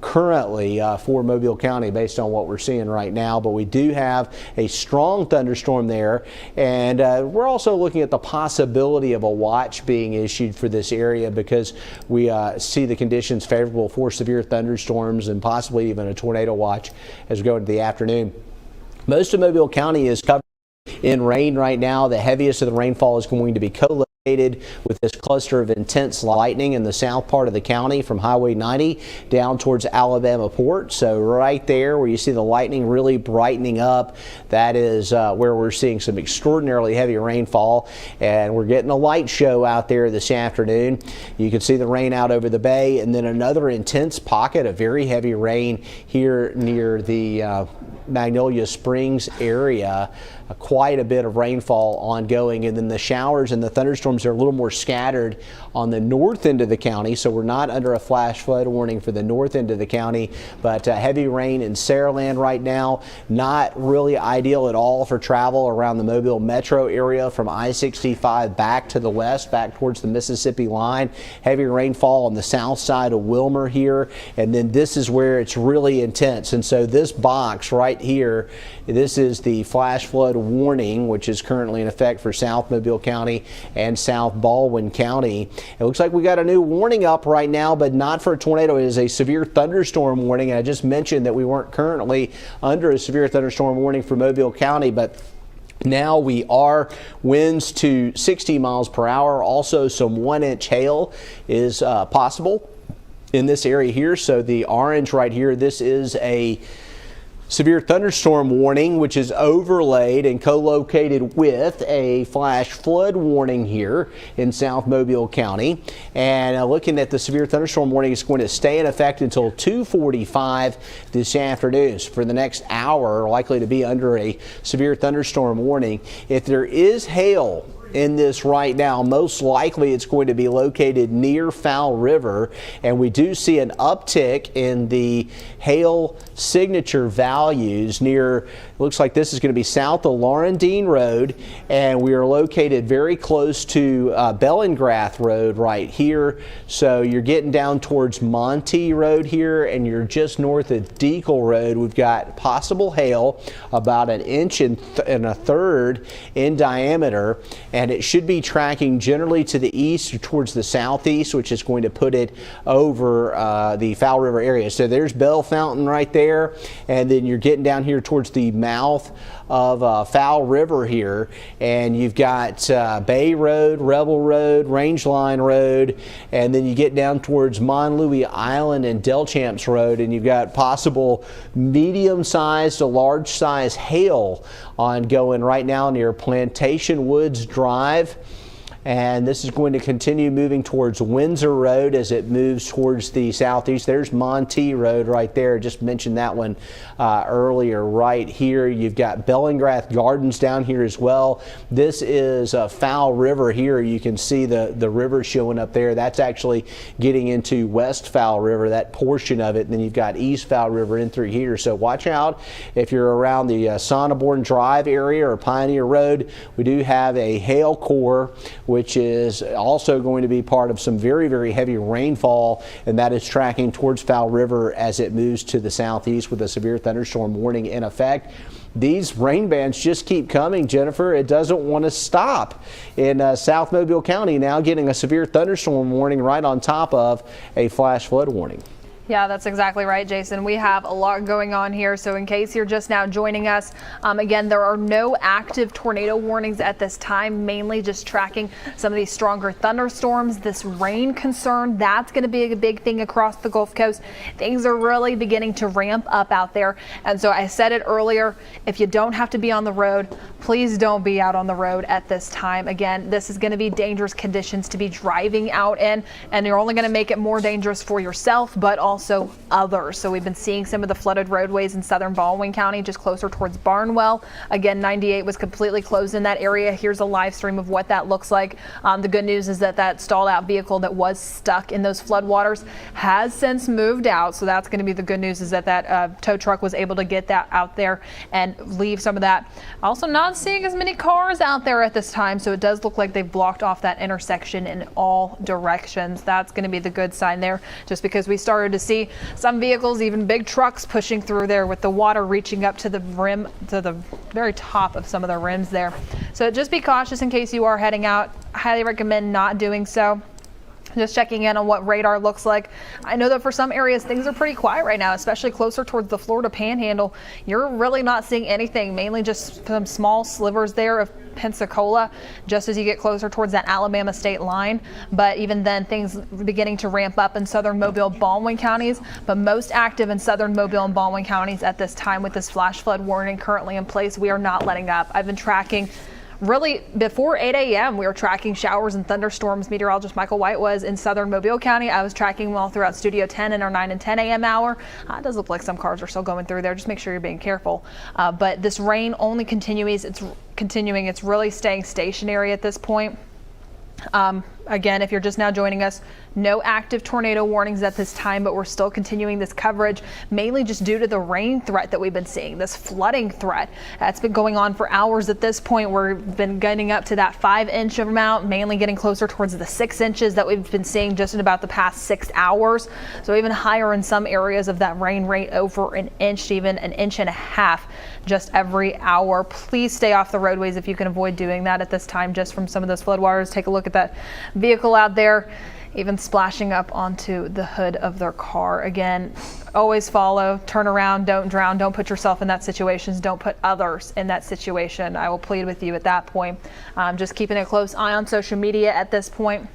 currently for Mobile County based on what we're seeing right now, but we do have a strong thunderstorm there, and we're also looking at the possibility of a watch being issued for this area because we see the conditions favorable for severe thunderstorms and possibly even a tornado watch as we go into the afternoon. Most of Mobile County is covered in rain right now. The heaviest of the rainfall is going to be co-located with this cluster of intense lightning in the south part of the county from Highway 90 down towards Alabama Port. So right there where you see the lightning really brightening up, that is where we're seeing some extraordinarily heavy rainfall, and we're getting a light show out there this afternoon. You can see the rain out over the bay, and then another intense pocket of very heavy rain here near the Magnolia Springs area. quite a bit of rainfall ongoing, and then the showers and the thunderstorms are a little more scattered on the north end of the county, so we're not under a flash flood warning for the north end of the county, but heavy rain in Saraland right now. Not really ideal at all for travel around the Mobile metro area from I-65 back to the west, back towards the Mississippi line. Heavy rainfall on the south side of Wilmer here, and then this is where it's really intense. And so this box right here, this is the flash flood warning, which is currently in effect for South Mobile County and South Baldwin County. It looks like we got a new warning up right now, but not for a tornado. It is a severe thunderstorm warning. And I just mentioned that we weren't currently under a severe thunderstorm warning for Mobile County, but now we are. Winds to 60 miles per hour. Also, some 1-inch hail is possible in this area here. So the orange right here, this is a severe thunderstorm warning, which is overlaid and co-located with a flash flood warning here in South Mobile County. And looking at the severe thunderstorm warning, it's going to stay in effect until 2:45 this afternoon. So for the next hour, likely to be under a severe thunderstorm warning. If there is hail in this right now, most likely it's going to be located near Fowl River, and we do see an uptick in the hail signature values near, looks like this is going to be south of Laurendine Road, and we are located very close to Bellingrath Road right here. So you're getting down towards Monty Road here, and you're just north of Deacle Road. We've got possible hail about 1 inch and a third in diameter, and it should be tracking generally to the east or towards the southeast, which is going to put it over the Fowl River area. So there's Bell Fountain right there, and then you're getting down here towards the mouth of Fowl River here, and you've got Bay Road, Rebel Road, Rangeline Road, and then you get down towards Mon Louis Island and Delchamps Road, and you've got possible medium-sized to large-size hail ongoing right now near Plantation Woods Drive. And this is going to continue moving towards Windsor Road as it moves towards the southeast. There's Monty Road right there. Just mentioned that one earlier. Right here, you've got Bellingrath Gardens down here as well. This is Fowl River here. You can see the river showing up there. That's actually getting into West Fowl River, that portion of it. And then you've got East Fowl River in through here. So watch out if you're around the Sonneborn Drive area or Pioneer Road. We do have a hail core, which is also going to be part of some very, very heavy rainfall, and that is tracking towards Fowl River as it moves to the southeast with a severe thunderstorm warning in effect. These rain bands just keep coming, Jennifer. It doesn't want to stop in South Mobile County, now getting a severe thunderstorm warning right on top of a flash flood warning. Yeah, that's exactly right, Jason. We have a lot going on here. So in case you're just now joining us, again, there are no active tornado warnings at this time, mainly just tracking some of these stronger thunderstorms. This rain concern, that's going to be a big thing across the Gulf Coast. Things are really beginning to ramp up out there. And so I said it earlier, if you don't have to be on the road, please don't be out on the road at this time. Again, this is going to be dangerous conditions to be driving out in, and you're only going to make it more dangerous for yourself, but also others. So we've been seeing some of the flooded roadways in southern Baldwin County, just closer towards Barnwell. Again, 98 was completely closed in that area. Here's a live stream of what that looks like. The good news is that stalled out vehicle that was stuck in those floodwaters has since moved out. So that's going to be the good news, is that tow truck was able to get that out there and leave some of that. Also not seeing as many cars out there at this time. So it does look like they've blocked off that intersection in all directions. That's going to be the good sign there, just because we started to see some vehicles, even big trucks, pushing through there with the water reaching up to the rim, to the very top of some of the rims there. So just be cautious in case you are heading out. I highly recommend not doing so. Just checking in on what radar looks like. I know that for some areas things are pretty quiet right now, especially closer towards the Florida Panhandle. You're really not seeing anything, mainly just some small slivers there of Pensacola just as you get closer towards that Alabama state line. But even then, things beginning to ramp up in southern Mobile, Baldwin counties, but most active in southern Mobile and Baldwin counties at this time with this flash flood warning currently in place. We are not letting up. I've been tracking really before 8 a.m. we were tracking showers and thunderstorms. Meteorologist Michael White was in southern Mobile County. I was tracking them all throughout Studio 10 in our 9 and 10 a.m. hour. It does look like some cars are still going through there. Just make sure you're being careful. But this rain only continues. It's continuing. It's really staying stationary at this point. Again, if you're just now joining us, no active tornado warnings at this time, but we're still continuing this coverage, mainly just due to the rain threat that we've been seeing, this flooding threat. It's been going on for hours at this point. We've been getting up to that 5-inch amount, mainly getting closer towards the 6 inches that we've been seeing just in about the past 6 hours. So even higher in some areas of that rain rate, over an inch to even an inch and a half just every hour. Please stay off the roadways if you can avoid doing that at this time, just from some of those floodwaters. Take a look at that vehicle out there, even splashing up onto the hood of their car. Again, always follow, turn around, don't drown, don't put yourself in that situation, don't put others in that situation. I will plead with you at that point. Just keeping a close eye on social media at this point.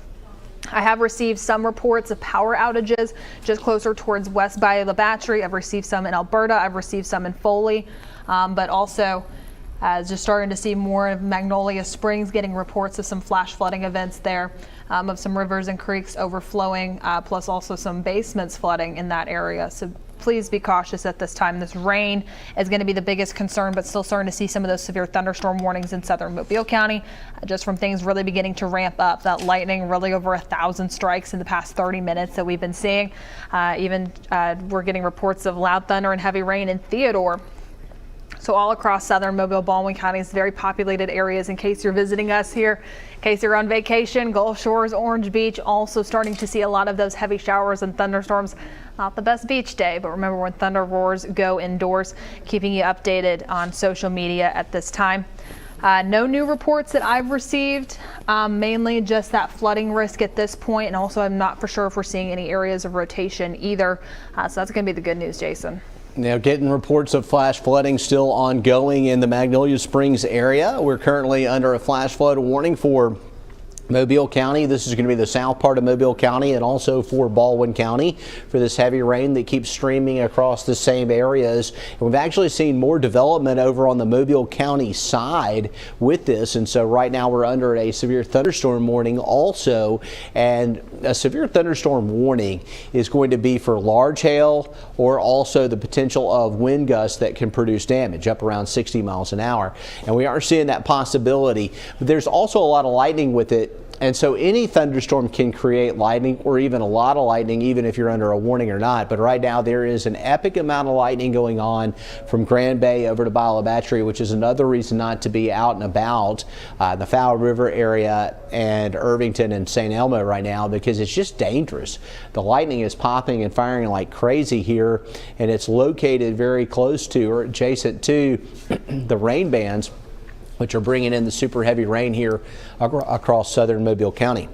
I have received some reports of power outages just closer towards West Bayou La Battery. I've received some in Alberta. I've received some in Foley, but also just starting to see more of Magnolia Springs, getting reports of some flash flooding events there, of some rivers and creeks overflowing, plus also some basements flooding in that area. So please be cautious at this time. This rain is going to be the biggest concern, but still starting to see some of those severe thunderstorm warnings in southern Mobile County, just from things really beginning to ramp up. That lightning, really over 1,000 strikes in the past 30 minutes that we've been seeing. We're getting reports of loud thunder and heavy rain in Theodore. So all across southern Mobile, Baldwin counties, very populated areas. In case you're visiting us here, in case you're on vacation, Gulf Shores, Orange Beach, also starting to see a lot of those heavy showers and thunderstorms. Not the best beach day, but remember, when thunder roars, go indoors. Keeping you updated on social media at this time. No new reports that I've received, mainly just that flooding risk at this point, and also I'm not for sure if we're seeing any areas of rotation either. So that's going to be the good news, Jason. Now, getting reports of flash flooding still ongoing in the Magnolia Springs area. We're currently under a flash flood warning for Mobile County. This is going to be the south part of Mobile County, and also for Baldwin County for this heavy rain that keeps streaming across the same areas. And we've actually seen more development over on the Mobile County side with this, and so right now we're under a severe thunderstorm warning also. And a severe thunderstorm warning is going to be for large hail, or also the potential of wind gusts that can produce damage up around 60 miles an hour. And we are seeing that possibility, but there's also a lot of lightning with it. And so any thunderstorm can create lightning, or even a lot of lightning, even if you're under a warning or not. But right now there is an epic amount of lightning going on from Grand Bay over to Bayou La Battery, which is another reason not to be out and about the Fowl River area and Irvington and St. Elmo right now, because it's just dangerous. The lightning is popping and firing like crazy here, and it's located very close to or adjacent to the rain bands, which are bringing in the super heavy rain here across southern Mobile County.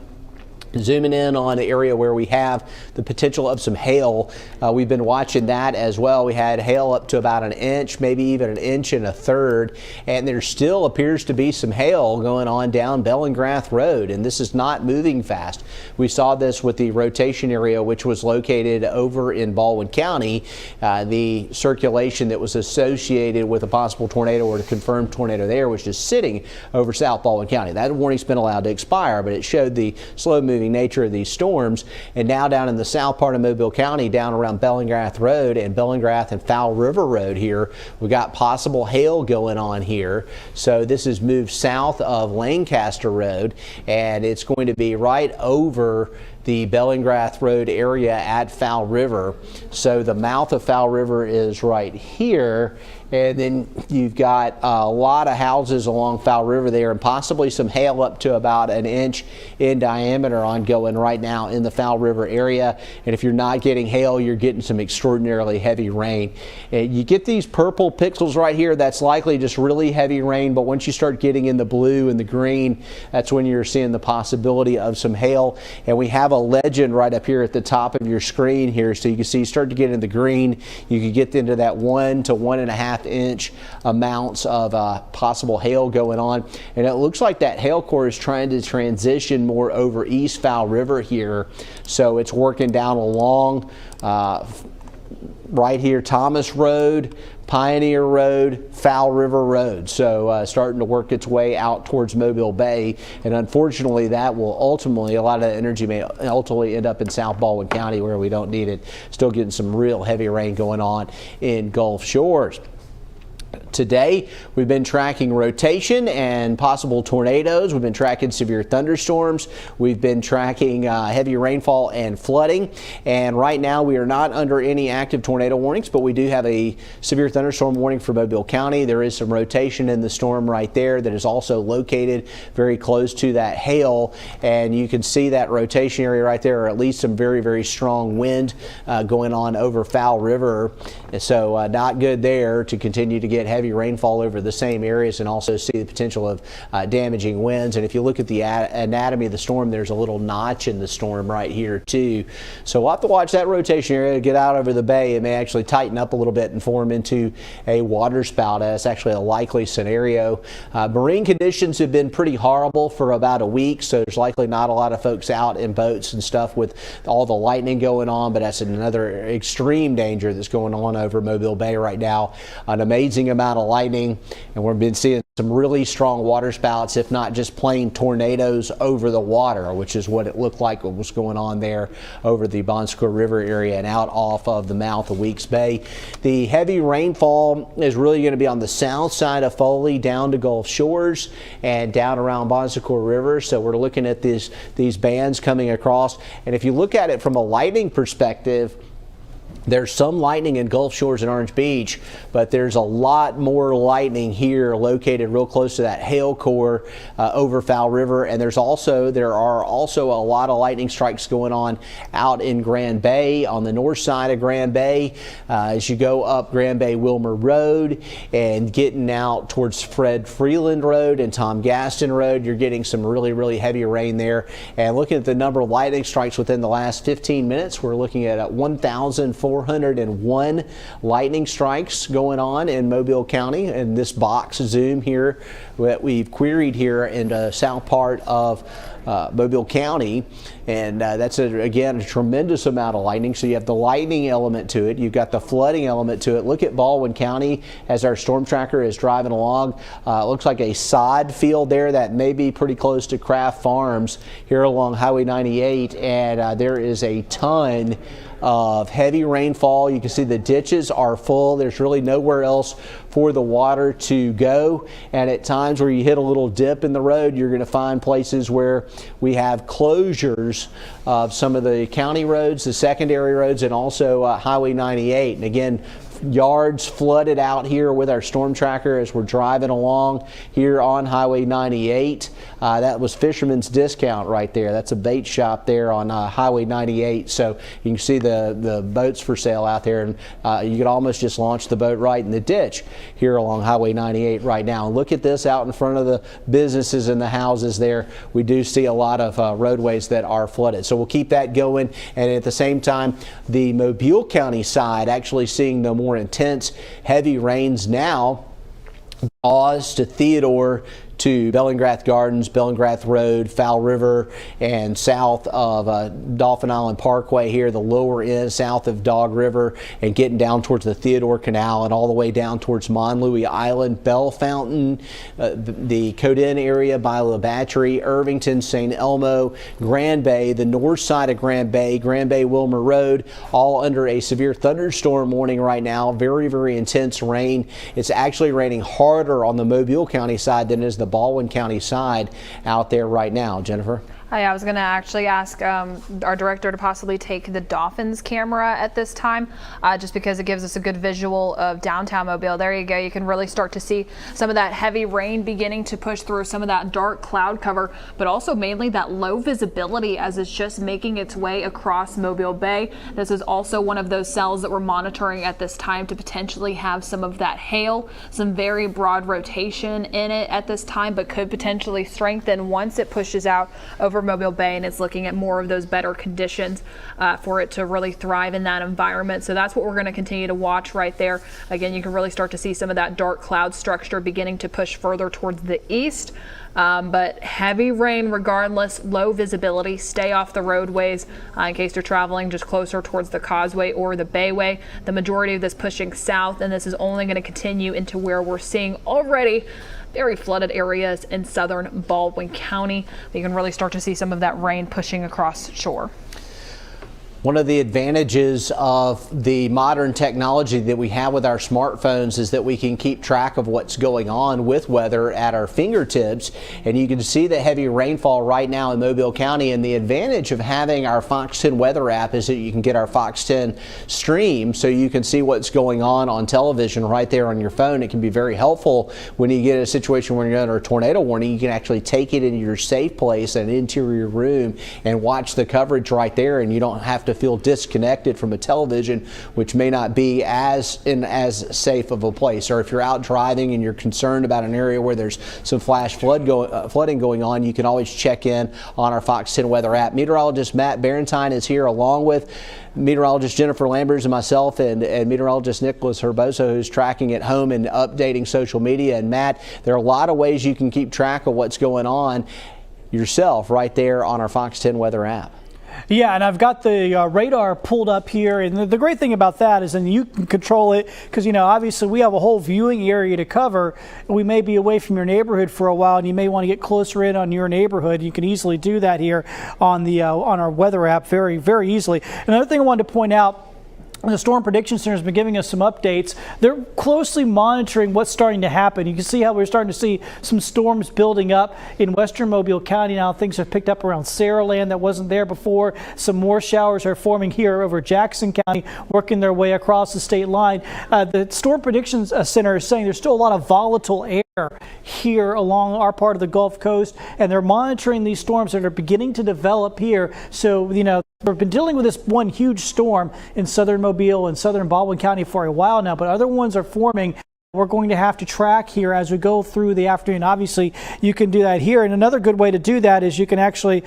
Zooming in on an area where we have the potential of some hail. We've been watching that as well. We had hail up to about an inch, maybe even an inch and a third, and there still appears to be some hail going on down Bellingrath Road, and this is not moving fast. We saw this with the rotation area, which was located over in Baldwin County. The circulation that was associated with a possible tornado or a confirmed tornado there was just sitting over South Baldwin County. That warning's been allowed to expire, but it showed the slow moving nature of these storms. And now down in the south part of Mobile County, down around Bellingrath Road and Bellingrath and Fowl River Road here, we got possible hail going on here. So this has moved south of Lancaster Road, and it's going to be right over the Bellingrath Road area at Fowl River. So the mouth of Fowl River is right here, and then you've got a lot of houses along Fowl River there, and possibly some hail up to about an inch in diameter ongoing right now in the Fowl River area. And if you're not getting hail, you're getting some extraordinarily heavy rain. And you get these purple pixels right here, that's likely just really heavy rain, but once you start getting in the blue and the green, that's when you're seeing the possibility of some hail. And we have a legend right up here at the top of your screen here, so you can see start to get in the green. You can get into that 1 to 1.5 inch amounts of possible hail going on, and it looks like that hail core is trying to transition more over East Fowl River here, so it's working down along right here Thomas Road, Pioneer Road, Fowl River Road. So starting to work its way out towards Mobile Bay. And unfortunately, that will ultimately, a lot of that energy may ultimately end up in South Baldwin County where we don't need it. Still getting some real heavy rain going on in Gulf Shores. Today, we've been tracking rotation and possible tornadoes. We've been tracking severe thunderstorms. We've been tracking heavy rainfall and flooding. And right now, we are not under any active tornado warnings, but we do have a severe thunderstorm warning for Mobile County. There is some rotation in the storm right there that is also located very close to that hail. And you can see that rotation area right there, or at least some very, very strong wind going on over Fowl River. So not good there to continue to get heavy rainfall over the same areas, and also see the potential of damaging winds. And if you look at the anatomy of the storm, there's a little notch in the storm right here too. So we'll have to watch that rotation area get out over the bay. It may actually tighten up a little bit and form into a waterspout. That's actually a likely scenario. Marine conditions have been pretty horrible for about a week, so there's likely not a lot of folks out in boats and stuff with all the lightning going on, but that's another extreme danger that's going on over Mobile Bay right now. An amazing amount of lightning, and we've been seeing some really strong water spouts, if not just plain tornadoes over the water, which is what it looked like what was going on there over the Bon Secours River area and out off of the mouth of Weeks Bay. The heavy rainfall is really going to be on the south side of Foley down to Gulf Shores and down around Bon Secours River. So we're looking at these bands coming across, and if you look at it from a lightning perspective, there's some lightning in Gulf Shores and Orange Beach, but there's a lot more lightning here located real close to that hail core over Fowl River. And there are also a lot of lightning strikes going on out in Grand Bay, on the north side of Grand Bay. As you go up Grand Bay Wilmer Road and getting out towards Fred Freeland Road and Tom Gaston Road, you're getting some really, really heavy rain there. And looking at the number of lightning strikes within the last 15 minutes, we're looking at 1,401 lightning strikes going on in Mobile County. And this box zoom here that we've queried here in the south part of Mobile County, and that's again a tremendous amount of lightning. So you have the lightning element to it, you've got the flooding element to it. Look at Baldwin County as our storm tracker is driving along. It looks like a sod field there that may be pretty close to Kraft Farms here along Highway 98, and there is a ton of heavy rainfall. You can see the ditches are full. There's really nowhere else for the water to go, and at times where you hit a little dip in the road, you're going to find places where we have closures of some of the county roads, the secondary roads, and also Highway 98. And again, yards flooded out here with our storm tracker as we're driving along here on Highway 98. That was Fisherman's Discount right there. That's a bait shop there on Highway 98. So you can see the boats for sale out there, and you could almost just launch the boat right in the ditch here along Highway 98 right now. And look at this out in front of the businesses and the houses there. We do see a lot of roadways that are flooded. So we'll keep that going. And at the same time, the Mobile County side actually seeing the more intense heavy rains now. Oz to Theodore to Bellingrath Gardens, Bellingrath Road, Fowl River, and south of Dolphin Island Parkway here, the lower end, south of Dog River, and getting down towards the Theodore Canal and all the way down towards Monlouis Island, Bell Fountain, the Coden area by La Battery, Irvington, St. Elmo, Grand Bay, the north side of Grand Bay, Wilmer Road, all under a severe thunderstorm warning right now. Very, very intense rain. It's actually raining harder on the Mobile County side than it is the Baldwin County side out there right now. Jennifer? I was going to actually ask our director to possibly take the Dolphins camera at this time, just because it gives us a good visual of downtown Mobile. There you go. You can really start to see some of that heavy rain beginning to push through, some of that dark cloud cover, but also mainly that low visibility as it's just making its way across Mobile Bay. This is also one of those cells that we're monitoring at this time to potentially have some of that hail, some very broad rotation in it at this time, but could potentially strengthen once it pushes out over over Mobile Bay, and it's looking at more of those better conditions for it to really thrive in that environment. So that's what we're going to continue to watch right there. Again, you can really start to see some of that dark cloud structure beginning to push further towards the east. But heavy rain regardless, low visibility, stay off the roadways in case you're traveling just closer towards the Causeway or the Bayway. The majority of this pushing south, and this is only going to continue into where we're seeing already very flooded areas in southern Baldwin County. You can really start to see some of that rain pushing across shore. One of the advantages of the modern technology that we have with our smartphones is that we can keep track of what's going on with weather at our fingertips. And you can see the heavy rainfall right now in Mobile County. And the advantage of having our Fox 10 weather app is that you can get our Fox 10 stream, so you can see what's going on television right there on your phone. It can be very helpful when you get a situation where you're under a tornado warning. You can actually take it into your safe place, an interior room, and watch the coverage right there, and you don't have to feel disconnected from a television, which may not be as safe of a place. Or if you're out driving and you're concerned about an area where there's some flash flooding going on, you can always check in on our Fox 10 weather app. Meteorologist Matt Barentine is here, along with meteorologist Jennifer Lambers and myself, and meteorologist Nicholas Herboso, who's tracking at home and updating social media. And Matt, there are a lot of ways you can keep track of what's going on yourself right there on our Fox 10 weather app. Yeah, and I've got the radar pulled up here, and the great thing about that is then you can control it, because, you know, obviously we have a whole viewing area to cover. We may be away from your neighborhood for a while, and you may want to get closer in on your neighborhood. You can easily do that here on the on our weather app very, very easily. Another thing I wanted to point out, the Storm Prediction Center has been giving us some updates. They're closely monitoring what's starting to happen. You can see how we're starting to see some storms building up in western Mobile County. Now things have picked up around Saraland that wasn't there before. Some more showers are forming here over Jackson County, working their way across the state line. The Storm Prediction Center is saying there's still a lot of volatile air here along our part of the Gulf Coast, and they're monitoring these storms that are beginning to develop here. So, you know, we've been dealing with this one huge storm in southern Mobile and southern Baldwin County for a while now, but other ones are forming. We're going to have to track here as we go through the afternoon. Obviously, you can do that here. And another good way to do that is you can actually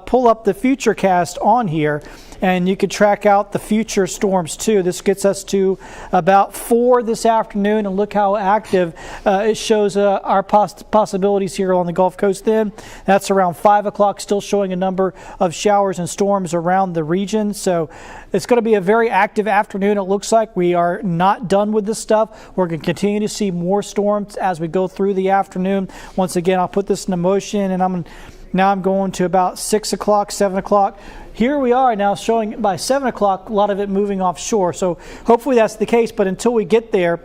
pull up the Futurecast on here, and you can track out the future storms too. This gets us to about 4 this afternoon, and look how active it shows our possibilities here on the Gulf Coast. Then that's around 5 o'clock, still showing a number of showers and storms around the region. So it's going to be a very active afternoon. It looks like we are not done with this stuff. We're going to continue to see more storms as we go through the afternoon. Once again, I'll put this into motion, and I'm going to about 6 o'clock, 7 o'clock. Here we are now, showing by 7 o'clock, a lot of it moving offshore. So hopefully that's the case, but until we get there,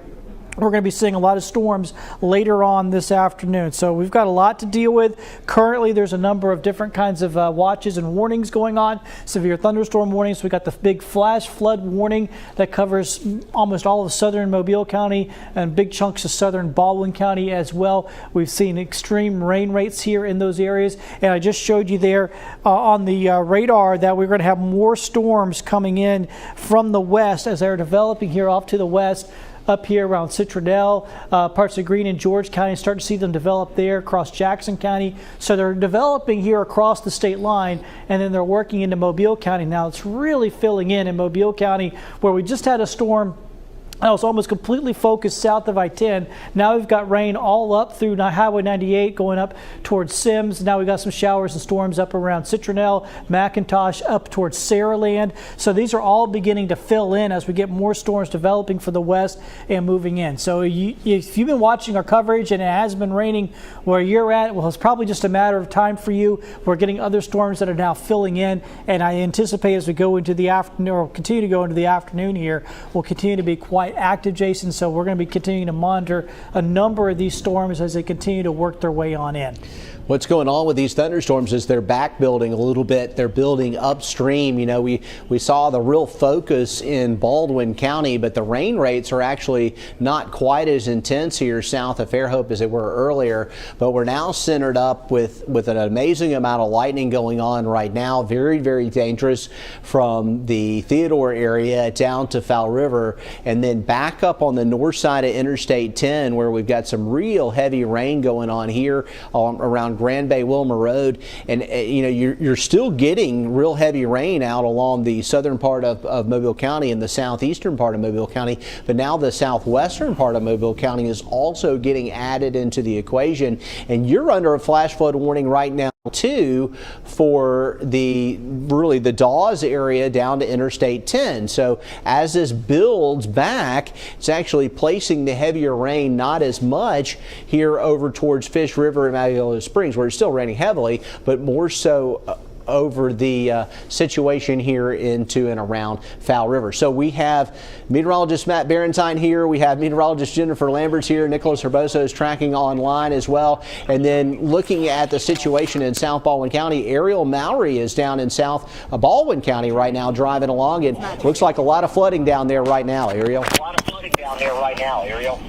we're going to be seeing a lot of storms later on this afternoon. So we've got a lot to deal with. Currently, there's a number of different kinds of watches and warnings going on. Severe thunderstorm warnings. We got the big flash flood warning that covers almost all of southern Mobile County and big chunks of southern Baldwin County as well. We've seen extreme rain rates here in those areas. And I just showed you there on the radar that we're going to have more storms coming in from the west as they're developing here off to the west. Up here around Citronelle, parts of Greene and George County, start to see them develop there across Jackson County. So they're developing here across the state line, and then they're working into Mobile County. Now it's really filling in Mobile County, where we just had a storm that was almost completely focused south of I-10. Now we've got rain all up through Highway 98 going up towards Sims. Now we've got some showers and storms up around Citronelle, McIntosh, up towards Saraland. So these are all beginning to fill in as we get more storms developing for the west and moving in. So if you've been watching our coverage and it has been raining where you're at, well, it's probably just a matter of time for you. We're getting other storms that are now filling in, and I anticipate as we go into the afternoon, or continue to go into the afternoon here, we'll continue to be quite active, Jason. So we're going to be continuing to monitor a number of these storms as they continue to work their way on in. What's going on with these thunderstorms is they're back building a little bit. They're building upstream. You know, we saw the real focus in Baldwin County, but the rain rates are actually not quite as intense here south of Fairhope as they were earlier. But we're now centered up with an amazing amount of lightning going on right now. Very, very dangerous from the Theodore area down to Fowl River, and then back up on the north side of Interstate 10, where we've got some real heavy rain going on here around on Grand Bay Wilmer Road, and you know, you're still getting real heavy rain out along the southern part of Mobile County and the southeastern part of Mobile County, but now the southwestern part of Mobile County is also getting added into the equation, and you're under a flash flood warning right now too for the Dawes area down to Interstate 10. So as this builds back, it's actually placing the heavier rain not as much here over towards Fish River and Magnolia Springs, where it's still raining heavily, but more so over the situation here into and around Fowl River. So we have meteorologist Matt Barentine here. We have meteorologist Jennifer Lambert's here. Nicholas Herboso is tracking online as well. And then looking at the situation in South Baldwin County, Ariel Mowry is down in South Baldwin County right now driving along. It looks like a lot of flooding down there right now, Ariel. A lot of flooding down there right now, Ariel.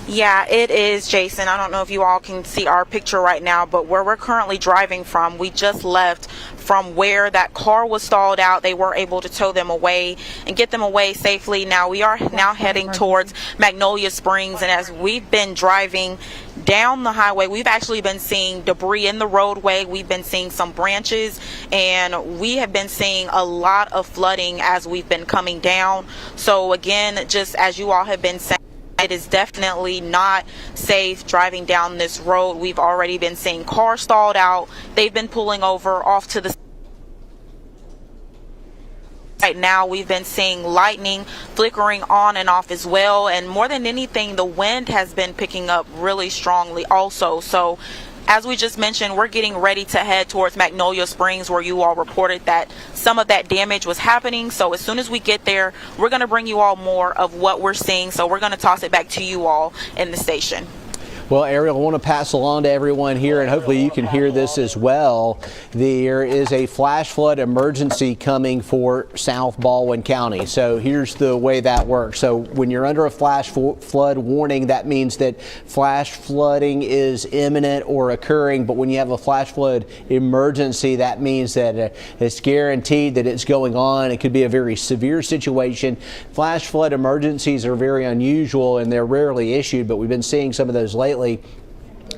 Yeah, it is, Jason. I don't know if you all can see our picture right now, but where we're currently driving from, we just left from where that car was stalled out. They were able to tow them away and get them away safely. Now we are heading towards Magnolia Springs, and as we've been driving down the highway, we've actually been seeing debris in the roadway. We've been seeing some branches, and we have been seeing a lot of flooding as we've been coming down. So again, just as you all have been saying, it is definitely not safe driving down this road. We've already been seeing cars stalled out. They've been pulling over off to the right now. We've been seeing lightning flickering on and off as well, and more than anything, the wind has been picking up really strongly also. So as we just mentioned, we're getting ready to head towards Magnolia Springs, where you all reported that some of that damage was happening. So as soon as we get there, we're going to bring you all more of what we're seeing. So we're going to toss it back to you all in the station. Well, Ariel, I want to pass along to everyone here, and hopefully you can hear this as well. There is a flash flood emergency coming for South Baldwin County. So here's the way that works. So when you're under a flash flood warning, that means that flash flooding is imminent or occurring. But when you have a flash flood emergency, that means that it's guaranteed that it's going on. It could be a very severe situation. Flash flood emergencies are very unusual, and they're rarely issued, but we've been seeing some of those lately.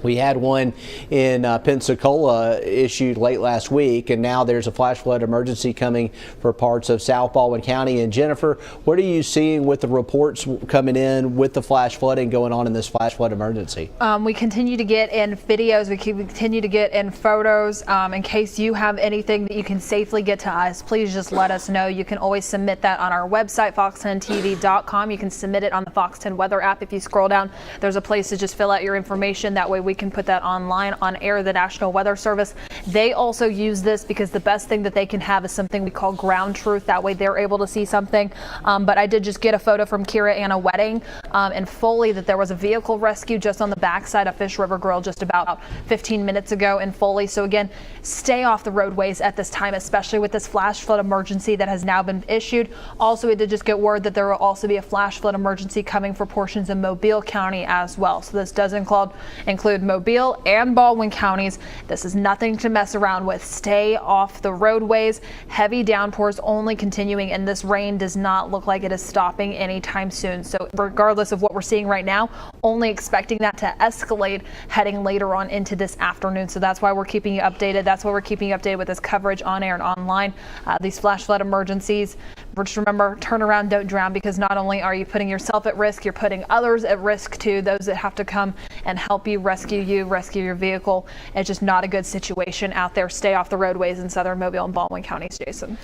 We had one in Pensacola issued late last week, and now there's a flash flood emergency coming for parts of South Baldwin County. And Jennifer, what are you seeing with the reports coming in with the flash flooding going on in this flash flood emergency? We continue to get in videos. We continue to get in photos. In case you have anything that you can safely get to us, please just let us know. You can always submit that on our website, fox10tv.com. You can submit it on the Fox 10 weather app. If you scroll down, there's a place to just fill out your information. That way we can put that online on air. The National Weather Service, they also use this because the best thing that they can have is something we call ground truth. That way they're able to see something. But I did just get a photo from Kira Anna Wedding in Foley that there was a vehicle rescue just on the backside of Fish River Grill just about 15 minutes ago in Foley. So again, stay off the roadways at this time, especially with this flash flood emergency that has now been issued. Also, we did just get word that there will also be a flash flood emergency coming for portions of Mobile County as well. So this does include Mobile and Baldwin counties. This is nothing to mess around with. Stay off the roadways. Heavy downpours only continuing, and this rain does not look like it is stopping anytime soon. So regardless of what we're seeing right now, only expecting that to escalate heading later on into this afternoon. So that's why we're keeping you updated. That's why we're keeping you updated with this coverage on air and online. These flash flood emergencies. Just remember, turn around, don't drown, because not only are you putting yourself at risk, you're putting others at risk too, those that have to come and help you, rescue your vehicle. It's just not a good situation out there. Stay off the roadways in southern Mobile and Baldwin counties, Jason.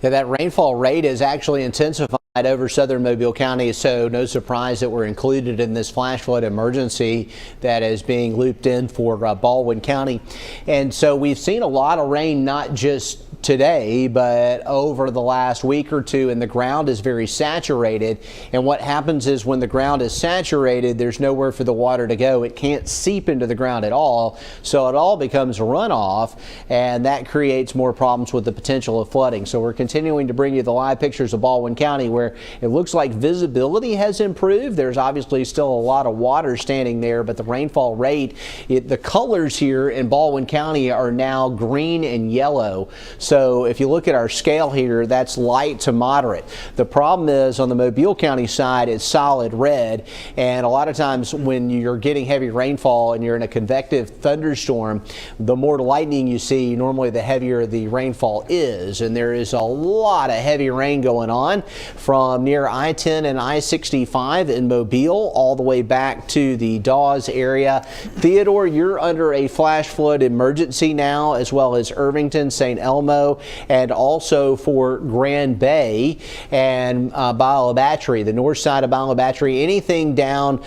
Yeah, that rainfall rate is actually intensified over southern Mobile County, so no surprise that we're included in this flash flood emergency that is being looped in for Baldwin County. And so we've seen a lot of rain, not just today, but over the last week or two, and the ground is very saturated. And what happens is when the ground is saturated, there's nowhere for the water to go. It can't seep into the ground at all, so it all becomes runoff, and that creates more problems with the potential of flooding. So we're continuing to bring you the live pictures of Baldwin County, where it looks like visibility has improved. There's obviously still a lot of water standing there, but the rainfall rate, the colors here in Baldwin County are now green and yellow. So so if you look at our scale here, that's light to moderate. The problem is on the Mobile County side, it's solid red, and a lot of times when you're getting heavy rainfall and you're in a convective thunderstorm, the more lightning you see, normally the heavier the rainfall is, and there is a lot of heavy rain going on from near I-10 and I-65 in Mobile all the way back to the Dawes area. Theodore, you're under a flash flood emergency now, as well as Irvington, St. Elmo, and also for Grand Bay and Bayou Battery, the north side of Bayou Battery, anything down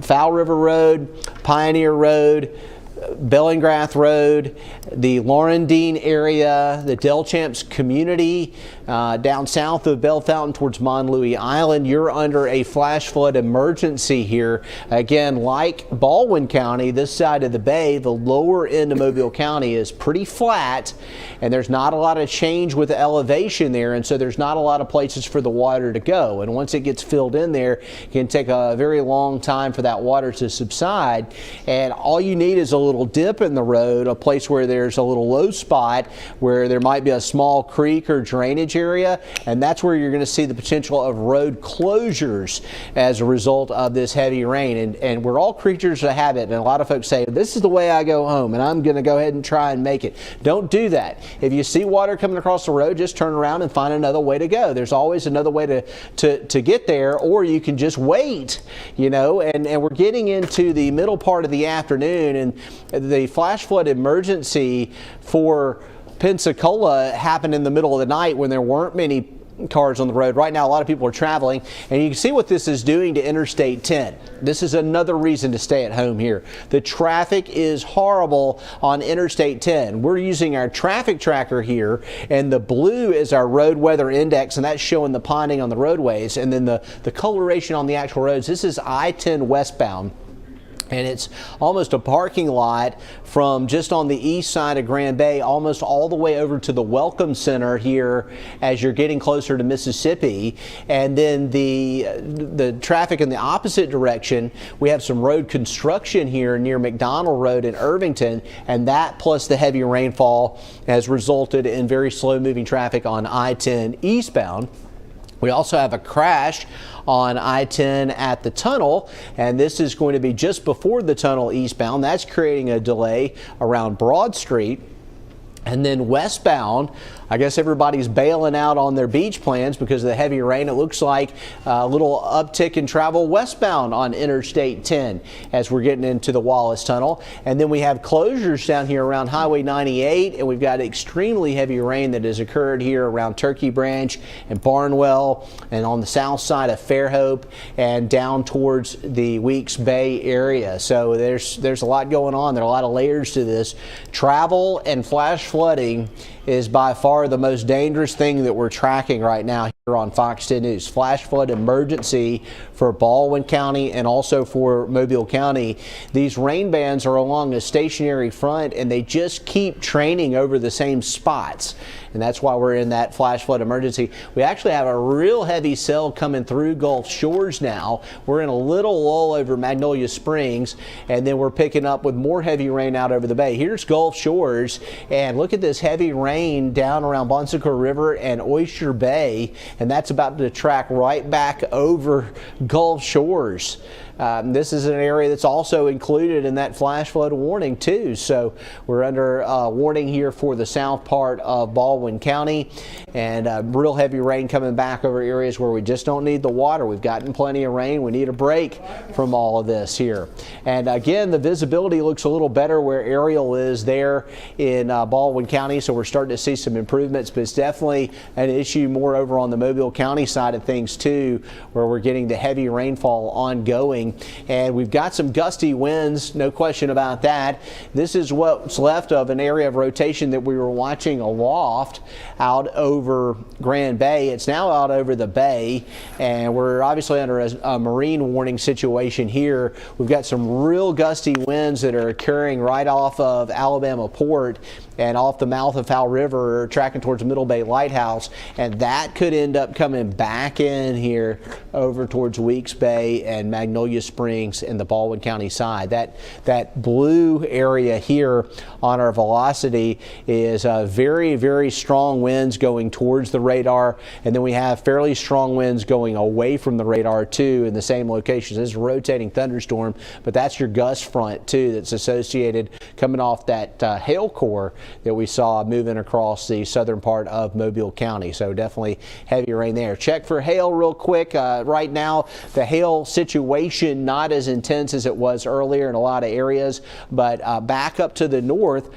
Fowl River Road, Pioneer Road, Bellingrath Road, the Laurendine area, the Delchamps community, down south of Belle Fountain towards Monlouis Island. You're under a flash flood emergency here. Again, like Baldwin County, this side of the bay, the lower end of Mobile County is pretty flat, and there's not a lot of change with the elevation there, and so there's not a lot of places for the water to go. And once it gets filled in there, it can take a very long time for that water to subside, and all you need is a little dip in the road, a place where there's a little low spot where there might be a small creek or drainage area, and that's where you're going to see the potential of road closures as a result of this heavy rain. And we're all creatures of habit, and a lot of folks say, this is the way I go home, and I'm going to go ahead and try and make it. Don't do that. If you see water coming across the road, just turn around and find another way to go. There's always another way to get there, or you can just wait, you know, and we're getting into the middle part of the afternoon, and the flash flood emergency for Pensacola happened in the middle of the night when there weren't many cars on the road. Right now, a lot of people are traveling, and you can see what this is doing to Interstate 10. This is another reason to stay at home here. The traffic is horrible on Interstate 10. We're using our traffic tracker here, and the blue is our road weather index, and that's showing the ponding on the roadways, and then the coloration on the actual roads. This is I-10 westbound. And it's almost a parking lot from just on the east side of Grand Bay, almost all the way over to the Welcome Center here as you're getting closer to Mississippi. And then the traffic in the opposite direction, we have some road construction here near McDonald Road in Irvington, and that plus the heavy rainfall has resulted in very slow moving traffic on I-10 eastbound. We also have a crash on I-10 at the tunnel, and this is going to be just before the tunnel eastbound. That's creating a delay around Broad Street. And then westbound, I guess everybody's bailing out on their beach plans because of the heavy rain. It looks like a little uptick in travel westbound on Interstate 10 as we're getting into the Wallace Tunnel. And then we have closures down here around Highway 98, and we've got extremely heavy rain that has occurred here around Turkey Branch and Barnwell and on the south side of Fairhope and down towards the Weeks Bay area. So there's a lot going on. There are a lot of layers to this. Travel and flash flooding is by far the most dangerous thing that we're tracking right now here on Fox 10 News. Flash flood emergency for Baldwin County and also for Mobile County. These rain bands are along a stationary front, and they just keep training over the same spots. And that's why we're in that flash flood emergency. We actually have a real heavy cell coming through Gulf Shores now. We're in a little lull over Magnolia Springs, and then we're picking up with more heavy rain out over the bay. Here's Gulf Shores, and look at this heavy rain down around Bon Secours River and Oyster Bay, and that's about to track right back over Gulf Shores. This is an area that's also included in that flash flood warning too. So we're under warning here for the south part of Baldwin County, and real heavy rain coming back over areas where we just don't need the water. We've gotten plenty of rain. We need a break from all of this here. And again, the visibility looks a little better where Ariel is there in Baldwin County. So we're starting to see some improvements, but it's definitely an issue more over on the Mobile County side of things too, where we're getting the heavy rainfall ongoing. And we've got some gusty winds, no question about that. This is what's left of an area of rotation that we were watching aloft out over Grand Bay. It's now out over the bay, and we're obviously under a marine warning situation here. We've got some real gusty winds that are occurring right off of Alabama Port and off the mouth of Fowl River, tracking towards Middle Bay Lighthouse, and that could end up coming back in here over towards Weeks Bay and Magnolia Magnolia Springs and the Baldwin County side. That blue area here on our velocity is very, very strong winds going towards the radar, and then we have fairly strong winds going away from the radar too in the same locations. This is a rotating thunderstorm, but that's your gust front too that's associated coming off that hail core that we saw moving across the southern part of Mobile County. So definitely heavy rain there. Check for hail real quick. Right now the hail situation not as intense as it was earlier in a lot of areas, but back up to the north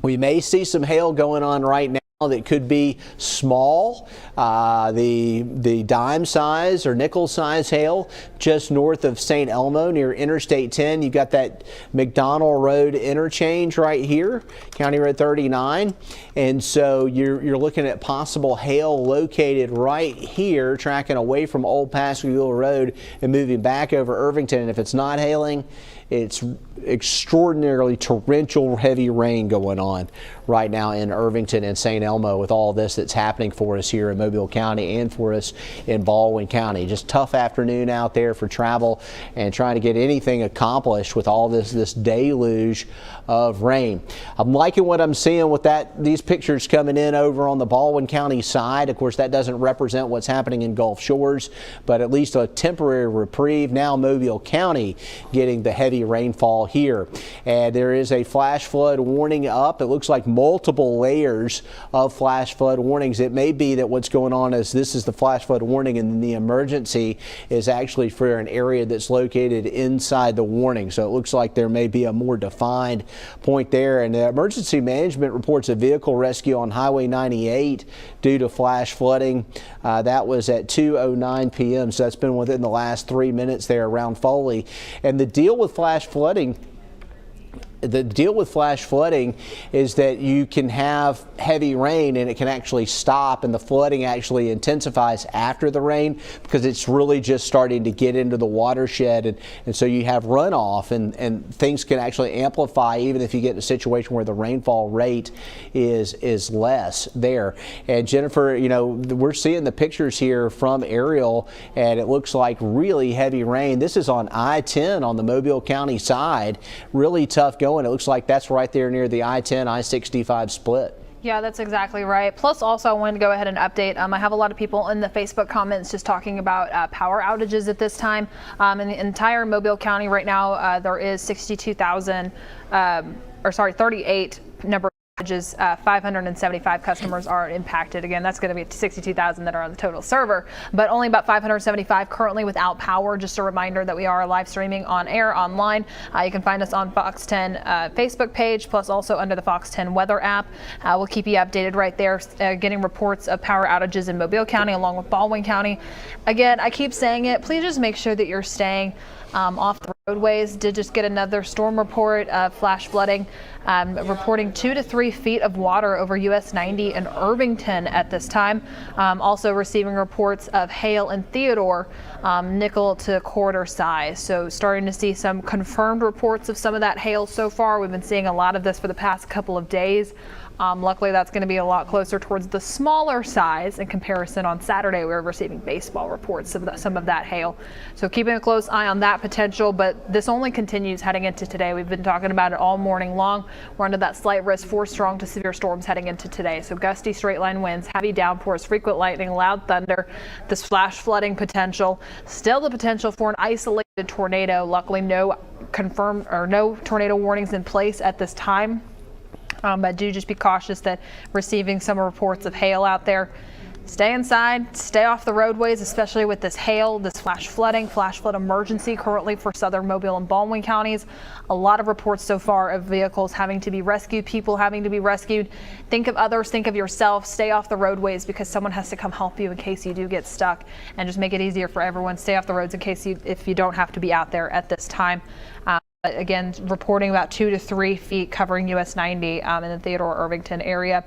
we may see some hail going on right now that could be small, the dime size or nickel size hail just north of St. Elmo near Interstate 10. You've got that McDonald Road interchange right here, County Road 39, and so you're looking at possible hail located right here, tracking away from Old Pascagoula Road and moving back over Irvington. And if it's not hailing, it's extraordinarily torrential heavy rain going on right now in Irvington and St. Elmo with all this that's happening for us here in Mobile County and for us in Baldwin County. Just tough afternoon out there for travel and trying to get anything accomplished with all this deluge of rain. I'm liking what I'm seeing with these pictures coming in over on the Baldwin County side. Of course, that doesn't represent what's happening in Gulf Shores, but at least a temporary reprieve. Now Mobile County getting the heavy rainfall here, and there is a flash flood warning up. It looks like multiple layers of flash flood warnings. It may be that what's going on is this is the flash flood warning and the emergency is actually for an area that's located inside the warning. So it looks like there may be a more defined point there. And the emergency management reports a vehicle rescue on Highway 98 due to flash flooding. That was at 2:09 p.m. So that's been within the last 3 minutes there around Foley. And the deal with flash flooding is that you can have heavy rain and it can actually stop, and the flooding actually intensifies after the rain because it's really just starting to get into the watershed, and so you have runoff and things can actually amplify even if you get in a situation where the rainfall rate is less there. And Jennifer, you know, we're seeing the pictures here from aerial and it looks like really heavy rain. This is on I-10 on the Mobile County side. Really tough going. It looks like that's right there near the I-10, I-65 split. Yeah, that's exactly right. Plus, also, I wanted to go ahead and update. I have a lot of people in the Facebook comments just talking about power outages at this time. In the entire Mobile County right now, there is 38 number of outages. 575 customers are impacted. Again, that's going to be 62,000 that are on the total server, but only about 575 currently without power. Just a reminder that we are live streaming on air online. You can find us on Fox 10 Facebook page, plus also under the Fox 10 weather app. We'll keep you updated right there, getting reports of power outages in Mobile County along with Baldwin County. Again, I keep saying it, please just make sure that you're staying off the roadways. Did just get another storm report of flash flooding, reporting 2 to 3 feet of water over US 90 in Irvington at this time. Also receiving reports of hail in Theodore, nickel to quarter size. So starting to see some confirmed reports of some of that hail so far. We've been seeing a lot of this for the past couple of days. Luckily, that's going to be a lot closer towards the smaller size in comparison. On Saturday, we were receiving baseball reports of some of that hail. So keeping a close eye on that potential, but this only continues heading into today. We've been talking about it all morning long. We're under that slight risk for strong to severe storms heading into today. So gusty straight line winds, heavy downpours, frequent lightning, loud thunder, this flash flooding potential, still the potential for an isolated tornado. Luckily, no confirmed or no tornado warnings in place at this time. But do just be cautious that receiving some reports of hail out there. Stay inside, stay off the roadways, especially with this hail, this flash flood emergency currently for southern Mobile and Baldwin counties. A lot of reports so far of vehicles having to be rescued, people having to be rescued. Think of others, think of yourself, stay off the roadways because someone has to come help you in case you do get stuck, and just make it easier for everyone. Stay off the roads in case if you don't have to be out there at this time. Again, reporting about 2 to 3 feet covering US 90 in the Theodore Irvington area.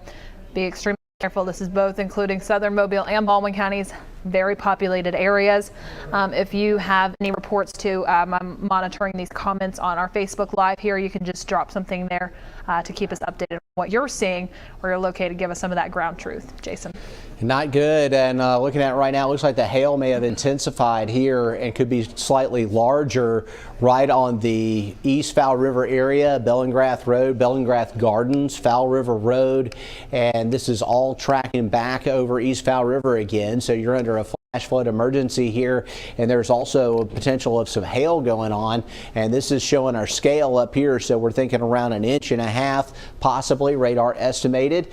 Be extremely careful. This is both including southern Mobile and Baldwin counties, very populated areas. If you have any reports too, I'm monitoring these comments on our Facebook Live here. You can just drop something there to keep us updated on what you're seeing where you're located. Give us some of that ground truth, Jason. Not good. And looking at it right now, it looks like the hail may have intensified here and could be slightly larger right on the East Fowl River area, Bellingrath Road, Bellingrath Gardens, Fowl River Road. And this is all tracking back over East Fowl River again. So you're under a flash flood emergency here, and there's also a potential of some hail going on, and this is showing our scale up here, so we're thinking around 1.5 inches possibly, radar estimated,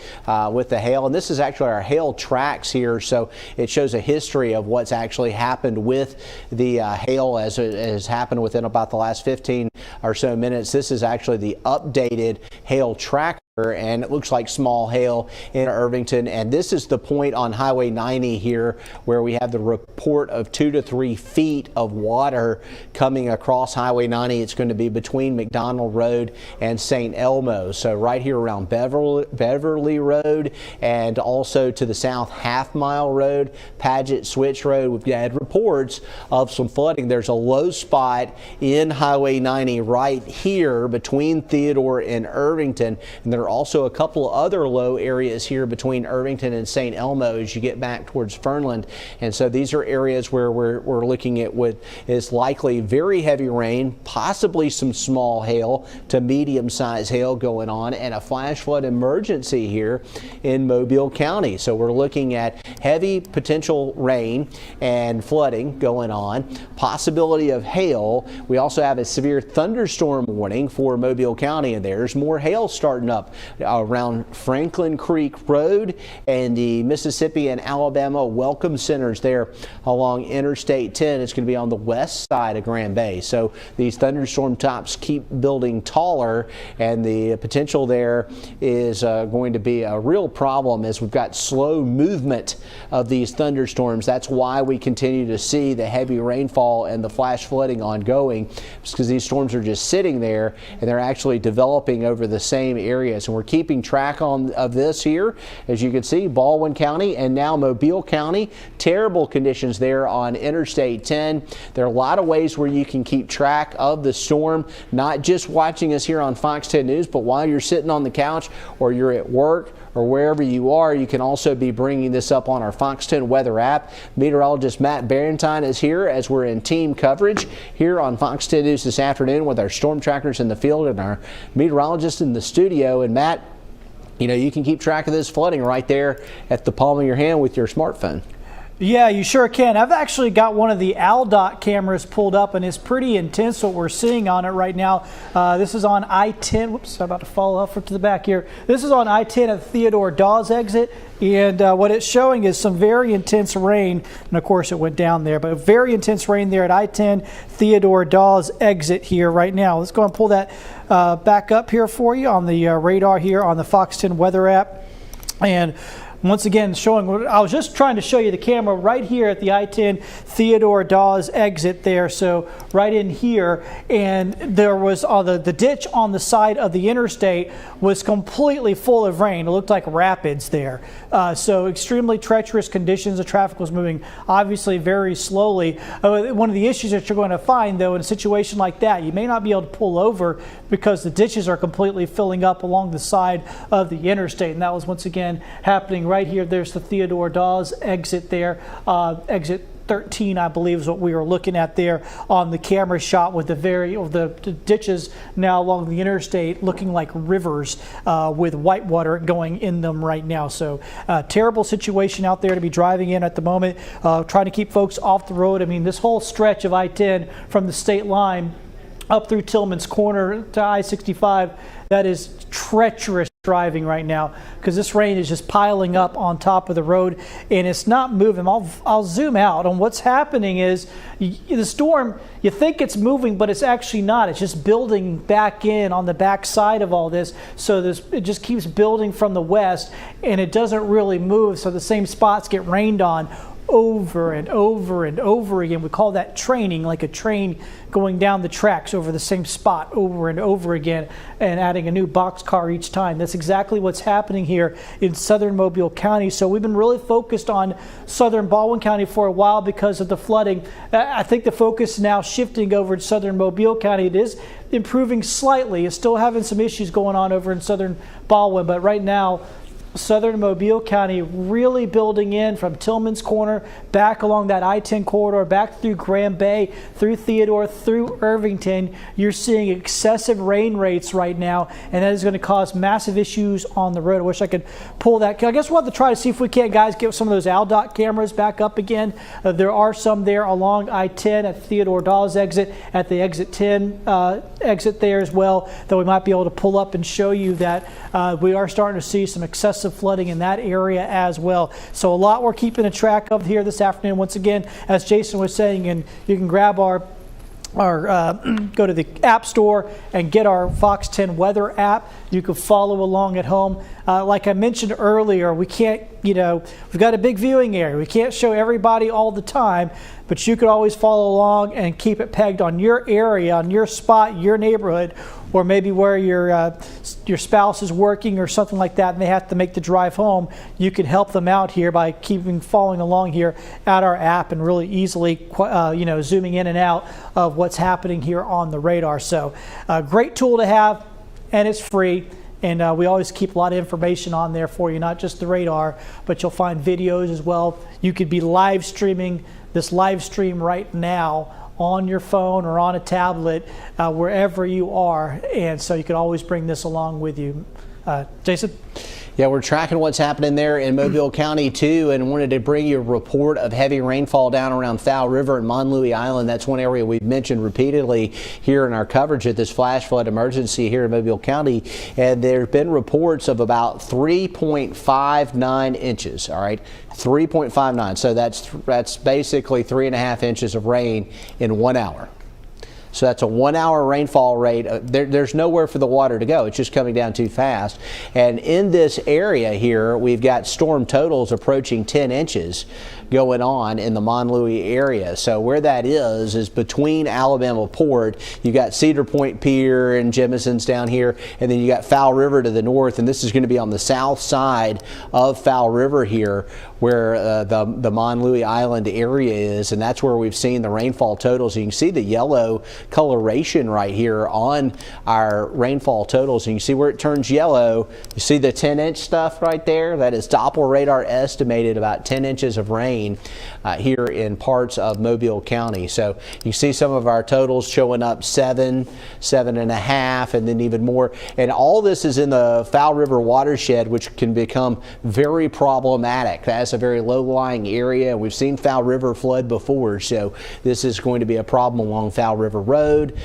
with the hail. And this is actually our hail tracks here, so it shows a history of what's actually happened with the hail as it has happened within about the last 15 or so minutes. This is actually the updated hail tracker, and it looks like small hail in Irvington. And this is the point on Highway 90 here where we have the report of 2 to 3 feet of water coming across Highway 90. It's going to be between McDonald Road and St. Elmo. So right here around Beverly Road, and also to the south Half Mile Road, Paget Switch Road. We've had reports of some flooding. There's a low spot in Highway 90 right here between Theodore and Irvington, and there are also a couple of other low areas here between Irvington and St. Elmo as you get back towards Fernland. And so these are areas where we're looking at what is likely very heavy rain, possibly some small hail to medium-sized hail going on, and a flash flood emergency here in Mobile County. So we're looking at heavy potential rain and flooding going on, possibility of hail. We also have a severe thunderstorm warning for Mobile County, and there's more hail starting up around Franklin Creek Road and the Mississippi and Alabama Welcome Centers there along Interstate 10. It's going to be on the west side of Grand Bay. So these thunderstorm tops keep building taller, and the potential there is going to be a real problem as we've got slow movement of these thunderstorms. That's why we continue to see the heavy rainfall and the flash flooding ongoing, because these storms are just sitting there and they're actually developing over the same areas. And we're keeping track of this here. As you can see, Baldwin County and now Mobile County, terrible conditions there on Interstate 10. There are a lot of ways where you can keep track of the storm, not just watching us here on Fox 10 News, but while you're sitting on the couch or you're at work or wherever you are, you can also be bringing this up on our Fox 10 weather app. Meteorologist Matt Barentine is here as we're in team coverage here on Fox 10 News this afternoon with our storm trackers in the field and our meteorologist in the studio. And Matt, you know, you can keep track of this flooding right there at the palm of your hand with your smartphone. Yeah, you sure can. I've actually got one of the ALDOT cameras pulled up, and it's pretty intense what we're seeing on it right now. This is on I-10. Whoops, I'm about to fall off to the back here. This is on I-10 at Theodore Dawes exit, and what it's showing is some very intense rain. And of course, it went down there, but very intense rain there at I-10 Theodore Dawes exit here right now. Let's go and pull that back up here for you on the radar here on the Fox 10 weather app. And once again, showing, I was just trying to show you the camera right here at the I-10 Theodore Dawes exit there. So right in here, and there was the ditch on the side of the interstate was completely full of rain. It looked like rapids there. So extremely treacherous conditions. The traffic was moving obviously very slowly. One of the issues that you're going to find, though, in a situation like that, you may not be able to pull over because the ditches are completely filling up along the side of the interstate. And that was once again happening right here. There's the Theodore Dawes exit there, exit 13, I believe, is what we were looking at there on the camera shot, with the ditches now along the interstate looking like rivers with white water going in them right now. So terrible situation out there to be driving in at the moment, trying to keep folks off the road. I mean, this whole stretch of I-10 from the state line up through Tillman's Corner to I-65, that is treacherous driving right now because this rain is just piling up on top of the road and it's not moving. I'll zoom out on what's happening. Is the storm, you think it's moving, but it's actually not. It's just building back in on the back side of all this. So it just keeps building from the west and it doesn't really move. So the same spots get rained on over and over and over again. We call that training, like a train going down the tracks over the same spot over and over again and adding a new boxcar each time. That's exactly what's happening here in southern Mobile County. So we've been really focused on southern Baldwin County for a while because of the flooding. I think the focus is now shifting over to southern Mobile County. It is improving slightly. It's still having some issues going on over in southern Baldwin, but right now southern Mobile County really building in from Tillman's Corner back along that I-10 corridor, back through Grand Bay, through Theodore, through Irvington. You're seeing excessive rain rates right now, and that is going to cause massive issues on the road. I wish I could pull that. I guess we'll have to try to see if we can't, guys, get some of those ALDOT cameras back up again. There are some there along I-10 at Theodore Dawes exit, at the exit 10 exit there as well, that we might be able to pull up and show you that we are starting to see some excessive flooding in that area as well. So a lot we're keeping a track of here this afternoon. Once again, as Jason was saying, and you can grab our go to the App Store and get our Fox 10 weather app. You can follow along at home. Like I mentioned earlier, we can't, we've got a big viewing area. We can't show everybody all the time, but you could always follow along and keep it pegged on your area, on your spot, your neighborhood, or maybe where your spouse is working or something like that, and they have to make the drive home. You can help them out here by following along here at our app and really easily, zooming in and out of what's happening here on the radar. So, great tool to have, and it's free. And we always keep a lot of information on there for you, not just the radar, but you'll find videos as well. You could be live streaming this live stream right now on your phone or on a tablet, wherever you are. And so you can always bring this along with you. Jason? Yeah, we're tracking what's happening there in Mobile County too, and wanted to bring you a report of heavy rainfall down around Fowl River and Monlouis Island. That's one area we've mentioned repeatedly here in our coverage of this flash flood emergency here in Mobile County. And there have been reports of about 3.59 inches. All right, 3.59. So that's basically 3.5 inches of rain in 1 hour. So that's a 1 hour rainfall rate. There's nowhere for the water to go. It's just coming down too fast. And in this area here, we've got storm totals approaching 10 inches going on in the Monlouis area. So where that is between Alabama Port. You got Cedar Point Pier and Jemison's down here, and then you got Fowl River to the north, and this is going to be on the south side of Fowl River here, where the Monlouis Island area is, and that's where we've seen the rainfall totals. You can see the yellow coloration right here on our rainfall totals, and you see where it turns yellow. You see the 10-inch stuff right there? That is Doppler radar estimated about 10 inches of rain here in parts of Mobile County. So you see some of our totals showing up 7, 7.5, and then even more. And all this is in the Fowl River watershed, which can become very problematic. That's a very low-lying area. We've seen Fowl River flood before, so this is going to be a problem along Fowl River Road,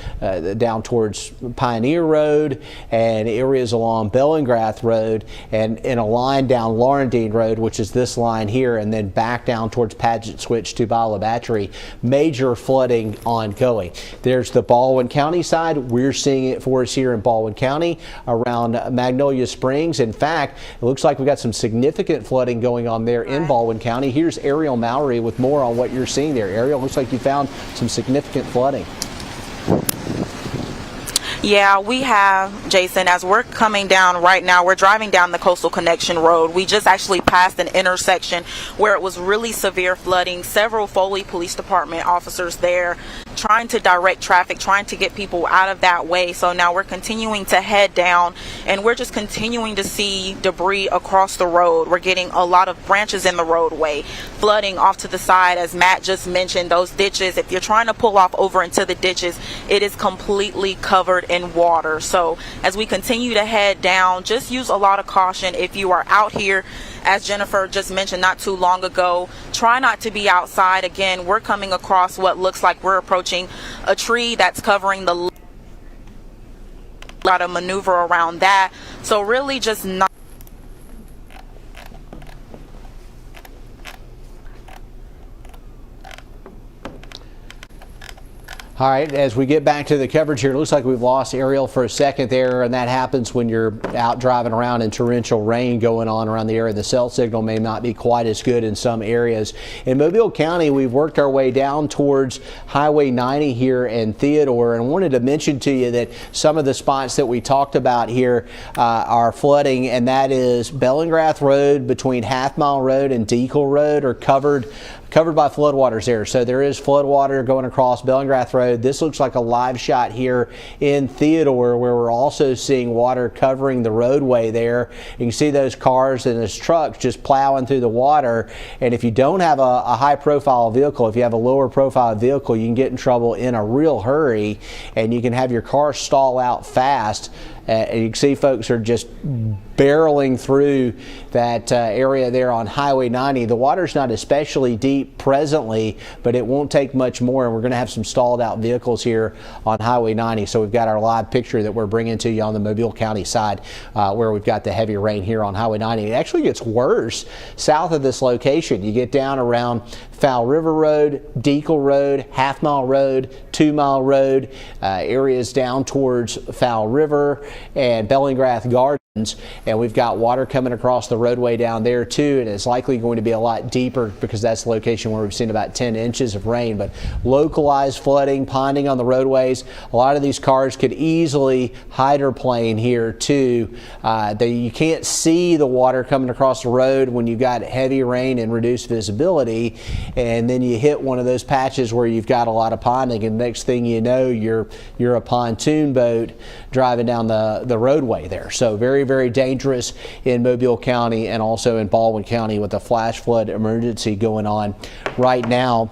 down towards Pioneer Road, and areas along Bellingrath Road, and in a line down Laurendine Road, which is this line here, and then back down towards Paget Switch to Bala Battery. Major flooding ongoing. There's the Baldwin County side. We're seeing it for us here in Baldwin County around Magnolia Springs. In fact, it looks like we've got some significant flooding going on there in Baldwin County. Here's Ariel Mallory with more on what you're seeing there. Ariel, looks like you found some significant flooding. Yeah, we have, Jason, as we're coming down right now, we're driving down the Coastal Connection Road. We just actually passed an intersection where it was really severe flooding. Several Foley Police Department officers there trying to direct traffic, trying to get people out of that way. So now we're continuing to head down, and we're just continuing to see debris across the road. We're getting a lot of branches in the roadway, flooding off to the side. As Matt just mentioned, those ditches, if you're trying to pull off over into the ditches, it is completely covered in water. So as we continue to head down, just use a lot of caution. If you are out here, as Jennifer just mentioned not too long ago, try not to be outside. Again, we're coming across what looks like we're approaching a tree that's covering the lot of maneuver around that. So really just not. All right, as we get back to the coverage here, it looks like we've lost Ariel for a second there, and that happens when you're out driving around in torrential rain going on around the area. The cell signal may not be quite as good in some areas. In Mobile County, we've worked our way down towards Highway 90 here in Theodore, and wanted to mention to you that some of the spots that we talked about here are flooding, and that is Bellingrath Road between Half Mile Road and Deacle Road are covered by floodwaters there. So there is floodwater going across Bellingrath Road. This looks like a live shot here in Theodore, where we're also seeing water covering the roadway there. You can see those cars and those trucks just plowing through the water. And if you don't have a high profile vehicle, if you have a lower profile vehicle, you can get in trouble in a real hurry, and you can have your car stall out fast. And you can see folks are just barreling through that area there on Highway 90. The water's not especially deep presently, but it won't take much more, and we're going to have some stalled out vehicles here on Highway 90. So we've got our live picture that we're bringing to you on the Mobile County side, where we've got the heavy rain here on Highway 90. It actually gets worse south of this location. You get down around Fowl River Road, Deacle Road, Half Mile Road, 2 Mile Road, areas down towards Fowl River and Bellingrath Gardens, and we've got water coming across the roadway down there too, and it's likely going to be a lot deeper because that's the location where we've seen about 10 inches of rain. But localized flooding, ponding on the roadways. A lot of these cars could easily hydroplane here too. You can't see the water coming across the road when you've got heavy rain and reduced visibility, and then you hit one of those patches where you've got a lot of ponding, and next thing you know, you're a pontoon boat driving down the roadway there. So very, very dangerous in Mobile County and also in Baldwin County with a flash flood emergency going on right now.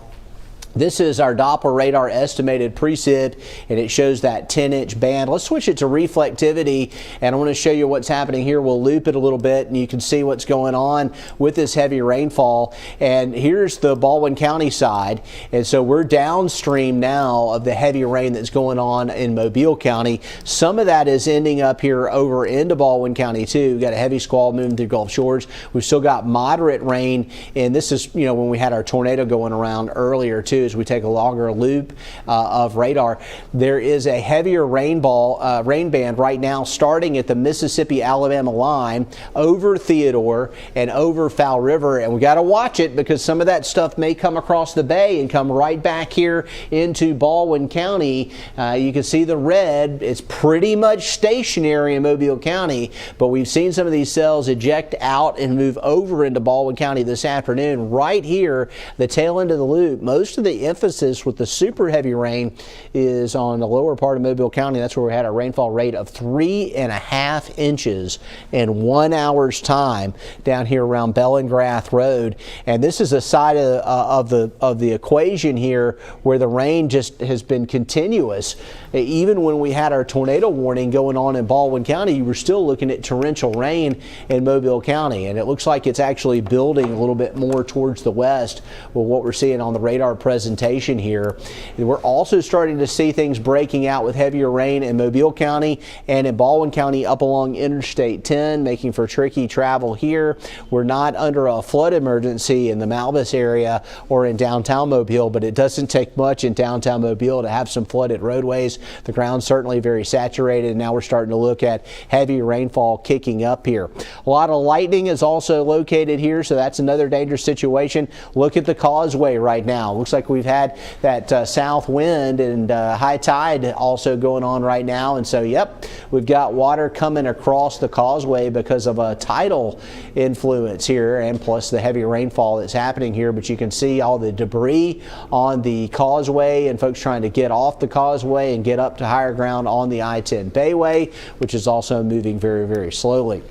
This is our Doppler radar estimated precip, and it shows that 10-inch band. Let's switch it to reflectivity, and I want to show you what's happening here. We'll loop it a little bit, and you can see what's going on with this heavy rainfall. And here's the Baldwin County side, and so we're downstream now of the heavy rain that's going on in Mobile County. Some of that is ending up here over into Baldwin County too. We've got a heavy squall moving through Gulf Shores. We've still got moderate rain, and this is, you know, when we had our tornado going around earlier too. As we take a longer loop of radar, there is a heavier rain band right now starting at the Mississippi-Alabama line over Theodore and over Fowl River, and we got to watch it because some of that stuff may come across the bay and come right back here into Baldwin County. You can see the red. It's pretty much stationary in Mobile County, but we've seen some of these cells eject out and move over into Baldwin County this afternoon. Right here, the tail end of the loop, most of the emphasis with the super heavy rain is on the lower part of Mobile County. That's where we had a rainfall rate of 3.5 inches in 1 hour's time down here around Bellingrath Road. And this is a side of the equation here where the rain just has been continuous. Even when we had our tornado warning going on in Baldwin County, you were still looking at torrential rain in Mobile County, and it looks like it's actually building a little bit more towards the west with what we're seeing on the radar presentation here. We're also starting to see things breaking out with heavier rain in Mobile County and in Baldwin County up along Interstate 10, making for tricky travel here. We're not under a flood emergency in the Malvis area or in downtown Mobile, but it doesn't take much in downtown Mobile to have some flooded roadways. The ground's certainly very saturated, and now we're starting to look at heavy rainfall kicking up here. A lot of lightning is also located here, so that's another dangerous situation. Look at the causeway right now. Looks like we've had that south wind and high tide also going on right now, and so yep, we've got water coming across the causeway because of a tidal influence here, and plus the heavy rainfall that's happening here. But you can see all the debris on the causeway and folks trying to get off the causeway and get up to higher ground on the I-10 Bayway, which is also moving very, very slowly.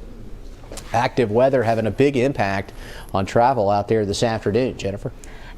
Active weather having a big impact on travel out there this afternoon. Jennifer?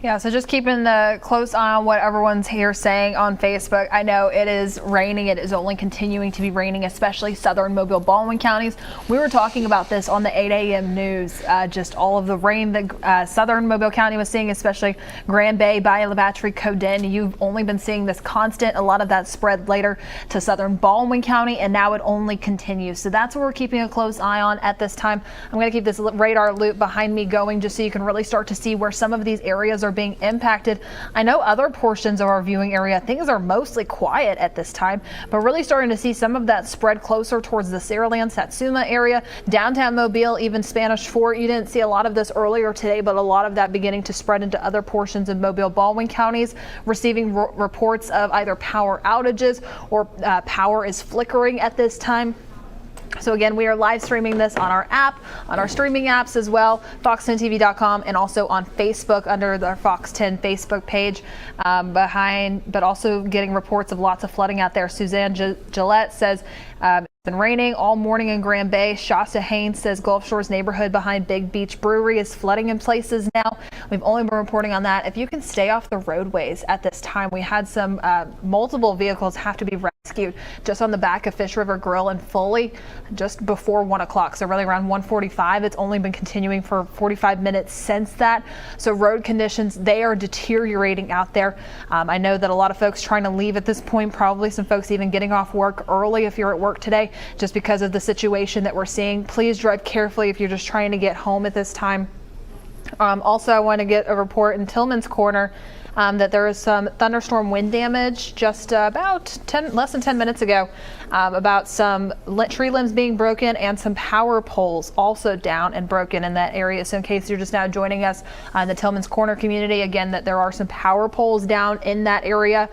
Yeah, so just keeping the close eye on what everyone's here saying on Facebook. I know it is raining. It is only continuing to be raining, especially southern Mobile, Baldwin counties. We were talking about this on the 8 a.m. news, just all of the rain that southern Mobile County was seeing, especially Grand Bay, Bayou La Batterie, Codin. You've only been seeing this constant. A lot of that spread later to southern Baldwin County, and now it only continues. So that's what we're keeping a close eye on at this time. I'm going to keep this radar loop behind me going just so you can really start to see where some of these areas are are being impacted. I know other portions of our viewing area, things are mostly quiet at this time, but really starting to see some of that spread closer towards the Saraland, Satsuma area, downtown Mobile, even Spanish Fort. You didn't see a lot of this earlier today, but a lot of that beginning to spread into other portions of Mobile, Baldwin counties, receiving reports of either power outages or power is flickering at this time. So again, we are live streaming this on our app, on our streaming apps as well, fox10tv.com, and also on Facebook under the Fox 10 Facebook page but also getting reports of lots of flooding out there. Suzanne Gillette says it's been raining all morning in Grand Bay. Shasta Haynes says Gulf Shores neighborhood behind Big Beach Brewery is flooding in places now. We've only been reporting on that. If you can stay off the roadways at this time, we had some multiple vehicles have to be rescued just on the back of Fish River Grill and Foley just before 1 o'clock. So really around 1:45. It's only been continuing for 45 minutes since that. So road conditions, they are deteriorating out there. I know that a lot of folks trying to leave at this point, probably some folks even getting off work early if you're at work today, just because of the situation that we're seeing. Please drive carefully if you're just trying to get home at this time. Also, I want to get a report in Tillman's Corner that there is some thunderstorm wind damage just about less than 10 minutes ago, about some tree limbs being broken and some power poles also down and broken in that area. So in case you're just now joining us in the Tillman's Corner community, again, that there are some power poles down in that area.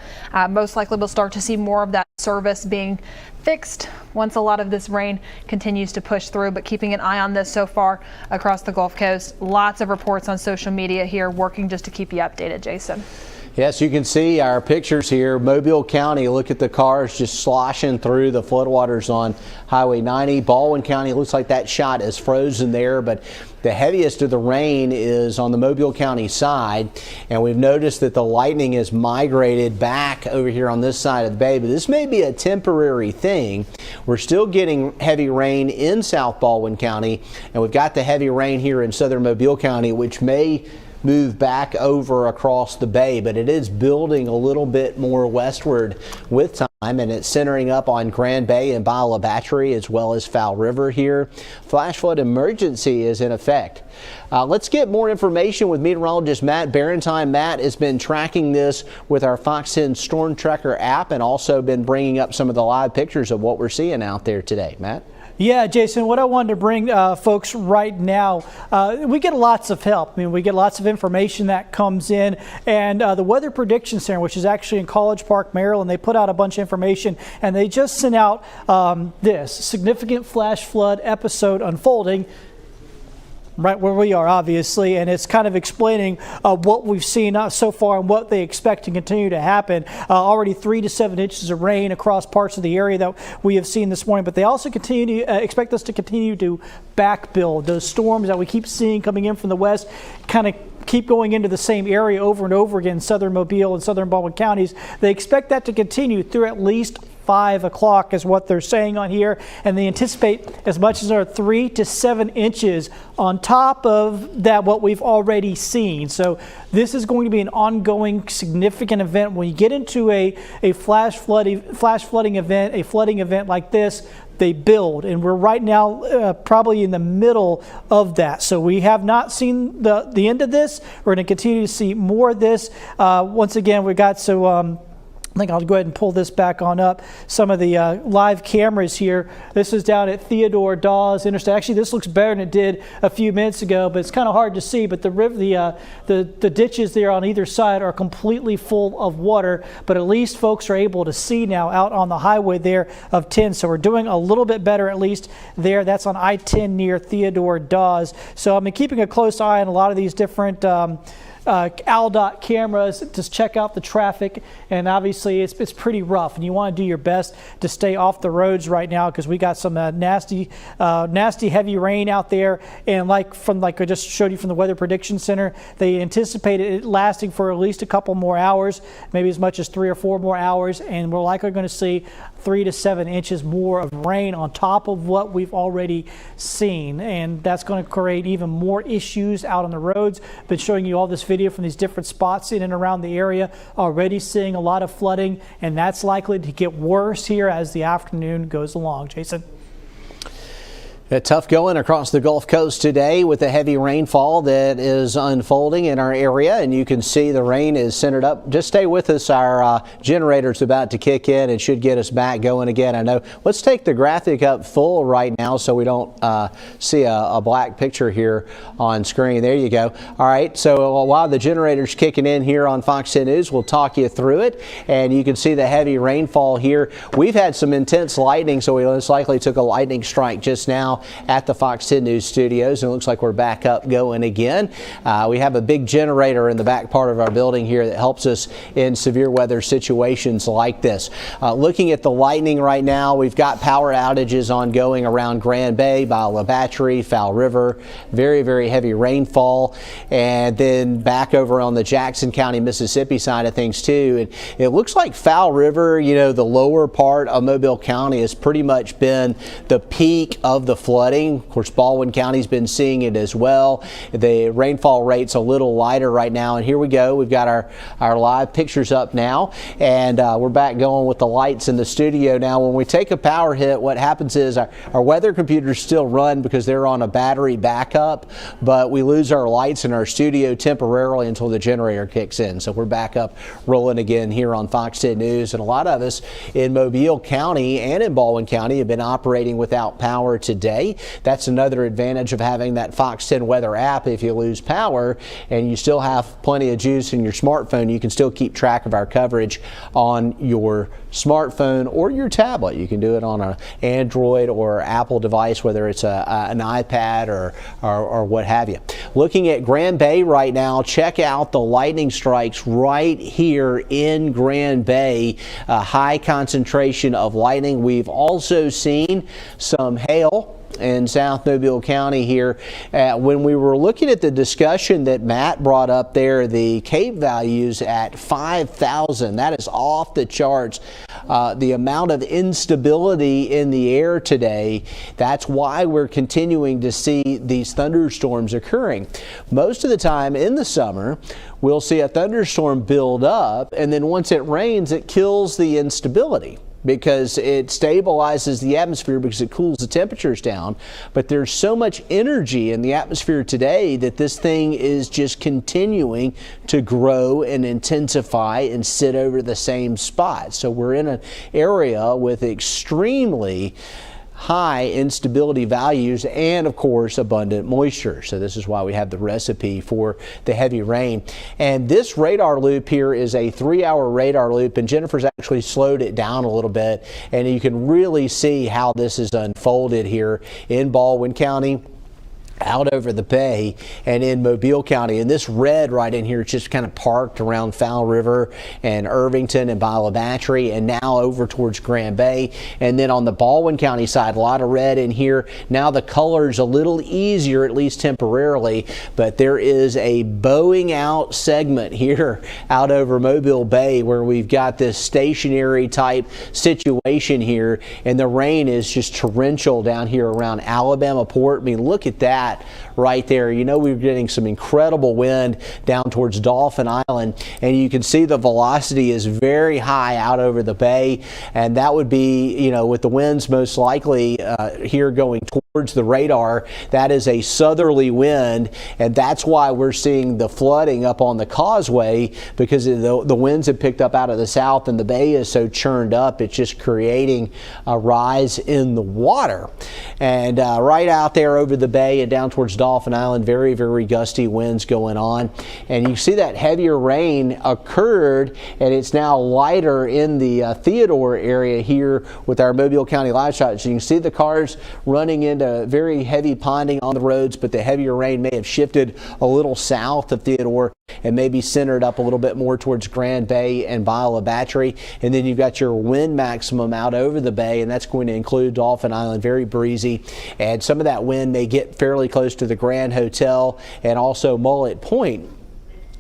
Most likely we'll start to see more of that service being fixed once a lot of this rain continues to push through, but keeping an eye on this so far across the Gulf Coast. Lots of reports on social media here, working just to keep you updated, Jason. Yes, you can see our pictures here. Mobile County, look at the cars just sloshing through the floodwaters on Highway 90. Baldwin County, looks like that shot is frozen there, but the heaviest of the rain is on the Mobile County side, and we've noticed that the lightning has migrated back over here on this side of the bay, but this may be a temporary thing. We're still getting heavy rain in South Baldwin County, and we've got the heavy rain here in southern Mobile County, which may move back over across the bay, but it is building a little bit more westward with time, and it's centering up on Grand Bay and Bala Battery as well as Foul River here. Flash flood emergency is in effect. Let's get more information with meteorologist Matt Barentine. Matt has been tracking this with our Fox 10 Storm Tracker app and also been bringing up some of the live pictures of what we're seeing out there today. Matt? Yeah, Jason, what I wanted to bring folks right now, we get lots of help. I mean, we get lots of information that comes in, and the Weather Prediction Center, which is actually in College Park, Maryland, they put out a bunch of information, and they just sent out this significant flash flood episode unfolding right where we are, obviously, and it's kind of explaining what we've seen so far and what they expect to continue to happen. Already 3 to 7 inches of rain across parts of the area that we have seen this morning, but they also continue to expect us to continue to back build. Those storms that we keep seeing coming in from the west kind of keep going into the same area over and over again, southern Mobile and southern Baldwin counties. They expect that to continue through at least 5 o'clock is what they're saying on here, and they anticipate as much as 3 to 7 inches on top of that what we've already seen. So this is going to be an ongoing significant event. When you get into a flash flooding event, a flooding event like this, they build, and we're right now probably in the middle of that. So we have not seen the end of this. We're going to continue to see more of this. Once again, we got I think I'll go ahead and pull this back on up. Some of the live cameras here. This is down at Theodore Dawes Interstate. Actually, this looks better than it did a few minutes ago, but it's kind of hard to see. But the ditches there on either side are completely full of water. But at least folks are able to see now out on the highway there of 10. So we're doing a little bit better at least there. That's on I-10 near Theodore Dawes. So I've been keeping a close eye on a lot of these different ALDOT cameras to check out the traffic, and obviously it's pretty rough, and you want to do your best to stay off the roads right now because we got some nasty heavy rain out there, and like I just showed you from the Weather Prediction Center, they anticipated it lasting for at least a couple more hours, maybe as much as 3 or 4 more hours, and we're likely going to see 3 to 7 inches more of rain on top of what we've already seen, and that's going to create even more issues out on the roads. Been showing you all this video from these different spots in and around the area, already seeing a lot of flooding, and that's likely to get worse here as the afternoon goes along. Jason? Tough going across the Gulf Coast today with the heavy rainfall that is unfolding in our area, and you can see the rain is centered up. Just stay with us. Our generator's about to kick in and should get us back going again. I know. Let's take the graphic up full right now so we don't see a black picture here on screen. There you go. All right, so while the generator's kicking in here on Fox 10 News, we'll talk you through it, and you can see the heavy rainfall here. We've had some intense lightning, so we most likely took a lightning strike just now at the Fox 10 News studios, and it looks like we're back up going again. We have a big generator in the back part of our building here that helps us in severe weather situations like this. Looking at the lightning right now, we've got power outages ongoing around Grand Bay, by La Battery, Fowl River, very, very heavy rainfall, and then back over on the Jackson County, Mississippi side of things too. And it looks like Fowl River, you know, the lower part of Mobile County has pretty much been the peak of the flooding. Of course, Baldwin County's been seeing it as well. The rainfall rate's a little lighter right now, and here we go. We've got our live pictures up now, and we're back going with the lights in the studio now. When we take a power hit, what happens is our weather computers still run because they're on a battery backup, but we lose our lights in our studio temporarily until the generator kicks in. So we're back up rolling again here on Fox 10 News, and a lot of us in Mobile County and in Baldwin County have been operating without power today. That's another advantage of having that Fox 10 weather app. If you lose power and you still have plenty of juice in your smartphone, you can still keep track of our coverage on your smartphone or your tablet. You can do it on an Android or Apple device, whether it's an iPad or what have you. Looking at Grand Bay right now, check out the lightning strikes right here in Grand Bay. A high concentration of lightning. We've also seen some hail in South Mobile County here. When we were looking at the discussion that Matt brought up there, the Cape values at 5,000, that is off the charts. The amount of instability in the air today, that's why we're continuing to see these thunderstorms occurring. Most of the time in the summer, we'll see a thunderstorm build up, and then once it rains, it kills the instability, because it stabilizes the atmosphere, because it cools the temperatures down. But there's so much energy in the atmosphere today that this thing is just continuing to grow and intensify and sit over the same spot. So we're in an area with extremely high instability values and, of course, abundant moisture. So this is why we have the recipe for the heavy rain. And this radar loop here is a 3-hour radar loop, and Jennifer's actually slowed it down a little bit, and you can really see how this is unfolded here in Baldwin County, out over the bay, and in Mobile County. And this red right in here is just kind of parked around Fowl River and Irvington and by La Battery, and now over towards Grand Bay. And then on the Baldwin County side, a lot of red in here. Now the color's a little easier, at least temporarily, but there is a bowing out segment here out over Mobile Bay where we've got this stationary type situation here, and the rain is just torrential down here around Alabama Port. I mean, look at that right there. You know, we're getting some incredible wind down towards Dolphin Island, and you can see the velocity is very high out over the bay, and that would be, you know, with the winds most likely here going towards the radar, that is a southerly wind, and that's why we're seeing the flooding up on the causeway, because the winds have picked up out of the south and the bay is so churned up, it's just creating a rise in the water. And right out there over the bay and down towards Dolphin Island, very, very gusty winds going on. And you see that heavier rain occurred, and it's now lighter in the Theodore area here with our Mobile County live shot. So you can see the cars running into very heavy ponding on the roads, but the heavier rain may have shifted a little south of Theodore and maybe centered up a little bit more towards Grand Bay and by La Battery. And then you've got your wind maximum out over the bay, and that's going to include Dolphin Island, very breezy. And some of that wind may get fairly close to the Grand Hotel and also Mullet Point.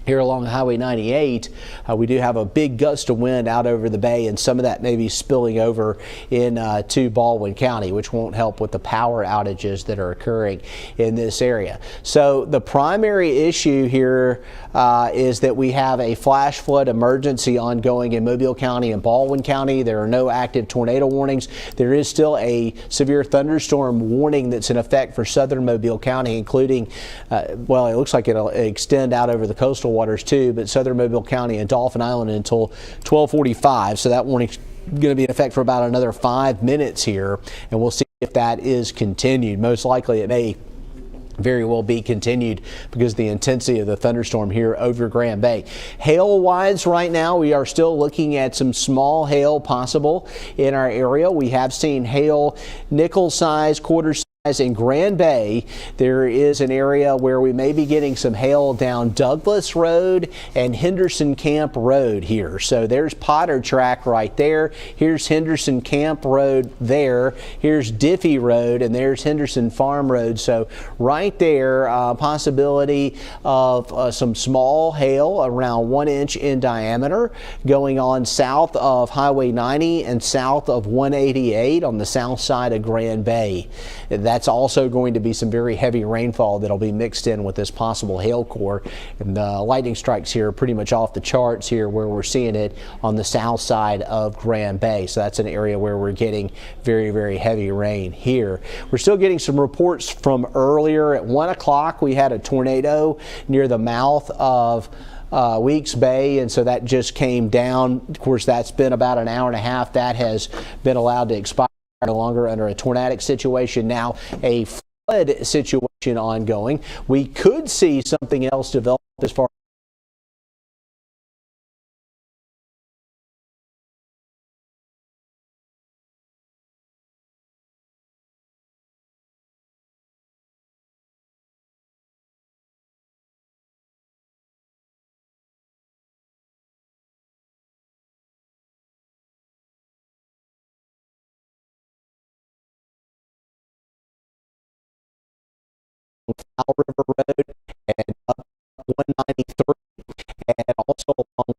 here along Highway 98, we do have a big gust of wind out over the bay, and some of that may be spilling over to Baldwin County, which won't help with the power outages that are occurring in this area. So the primary issue here is that we have a flash flood emergency ongoing in Mobile County and Baldwin County. There are no active tornado warnings. There is still a severe thunderstorm warning that's in effect for southern Mobile County, including, well, it looks like it'll extend out over the coastal waters too, but southern Mobile County and Dauphin Island until 12:45. So that warning's going to be in effect for about another 5 minutes here, and we'll see if that is continued. Most likely it may very well be continued because of the intensity of the thunderstorm here over Grand Bay. Hail wise right now, we are still looking at some small hail possible in our area. We have seen hail nickel size, quarter size in Grand Bay. There is an area where we may be getting some hail down Douglas Road and Henderson Camp Road here. So there's Potter Track right there. Here's Henderson Camp Road there. Here's Diffie Road, and there's Henderson Farm Road. So right there, possibility of some small hail around 1 inch in diameter going on south of Highway 90 and south of 188 on the south side of Grand Bay. That's also going to be some very heavy rainfall that'll be mixed in with this possible hail core. And the lightning strikes here are pretty much off the charts here, where we're seeing it on the south side of Grand Bay. So that's an area where we're getting very, very heavy rain here. We're still getting some reports from earlier. At 1 o'clock, we had a tornado near the mouth of Weeks Bay, and so that just came down. Of course, that's been about an hour and a half. That has been allowed to expire no longer under a tornadic situation. Now a flood situation ongoing. We could see something else develop as far Fowl River Road and up 193, and also along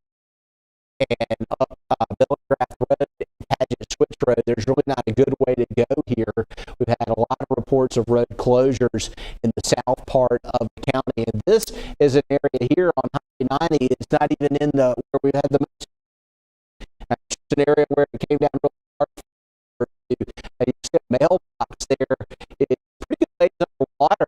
and up Bellicraft Road and Paget Switch Road. There's really not a good way to go here. We've had a lot of reports of road closures in the south part of the county, and this is an area here on Highway 90. It's not even in the where we had the most. It's an area where it came down real hard. You see a mailbox there. It's pretty good ways underwater,